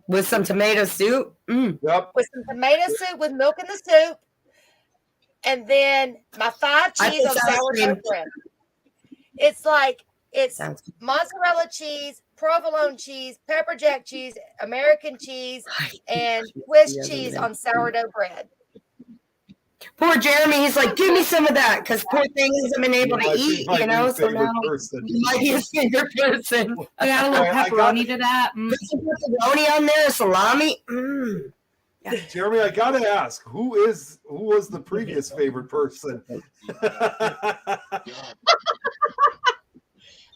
With some tomato soup. Yep. With some tomato soup with milk in the soup. And then my 5 cheese on sourdough bread. It's mozzarella cheese, provolone cheese, pepper jack cheese, American cheese, and Swiss cheese on sourdough bread. Poor Jeremy, he's like, give me some of that, because poor thing hasn't been able to eat, so now he might be his favorite person. I got a little pepperoni to that. Put some pepperoni on there, salami. Yeah. Jeremy, I gotta ask, who was the previous favorite person?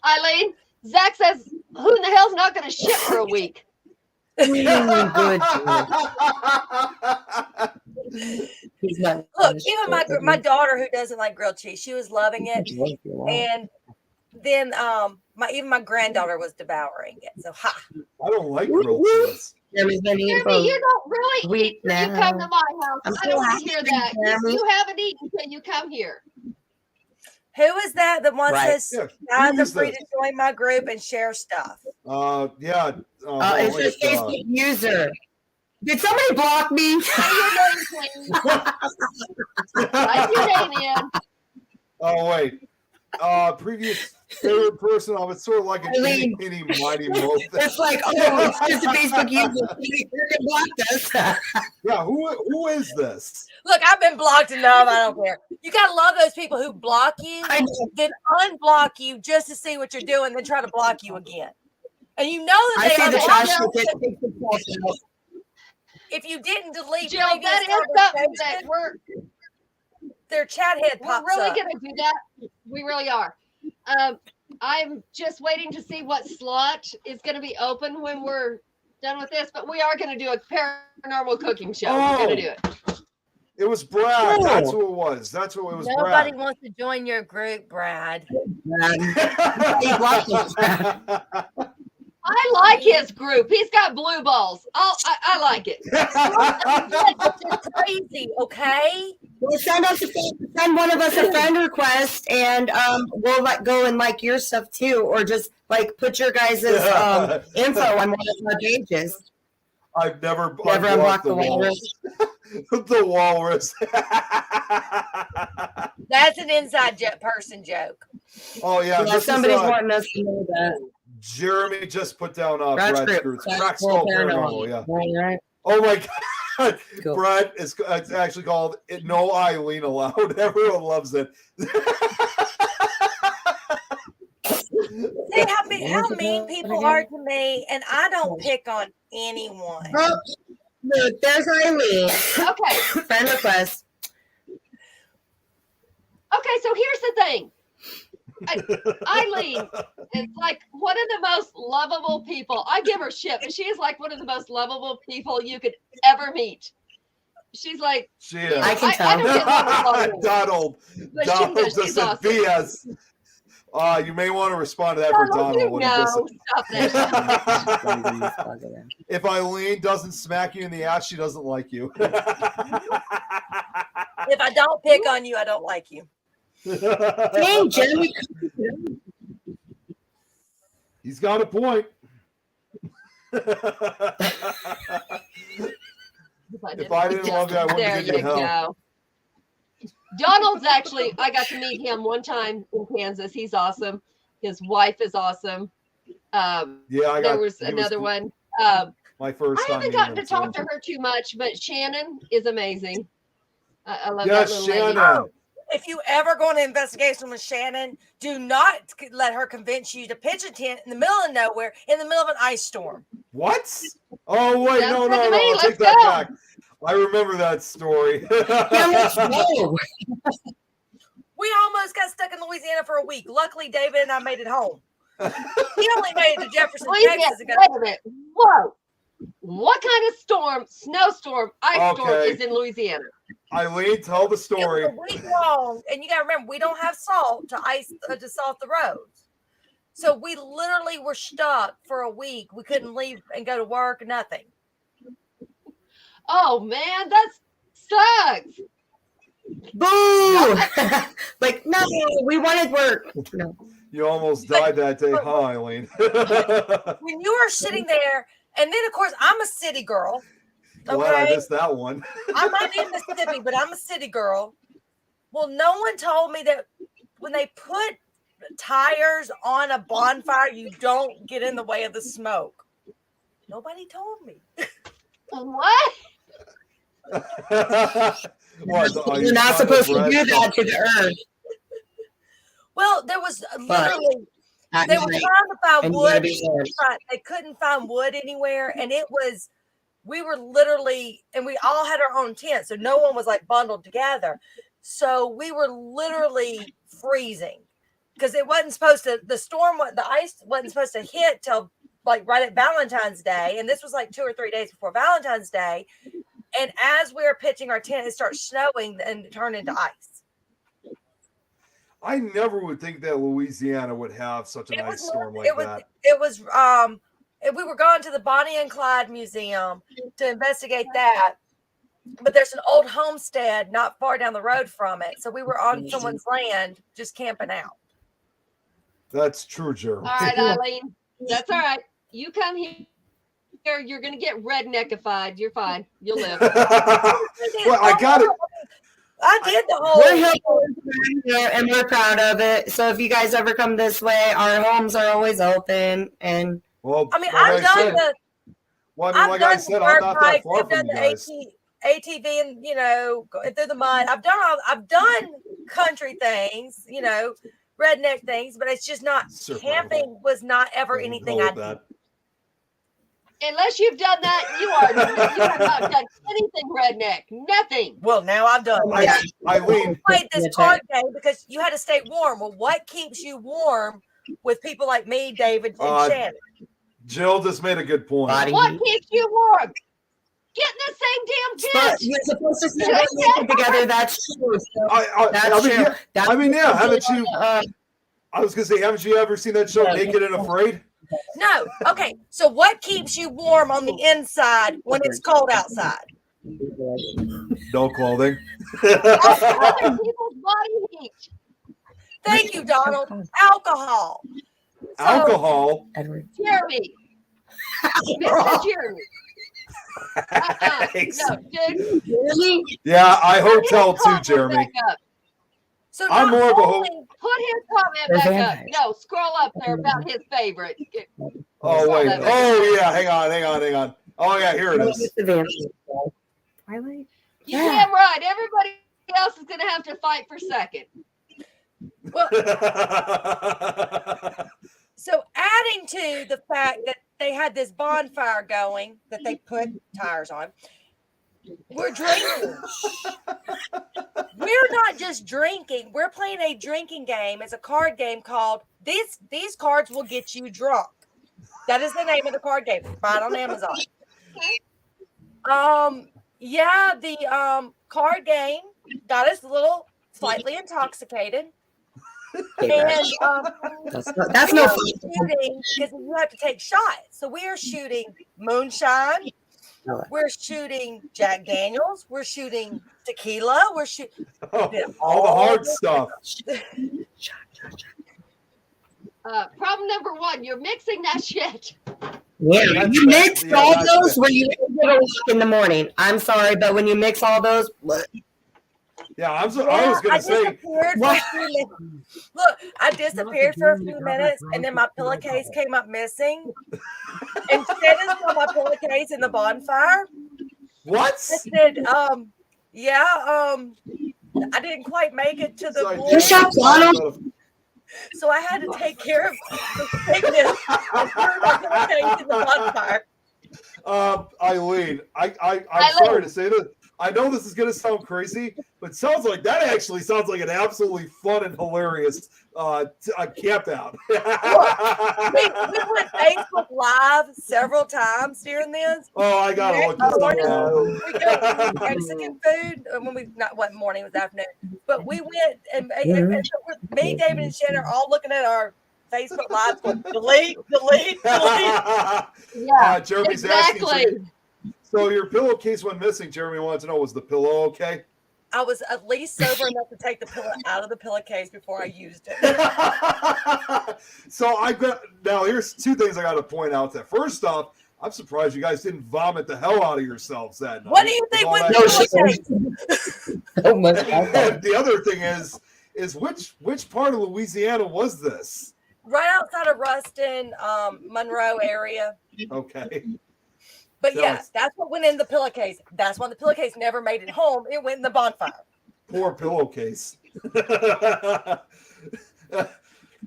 Eileen, Zach says, who in the hell's not going to shit for a week? Good. Look, even my daughter who doesn't like grilled cheese, she was loving it, and then even my granddaughter was devouring it. So I don't like grilled cheese. Jeremy, you don't really eat when you come to my house. I don't want to hear that. You haven't eaten until you come here. Who is that one says guys are free to join my group and share stuff? It's a Facebook user. Did somebody block me? Write your name in. Oh wait. Previous favorite person, I was sort of like an itty mighty wolf. It's like, it's just a Facebook user. You blocked us. Yeah, who is this? Look, I've been blocked enough. I don't care. You gotta love those people who block you, then unblock you just to see what you're doing, then try to block you again. And you know that they I see the trash ticket. if you didn't delete Jill, previous that is something that conversation, their chat head we're pops really up. going to do that. We really are. I'm just waiting to see what slot is going to be open when we're done with this, but we are going to do a paranormal cooking show. We're going to do it. It was Brad. Cool. That's who it was. That's who it was. Nobody Brad. wants to join your group, Brad. I like his group. He's got blue balls. I like it. It's crazy, okay? Well, send one of us a friend request, and we'll go and like your stuff too, or just like put your guys' info on one of our pages. I've never unblocked the walrus. The walrus. That's an inside person joke. Oh yeah, Yeah, somebody's wanting us to know that. Jeremy just put down Scratch Brad Group. Scrooge. Scratch Crack Skull Paranormal. Paranormal. Yeah. Right. Oh my god. Cool. Brad it's actually called No Eileen Allowed. Everyone loves it. See how mean people are to me, and I don't pick on anyone. Oh, look, there's Eileen. Okay. Friend request. Okay, so here's the thing. Eileen is like one of the most lovable people. I give her shit, but she is like one of the most lovable people you could ever meet. She's like, She is. I can tell. I don't get along with her, Donald. but Donald she's just said awesome. BS. You may want to respond to that for Donald, Donald. you when he just- know, stop that. If Eileen doesn't smack you in the ass, she doesn't like you. If I don't pick on you, I don't like you. Dang, Jeremy. He's got a point. If I didn't love you, I wouldn't There give you you hell. go. Donald's actually, I got to meet him one time in Kansas. He's awesome. His wife is awesome. Yeah, There was another one. My first I time. haven't meeting gotten to him, talk too. to her too much, but Shannon is amazing. I love Yes, that little Shannon. lady. If you ever go on an investigation with Shannon, do not let her convince you to pitch a tent in the middle of nowhere in the middle of an ice storm. What? Oh wait, Sounds no, good to me. I'll Let's take that go. back. I remember that story. Yeah, let's go. We almost got stuck in Louisiana for a week. Luckily, David and I made it home. He only made it to Jefferson, Wait a Texas. minute, wait a minute. Whoa. What kind of storm, snowstorm, ice storm Okay. is in Louisiana? Eileen, tell the story. It was a week long, and you got to remember, we don't have salt to salt the roads. So we literally were stuck for a week. We couldn't leave and go to work, nothing. Oh man, that sucks. Boo! Like, no, we wanted work. No. You almost died that day, huh, Eileen? When you are sitting there, and then of course I'm a city girl. Glad I Okay, missed that one. I might be in Mississippi, but I'm a city girl. Well, no one told me that when they put tires on a bonfire, you don't get in the way of the smoke. Nobody told me. What? What, are you You're not trying supposed to brag? do that to the earth. Well, there was literally At they were night. trying to find And you gotta wood. be there. They couldn't find wood anywhere, and we were literally, and we all had our own tent, so no one was like bundled together. So we were literally freezing because it wasn't supposed to. The ice wasn't supposed to hit till like right at Valentine's Day, and this was like 2 or 3 days before Valentine's Day. And as we were pitching our tent, it started snowing and it turned into ice. I never would think that Louisiana would have such an ice storm like that. We were going to the Bonnie and Clyde Museum to investigate that, but there's an old homestead not far down the road from it. So we were on someone's land just camping out. That's true, Jeremy. All right, Eileen. That's all right. You come here. You're going to get redneckified. You're fine. You'll live. Well, I got it. I did the whole. We're here and we're proud of it. So if you guys ever come this way, our homes are always open. And Well, I mean, like I've done said- the. Well, I mean, like I said, I'm not that far I've done from you the guys. ATV and going through the mud. I've done country things, redneck things, but it's just not Survival. camping was not ever anything Go I with did. that. Unless you've done that, you have not done anything redneck. Nothing. Well, now I've done. Eileen, Played this card game because you had to stay warm. Well, what keeps you warm with people like me, David, and Shannon? Jill just made a good point. Body What heat. keeps you warm? Get in the same damn tent. You're supposed to stay naked together. That's true. So that's true. I mean, yeah. Haven't you? Uh, I was gonna say, haven't you ever seen that show, Yeah. Naked and Afraid? No. Okay. So what keeps you warm on the inside when it's cold outside? No clothing. Other people's body heat. Thank you, Donald. Alcohol. So, Alcohol. Edward. Jeremy. Mr. Jeremy. No, dude. Really? Yeah, I Put hotel his too, comment Jeremy. back up. So I'm not more of a only- Put his comment They're back up. vampires. No, scroll up there about his favorite. Oh wait. Oh yeah. Hang on. Oh yeah, here it is. The vampire. Twilight? You Yeah. damn right. Everybody else is going to have to fight for second. So adding to the fact that they had this bonfire going that they put tires on, we're drinking. We're not just drinking. We're playing a drinking game. It's a card game called These Cards Will Get You Drunk. That is the name of the card game. Buy it on Amazon. Yeah, the card game got us a little slightly intoxicated. And That's no fun. shooting because you have to take shots. So we are shooting moonshine. We're shooting Jack Daniels. We're shooting tequila. We're shooting All the hard stuff. Problem number one, you're mixing that shit. Yeah, you mixed all those when you go to work in the morning. I'm sorry, but when you mix all those, Yeah, I was gonna say. disappeared for a few minutes. Look, I disappeared for a few minutes, and then my pillowcase came up missing. And Shannon saw my pillowcase in the bonfire. What? I said, I didn't quite make it to the So I board, did- shot Donald? so I had to take care of the sickness and threw my pillowcase in the bonfire. Eileen, I'm sorry to say this. I know this is going to sound crazy, but it sounds like that actually sounds like an absolutely fun and hilarious camp out. We went Facebook Live several times during this. Oh, I got to look this up. We got Mexican food when we not what morning, it was afternoon. But we went and me, David, and Shannon are all looking at our Facebook Live going, delete. Yeah, Jeremy's exactly. asking. So your pillowcase went missing. Jeremy wanted to know, was the pillow okay? I was at least sober enough to take the pillow out of the pillowcase before I used it. So now here's two things I got to point out. That first off, I'm surprised you guys didn't vomit the hell out of yourselves that night. What do you think All went that- through the pillowcase? oh my And the other thing is which part of Louisiana was this? Right outside of Ruston, Monroe area. Okay. But So yes, that's what went in the pillowcase. That's why the pillowcase never made it home. It went in the bonfire. Poor pillowcase.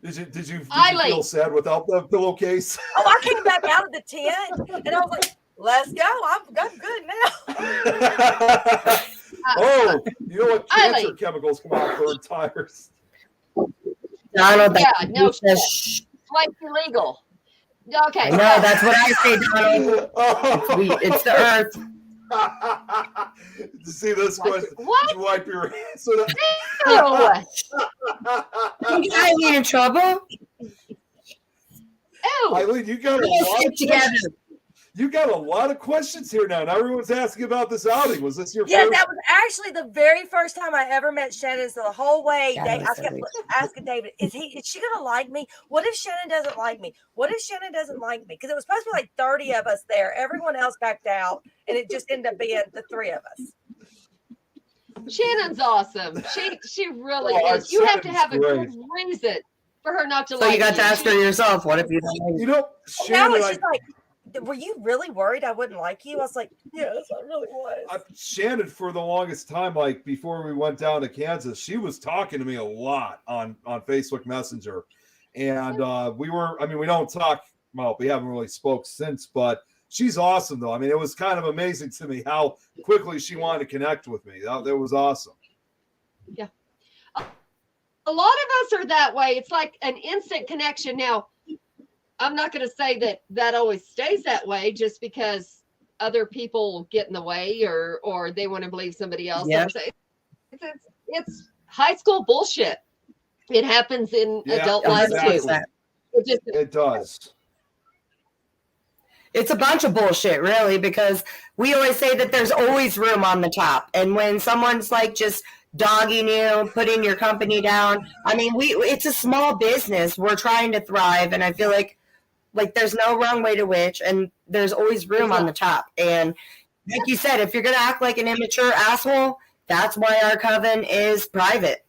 Did you feel sad without the pillowcase? Oh, I came back out of the tent and I was like, let's go. I'm good now. Oh, you know what? Cancer Eileen. chemicals come out burn tires. Donald, Yeah, no shit. Like illegal. Okay. No, that's what I say, Donald. Oh. It's the earth. See this question? What? Did you wipe your hands? So that- Ew. You guys get in trouble? Ew. Eileen, you got a Let's lot get of together. questions. You got a lot of questions here now. Now everyone's asking about this outing. Was this your Yeah, first? that was actually the very first time I ever met Shannon. So the whole way, Yeah, I that's kept asking David, is she gonna like me? What if Shannon doesn't like me? What if Shannon doesn't like me? Because it was supposed to be like 30 of us there. Everyone else backed out, and it just ended up being the three of us. Shannon's awesome. She really Oh, is. You have to Shannon's have a great. good reason for her not to So like you got to ask her yourself, what if you don't like You know, Now Shannon, it's just like, were you really worried I wouldn't like you? I was like, yes, I really was. Shannon, for the longest time, like before we went down to Kansas, she was talking to me a lot on Facebook Messenger, and we don't talk. Well, we haven't really spoke since, but she's awesome though. I mean, it was kind of amazing to me how quickly she wanted to connect with me. That was awesome. Yeah. A lot of us are that way. It's like an instant connection. Now, I'm not going to say that always stays that way just because other people get in the way or they want to believe somebody else. Yeah. It's high school bullshit. It happens in adult life too. It does. It's a bunch of bullshit, really, because we always say that there's always room on the top. And when someone's like just dogging you, putting your company down, I mean, it's a small business. We're trying to thrive. And I feel like there's no wrong way to witch, and there's always room on the top. And like you said, if you're going to act like an immature asshole, that's why our coven is private.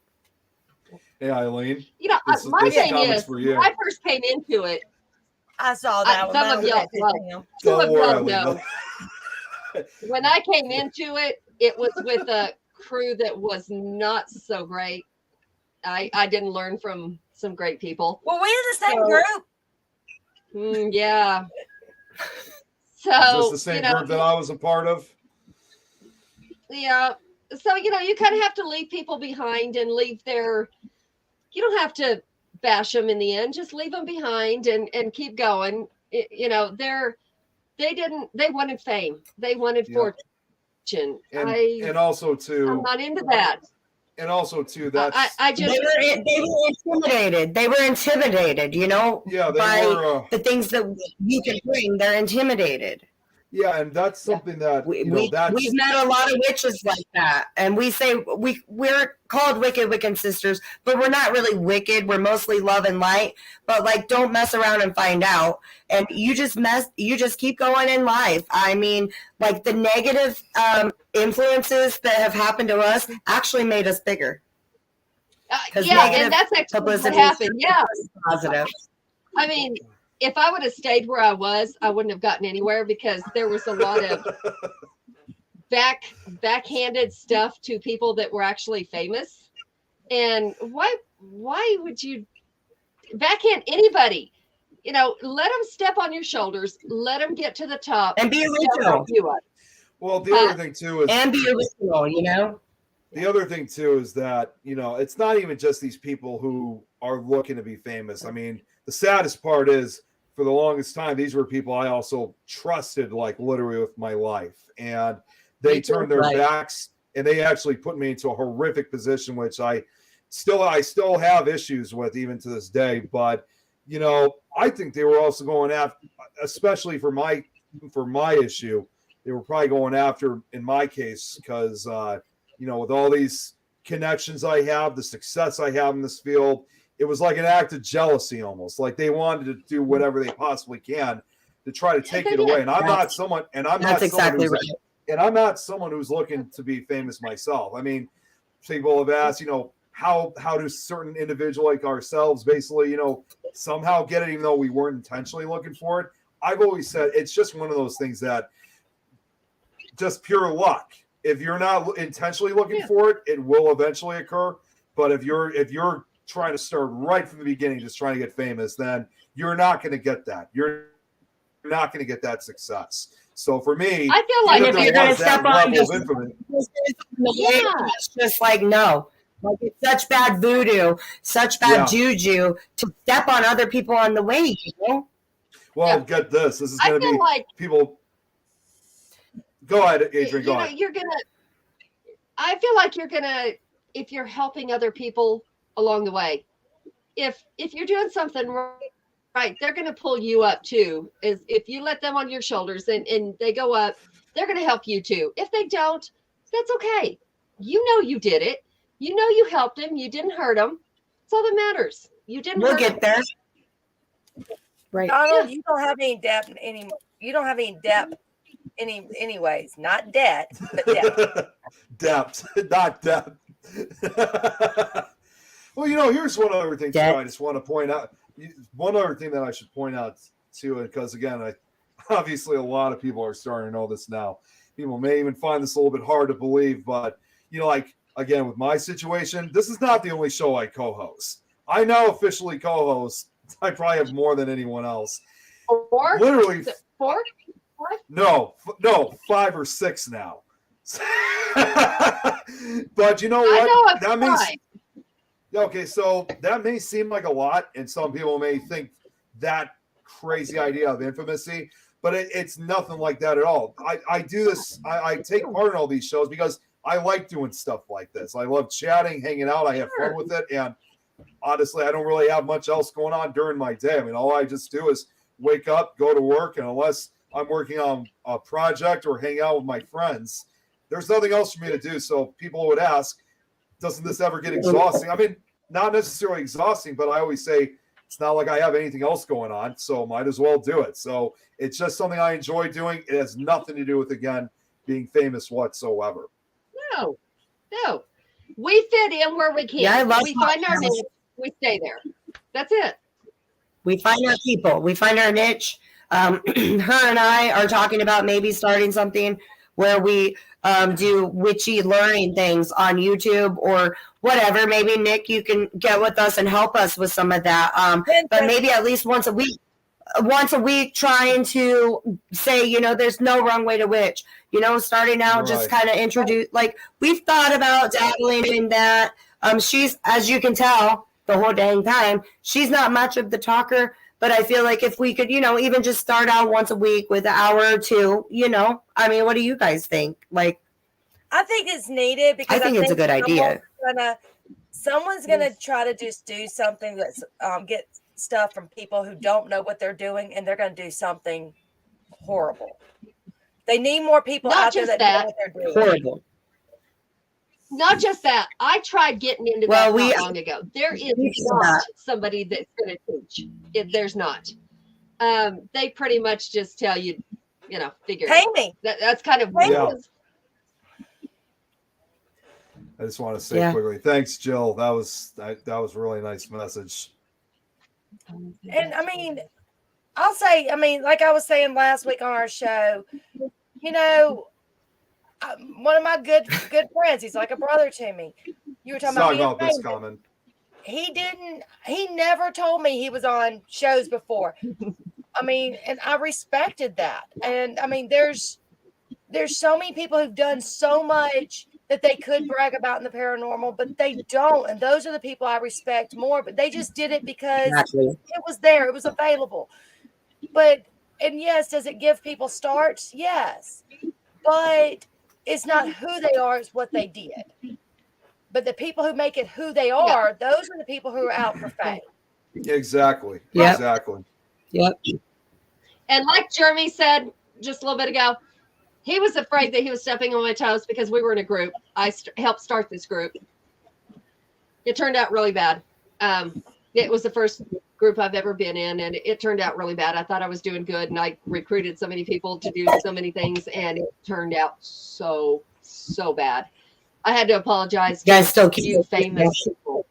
Hey, Eileen. You know, my thing is, when I first came into it, I saw that. Some of y'all know. Some of y'all know. When I came into it, it was with a crew that was not so great. I didn't learn from some great people. Well, we're the same group. Yeah. So is this the same group that I was a part of? Yeah. So, you kind of have to leave people behind and leave their, you don't have to bash them in the end, just leave them behind and keep going. They wanted fame. They wanted fortune. And also too, I'm not into that. And also too, that's they were intimidated. They were intimidated, by the things that you can bring. They're intimidated. Yeah, and that's something that we've met a lot of witches like that, and we say we're called wicked Wiccan sisters, but we're not really wicked. We're mostly love and light. But don't mess around and find out. And you just keep going in life. I mean, the negative influences that have happened to us actually made us bigger. And that's actually what happened. Yeah, positive. I mean, if I would have stayed where I was, I wouldn't have gotten anywhere because there was a lot of backhanded stuff to people that were actually famous. And why would you backhand anybody? Let them step on your shoulders, let them get to the top, and be original. Well, the other thing too is and be original. The other thing too is that it's not even just these people who are looking to be famous. I mean, the saddest part is, for the longest time, these were people I also trusted, literally with my life. And they turned their backs, and they actually put me into a horrific position, which I still have issues with even to this day. But, I think they were also going after, especially for my issue, they were probably going after, in my case, because, with all these connections I have, the success I have in this field, it was like an act of jealousy almost. Like they wanted to do whatever they possibly can to try to take it away. And I'm not someone who's looking to be famous myself. I mean, people have asked, how do certain individuals like ourselves basically, somehow get it even though we weren't intentionally looking for it. I've always said it's just one of those things that just pure luck. If you're not intentionally looking for it, it will eventually occur. But if you're trying to start right from the beginning, just trying to get famous, then you're not going to get that. You're not going to get that success. So for me, I feel like if you're going to step on it's just no. It's such bad voodoo, such bad juju to step on other people on the way, Well, get this. This is going to be people. Go ahead, Adrian. Go ahead. I feel like you're going to, if you're helping other people along the way, if you're doing something right, they're going to pull you up too. If you let them on your shoulders and they go up, they're going to help you too. If they don't, that's okay. You did it. You helped him. You didn't hurt him. That's all that matters. You didn't hurt him. We'll get there. Right. Donald, you don't have any depth anymore. You don't have any depth anyways. Not debt, but depth. Depth, not depth. Well, here's one other thing too. I just want to point out. One other thing that I should point out too, because again, obviously a lot of people are starting to know this now. People may even find this a little bit hard to believe, but again, with my situation, this is not the only show I co-host. I now officially co-host. I probably have more than anyone else. Four? Literally 4? No, 5 or 6 now. But you know what? I know that I'm may fine. Okay, so that may seem like a lot, and some people may think that crazy idea of infamousy, but it's nothing like that at all. I do this. I take part in all these shows because I like doing stuff like this. I love chatting, hanging out. I have fun with it, and honestly, I don't really have much else going on during my day. I mean, all I just do is wake up, go to work, and unless I'm working on a project or hang out with my friends, there's nothing else for me to do. So people would ask, doesn't this ever get exhausting? I mean, not necessarily exhausting, but I always say it's not like I have anything else going on, so might as well do it. So it's just something I enjoy doing. It has nothing to do with, again, being famous whatsoever. No. We fit in where we can. Yeah, I love we find our podcasts. niche. We stay there. That's it. We find our people. We find our niche. Her and I are talking about maybe starting something where we do witchy learning things on YouTube or whatever. Maybe Nick, you can get with us and help us with some of that. But maybe at least once a week trying to say, there's no wrong way to witch, starting out, just kind of introduce, like we've thought about dabbling in that. She's, as you can tell, the whole dang time, she's not much of the talker, but I feel like if we could, even just start out once a week with an hour or two, I mean, what do you guys think? Like, I think it's needed because I think it's a good idea. Someone's gonna try to just do something that's get stuff from people who don't know what they're doing, and they're gonna do something horrible. They need more people Not out there just that know what they're doing. Horrible. Not just that. I tried getting into Well, that not long ago. There is not somebody that's going to teach. There's not. They pretty much just tell you, figure Pay it out. me. That's kind of what Yeah. it is. I just want to say quickly, thanks, Jill. That was a really nice message. And I mean, I'll say, like I was saying last week on our show, one of my good friends, he's like a brother to me. You were talking Sorry about about this comment. He never told me he was on shows before. And I respected that. And there's so many people who've done so much that they could brag about in the paranormal, but they don't. And those are the people I respect more, but they just did it because it was there. It was available. And yes, does it give people starts? Yes. But it's not who they are, it's what they did. But the people who make it who they are, those are the people who are out for fame. Exactly. Yep. Exactly. Yep. And like Jeremy said just a little bit ago, he was afraid that he was stepping on my toes because we were in a group. I helped start this group. It turned out really bad. It was the first group I've ever been in, and it turned out really bad. I thought I was doing good, and I recruited so many people to do so many things, and it turned out so bad. I had to apologize to a few famous people.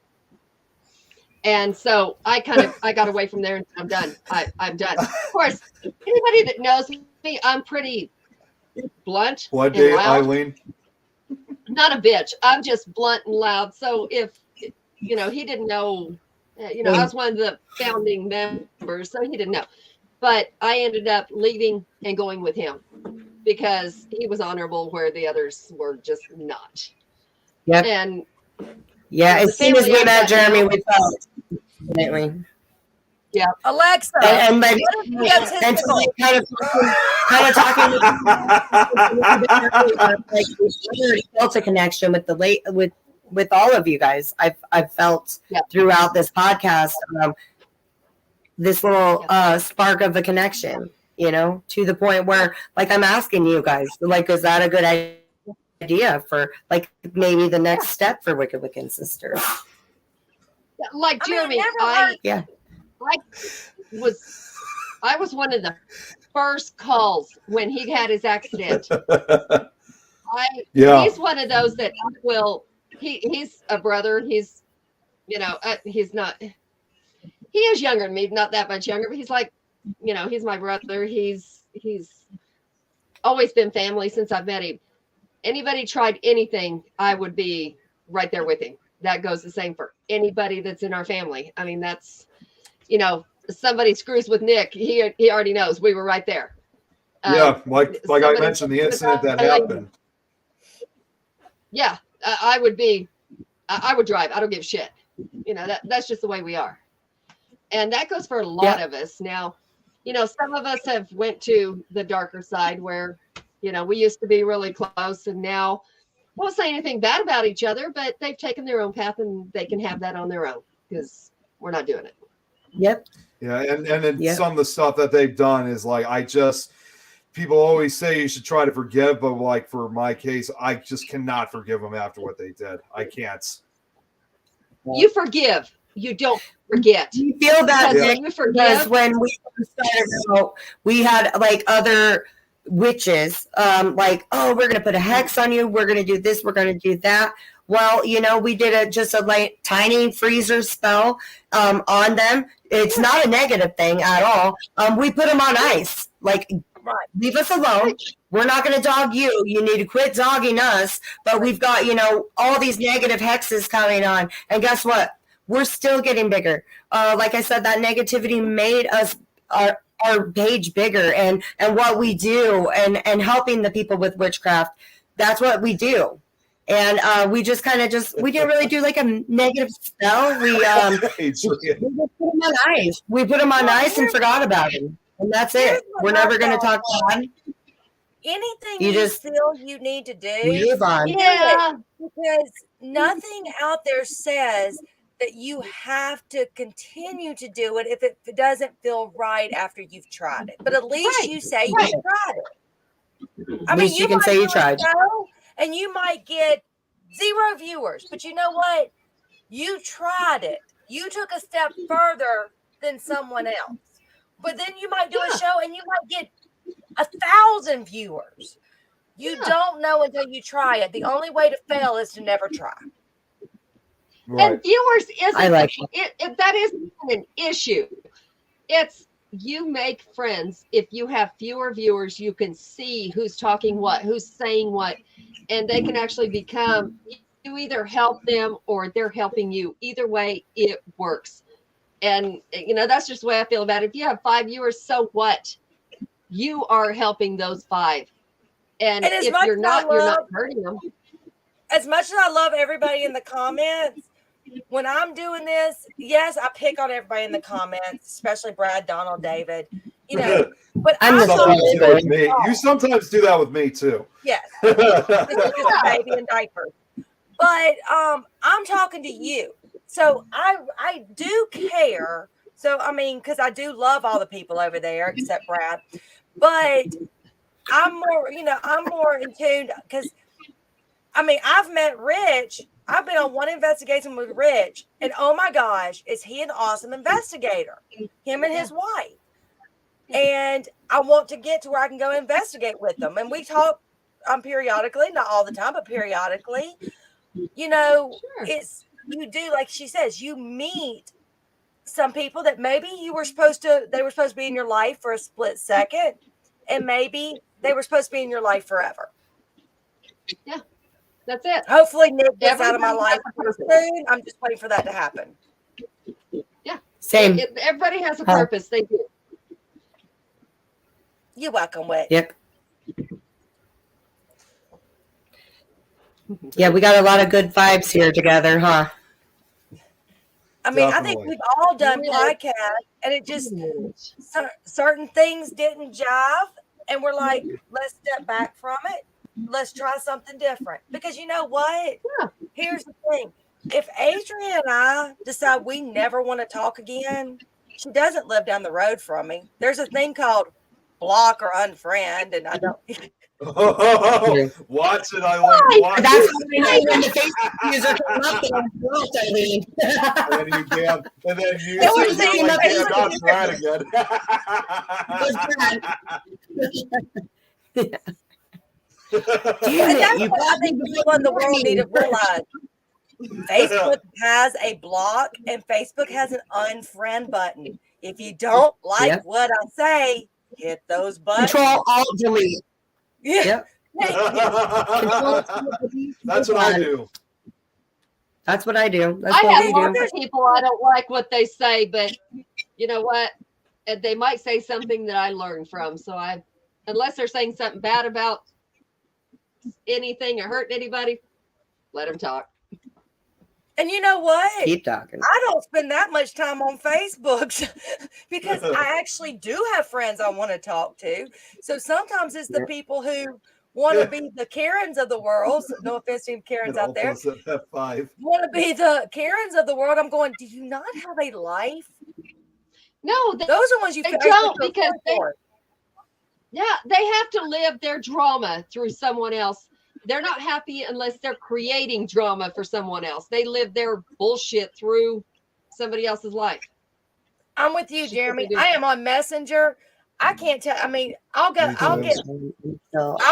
And so I got away from there and I'm done. I'm done. Of course, anybody that knows me, I'm pretty blunt. What and day, loud. Eileen? Not a bitch. I'm just blunt and loud. So if he didn't know, I was one of the founding members, so he didn't know. But I ended up leaving and going with him because he was honorable where the others were just not. Yep. And as soon as we met Jeremy, we felt definitely. Yeah, Alexa. And like, and kind of talking like we built a connection with all of you guys. I've felt throughout this podcast this little spark of a connection, to the point where like I'm asking you guys, like, is that a good idea for like maybe the next step for Wicked Wiccan Sisters? Like Jeremy, I was one of the first calls when he had his accident. He's one of those that he's a brother. He's he's not, he is younger than me, not that much younger, but he's like, he's my brother. He's always been family since I've met him. Anybody tried anything, I would be right there with him. That goes the same for anybody that's in our family. I mean, that's, somebody screws with Nick, he already knows we were right there. Yeah, like I somebody- mentioned, the incident that I like- happened. Yeah, I would be. I would drive. I don't give a shit. You know, that's just the way we are, and that goes for a lot of us. Now, you know, some of us have went to the darker side where, you know, we used to be really close, and now I won't say anything bad about each other, but they've taken their own path, and they can have that on their own because we're not doing it. Yep. Yeah, and then Yep. some of the stuff that they've done is like people always say you should try to forgive, but like for my case, I just cannot forgive them after what they did. I can't. You forgive, you don't forget. You feel that, Because Nick, you because forgive. when we started out, we had like other witches, like, oh, we're gonna put a hex on you, we're gonna do this, we're gonna do that. Well, you know, we did just a like tiny freezer spell on them. It's not a negative thing at all. We put them on ice, like, leave us alone. We're not going to dog you. You need to quit dogging us. But we've got, you know, all these negative hexes coming on. And guess what? We're still getting bigger. Like I said, that negativity made us our page bigger, and what we do and helping the people with witchcraft. That's what we do. And we just kind of we didn't really do like a negative spell. We It's- put them on ice. We put them on ice and forgot about them. And that's it. We're never going to talk bad. Anything You you just- feel you need to do, Move on. Yeah. because nothing out there says that you have to continue to do it if it doesn't feel right after you've tried it. But at least Right. you say Right. you tried it. At least you can might say you do a tried. show and you might get 0 viewers, but you know what? You tried it. You took a step further than someone else. But then you might do a show and you might get 1,000 viewers. You don't know until you try it. The only way to fail is to never try. right. And viewers isn't I like that isn't an issue. It's you make friends. If you have fewer viewers, you can see who's talking what, who's saying what, and they can actually become, you either help them or they're helping you. Either way, it works. And you know, that's just the way I feel about it. If you have 5 viewers, so what? You are helping those 5. And And as if much you're as not, I you're not love- hurting them. As much as I love everybody in the comments, when I'm doing this, yes, I pick on everybody in the comments, especially Brad, Donald, David. You know, but I'm the Sometimes you do that with same. me. You sometimes do that with me too. yes, this is just a baby in diapers. But I'm talking to you, so I do care. So I mean, because I do love all the people over there except Brad, but I'm more in tune because I mean I've met Rich. I've been on one investigation with Rich, and oh my gosh, is he an awesome investigator? Him and his wife. And I want to get to where I can go investigate with them. And we talk periodically, not all the time, but periodically. You know, it's you do, like she says, you meet some people that maybe they were supposed to be in your life for a split second, and maybe they were supposed to be in your life forever. Yeah, that's it. Hopefully Nick gets out of my Everybody life has a purpose. soon. I'm just waiting for that to happen. Same. Everybody has a Huh. purpose. They do. You're welcome, Whit. Yep. Yeah, we got a lot of good vibes here together, huh? I mean, I think Definitely. we've all done Yeah. podcasts, and it just certain things didn't jive, and we're like, let's step back from it. Let's try something different. Because you know what? Yeah. Here's the thing: if Adrian and I decide we never want to talk again, she doesn't live down the road from me. There's a thing called block or unfriend, and I don't. Watch it, Eileen. Watch That's it. what we know when the Facebook user comes up and I'm built, Eileen. And you damn, and then you It was say, saying like, that damn, Facebook not user- Brad again. Damn And it, that's you what I think people in the world need to realize. Facebook has a block and Facebook has an unfriend button. If you don't like Yep. what I say, hit those buttons. Control Alt Delete. Yeah. Yep. That's what I do. That's what I do. That's I what have we lots do. of people I don't like what they say, but you know what? They might say something that I learned from, so I unless they're saying something bad about anything or hurting anybody, let them talk. And you know what? Keep talking. I don't spend that much time on Facebook because I actually do have friends I want to talk to. So sometimes it's the people who want to be the Karens of the world. So no offense to any Karens out there. F5. Want to be the Karens of the world. I'm going, do you not have a life? No, Those are ones you they feel don't feel because sorry for. they have to live their drama through someone else. They're not happy unless they're creating drama for someone else. They live their bullshit through somebody else's life. I'm with you, She Jeremy. said they do. I am on Messenger. I can't tell. I mean, I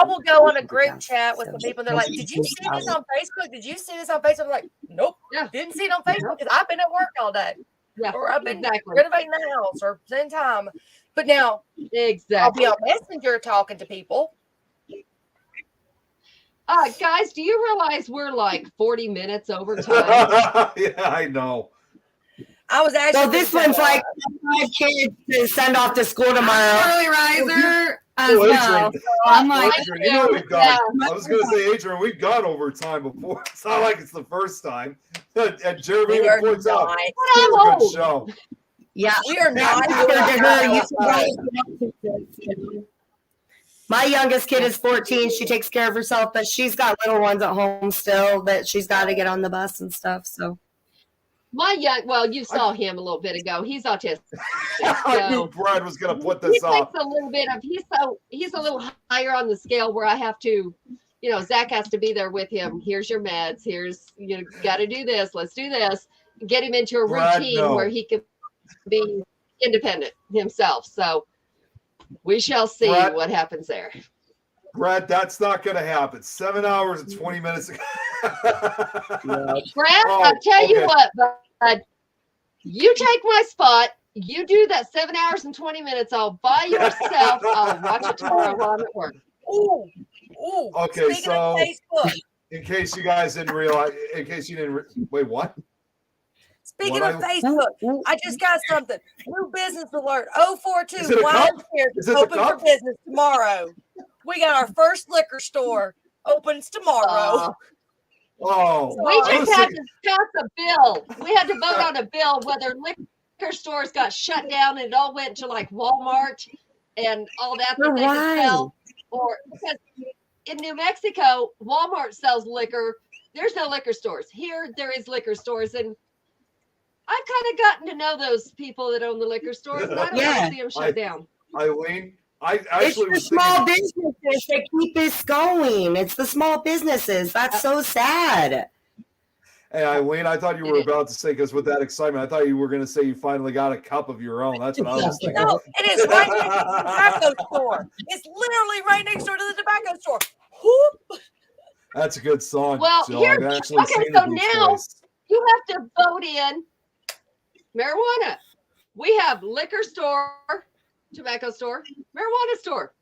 will go on a group chat with some people. And they're like, "Did you see this on Facebook? Did you see this on Facebook?" I'm like, nope, Yeah. didn't see it on Facebook because I've been at work all day, Yeah, or I've been exactly. renovating the house, or spending time. But now I'll Exactly. be on Messenger talking to people. Guys, do you realize we're like 40 minutes over time? Yeah, I know. I was actually. So this one's like 5 kids to send off to school tomorrow. Early riser as Oh, well. Adrian. I'm like, Adrian, you know we've got. I was going to say, Adrian, we've gone over time before. It's not like it's the first time. And Jeremy We are points out, not. it's a good show. Yeah, We are not. My youngest kid is 14. She takes care of herself, but she's got little ones at home still that she's got to get on the bus and stuff. So You saw him a little bit ago. He's autistic. I knew Brad was going to put He this takes up. a little bit of he's a little higher on the scale where I have to, Zach has to be there with him. Here's your meds. Here's got to do this. Let's do this. Get him into a Brad, routine no. where he can be independent himself. So we shall see Brad- what happens there. Brad, that's not going to happen. 7 hours and 20 minutes. Brad, Oh, I'll tell you okay. what, bud. You take my spot. You do that 7 hours and 20 minutes all by yourself. I'll watch it tomorrow while I'm at work. Ooh. Okay, Speaking of so Facebook. in case you guys didn't realize, wait, what? Speaking What of I- Facebook, I just got something. New business alert. Is 042 it a Wild cup? Shares Is is it the open for cup? business tomorrow. We got our first liquor store opens tomorrow. Oh, We I just was had thinking- to pass a bill. We had to vote on a bill whether liquor stores got shut down and it all went to like Walmart and all that they could sell. Or because in New Mexico, Walmart sells liquor. There's no liquor stores. Here, there is liquor stores. And I've kind of gotten to know those people that own the liquor stores. And I don't want to see them shut down. Eileen, I it's actually the was small thinking, businesses that keep this going. It's the small businesses. That's so sad. hey, Eileen, I thought you were about to say, because with that excitement, I thought you were going to say you finally got a cup of your own. That's what I was thinking. No, it is right next to the tobacco store. It's literally right next door to the tobacco store. Whoop. That's a good song. Well, Jill. here- I've actually okay, seen so it these now- days. You have to vote in marijuana. We have liquor store, tobacco store, marijuana store.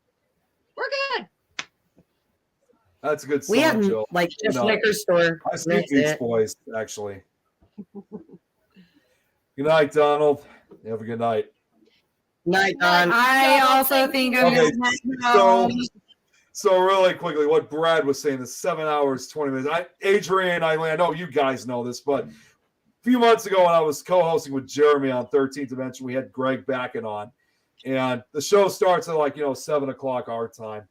We're good. That's a good song, We have Jill. like just No. liquor store. I speak That's Beach it. Boys, actually. Good night, Donald. Have a good night. Night, Don. I also think I'm Okay, gonna head so home. so really quickly, what Brad was saying, the 7 hours, 20 minutes. Adrian, Eileen, I know you guys know this, but a few months ago when I was co-hosting with Jeremy on 13th Dimension, we had Greg Backen on. And the show starts at 7 o'clock our time.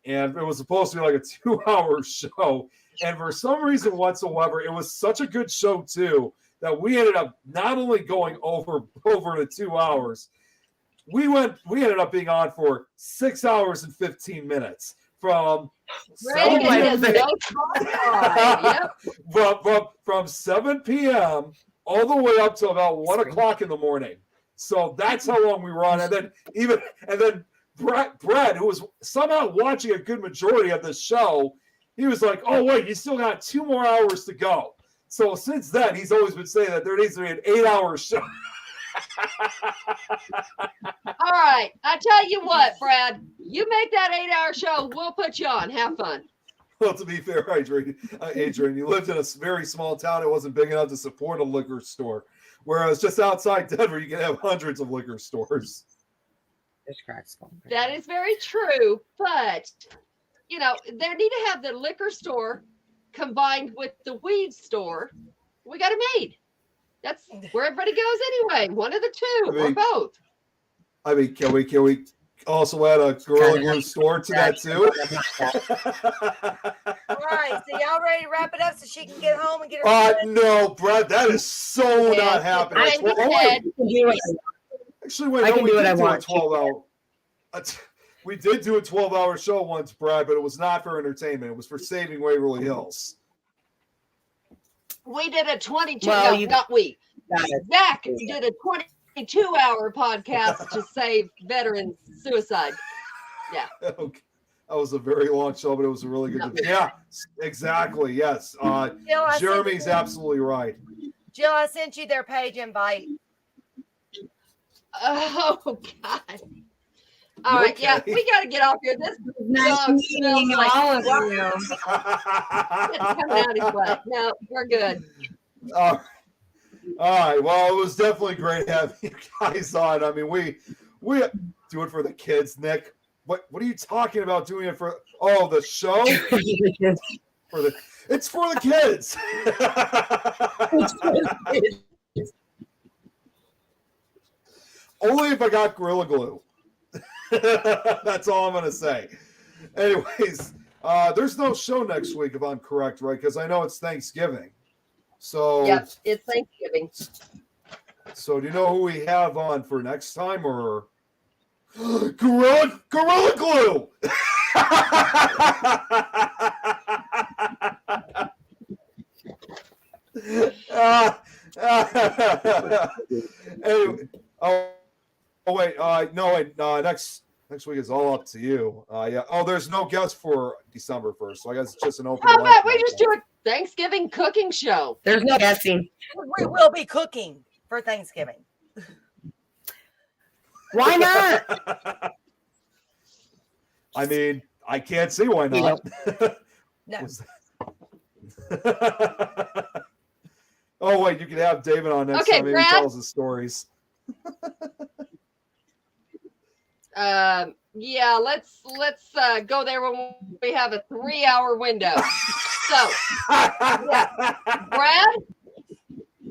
And it was supposed to be like a 2-hour show. And for some reason whatsoever, it was such a good show too, that we ended up not only going over the 2 hours, we ended up being on for 6 hours and 15 minutes from Greg 7 and his no Yep. from 7 p.m. all the way up to about 1 o'clock in the morning. So that's how long we were on. And then Brad, who was somehow watching a good majority of the show, he was like, "Oh wait, you still got 2 more hours to go." So since then, he's always been saying that there needs to be an 8-hour show. All right. I tell you what, Brad, you make that 8-hour show, we'll put you on. Have fun. Well, to be fair, Adrian, you lived in a very small town. It wasn't big enough to support a liquor store. Whereas just outside Denver, you can have hundreds of liquor stores. There's cracks going. That is very true, but you know, they need to have the liquor store combined with the weed store. We got it made. That's where everybody goes anyway. One of the two I or mean- both. I mean, can we also add a Gorilla Glue store to that too? All right, so y'all ready to wrap it up so she can get home and get her. No, Brad, that is so Yeah, not happening. I Oh, said- wait. Actually, wait, I no, can we do what did I do a want. 12-hour. We did do a 12-hour show once, Brad, but it was not for entertainment. It was for saving Waverly Hills. We did a 22. Well, no, you- not we. Got it. Zach did a 22-hour podcast to save veterans suicide. Okay. That was a very long show, but it was a really good. Yeah, exactly. Yes. Jill, I Jeremy's sent, absolutely right. Jill, I sent you their page invite. Oh God. All right, Okay. yeah, we got to get off here. This Nice dog meeting smells like all of you. it's coming out his butt. No, we're good. All right. Well, it was definitely great having you guys on. I mean, we do it for the kids, Nick. What are you talking about doing it for? Oh, the show for the. It's for the kids. Only if I got Gorilla Glue. That's all I'm gonna say. Anyways, there's no show next week if I'm correct, right? Because I know it's Thanksgiving. So Yep, it's Thanksgiving. So do you know who we have on for next time, or Gorilla Glue? Anyway, wait, next week is all up to you. Yeah. Oh, there's no guest for December 1st, so I guess it's just an open. How mic about we night just then. do a Thanksgiving cooking show? There's no guessing. We will be cooking for Thanksgiving. Why not? I mean, I can't see why You not. No. Was that- Oh wait, you can have David on next Okay, time. Maybe Brad? he tells his stories. Yeah, let's go there when we have a 3-hour window. So, Brad,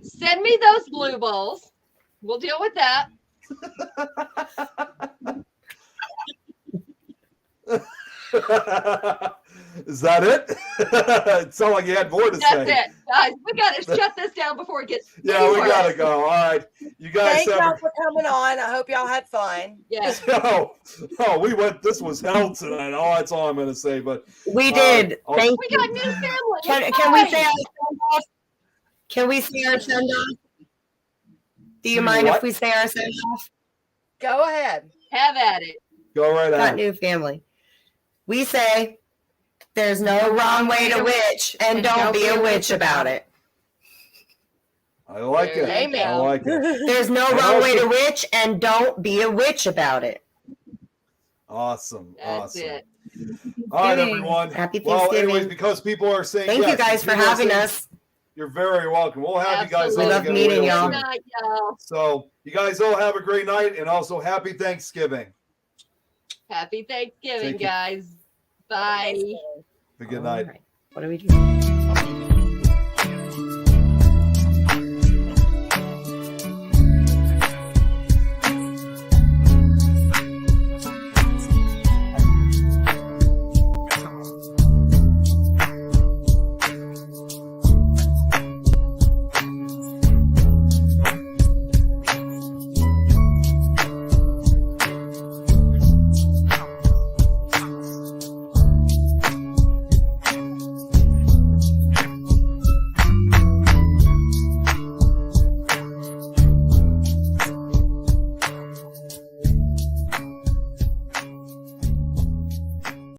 send me those blue balls. We'll deal with that. Is that it? It sounded like you had more to That's say. it, guys. We got to shut this down before it gets. Yeah, we any gotta worse. go. All right, you guys Thank y'all have. for coming on. I hope y'all had fun. Yeah. Oh, we went. This was hell tonight. Oh, that's all I'm gonna say. But We did. I'll- Thank We you. got new family. Can It's we fine. say our send off? Can we say our send off? Do you mind What? if we say our send off? Go ahead. Have at it. Go right Got ahead. new family. We say there's no wrong way to witch, and don't be a witch about it. I like it. There you I go. like it. There's no And wrong way also- to witch, and don't be a witch about it. Awesome. That's awesome. it. All right, Thanksgiving. everyone. Happy Well, Thanksgiving. anyways, because people are saying Thank yes, you guys for people are having saying- us. You're very welcome. We'll have you guys Absolutely. on We love again meeting real y'all. soon. Good night, y'all. So you guys all have a great night, and also happy Thanksgiving. Happy Thanksgiving, Thank you. guys. Bye. Have a good night. All right. What do we do?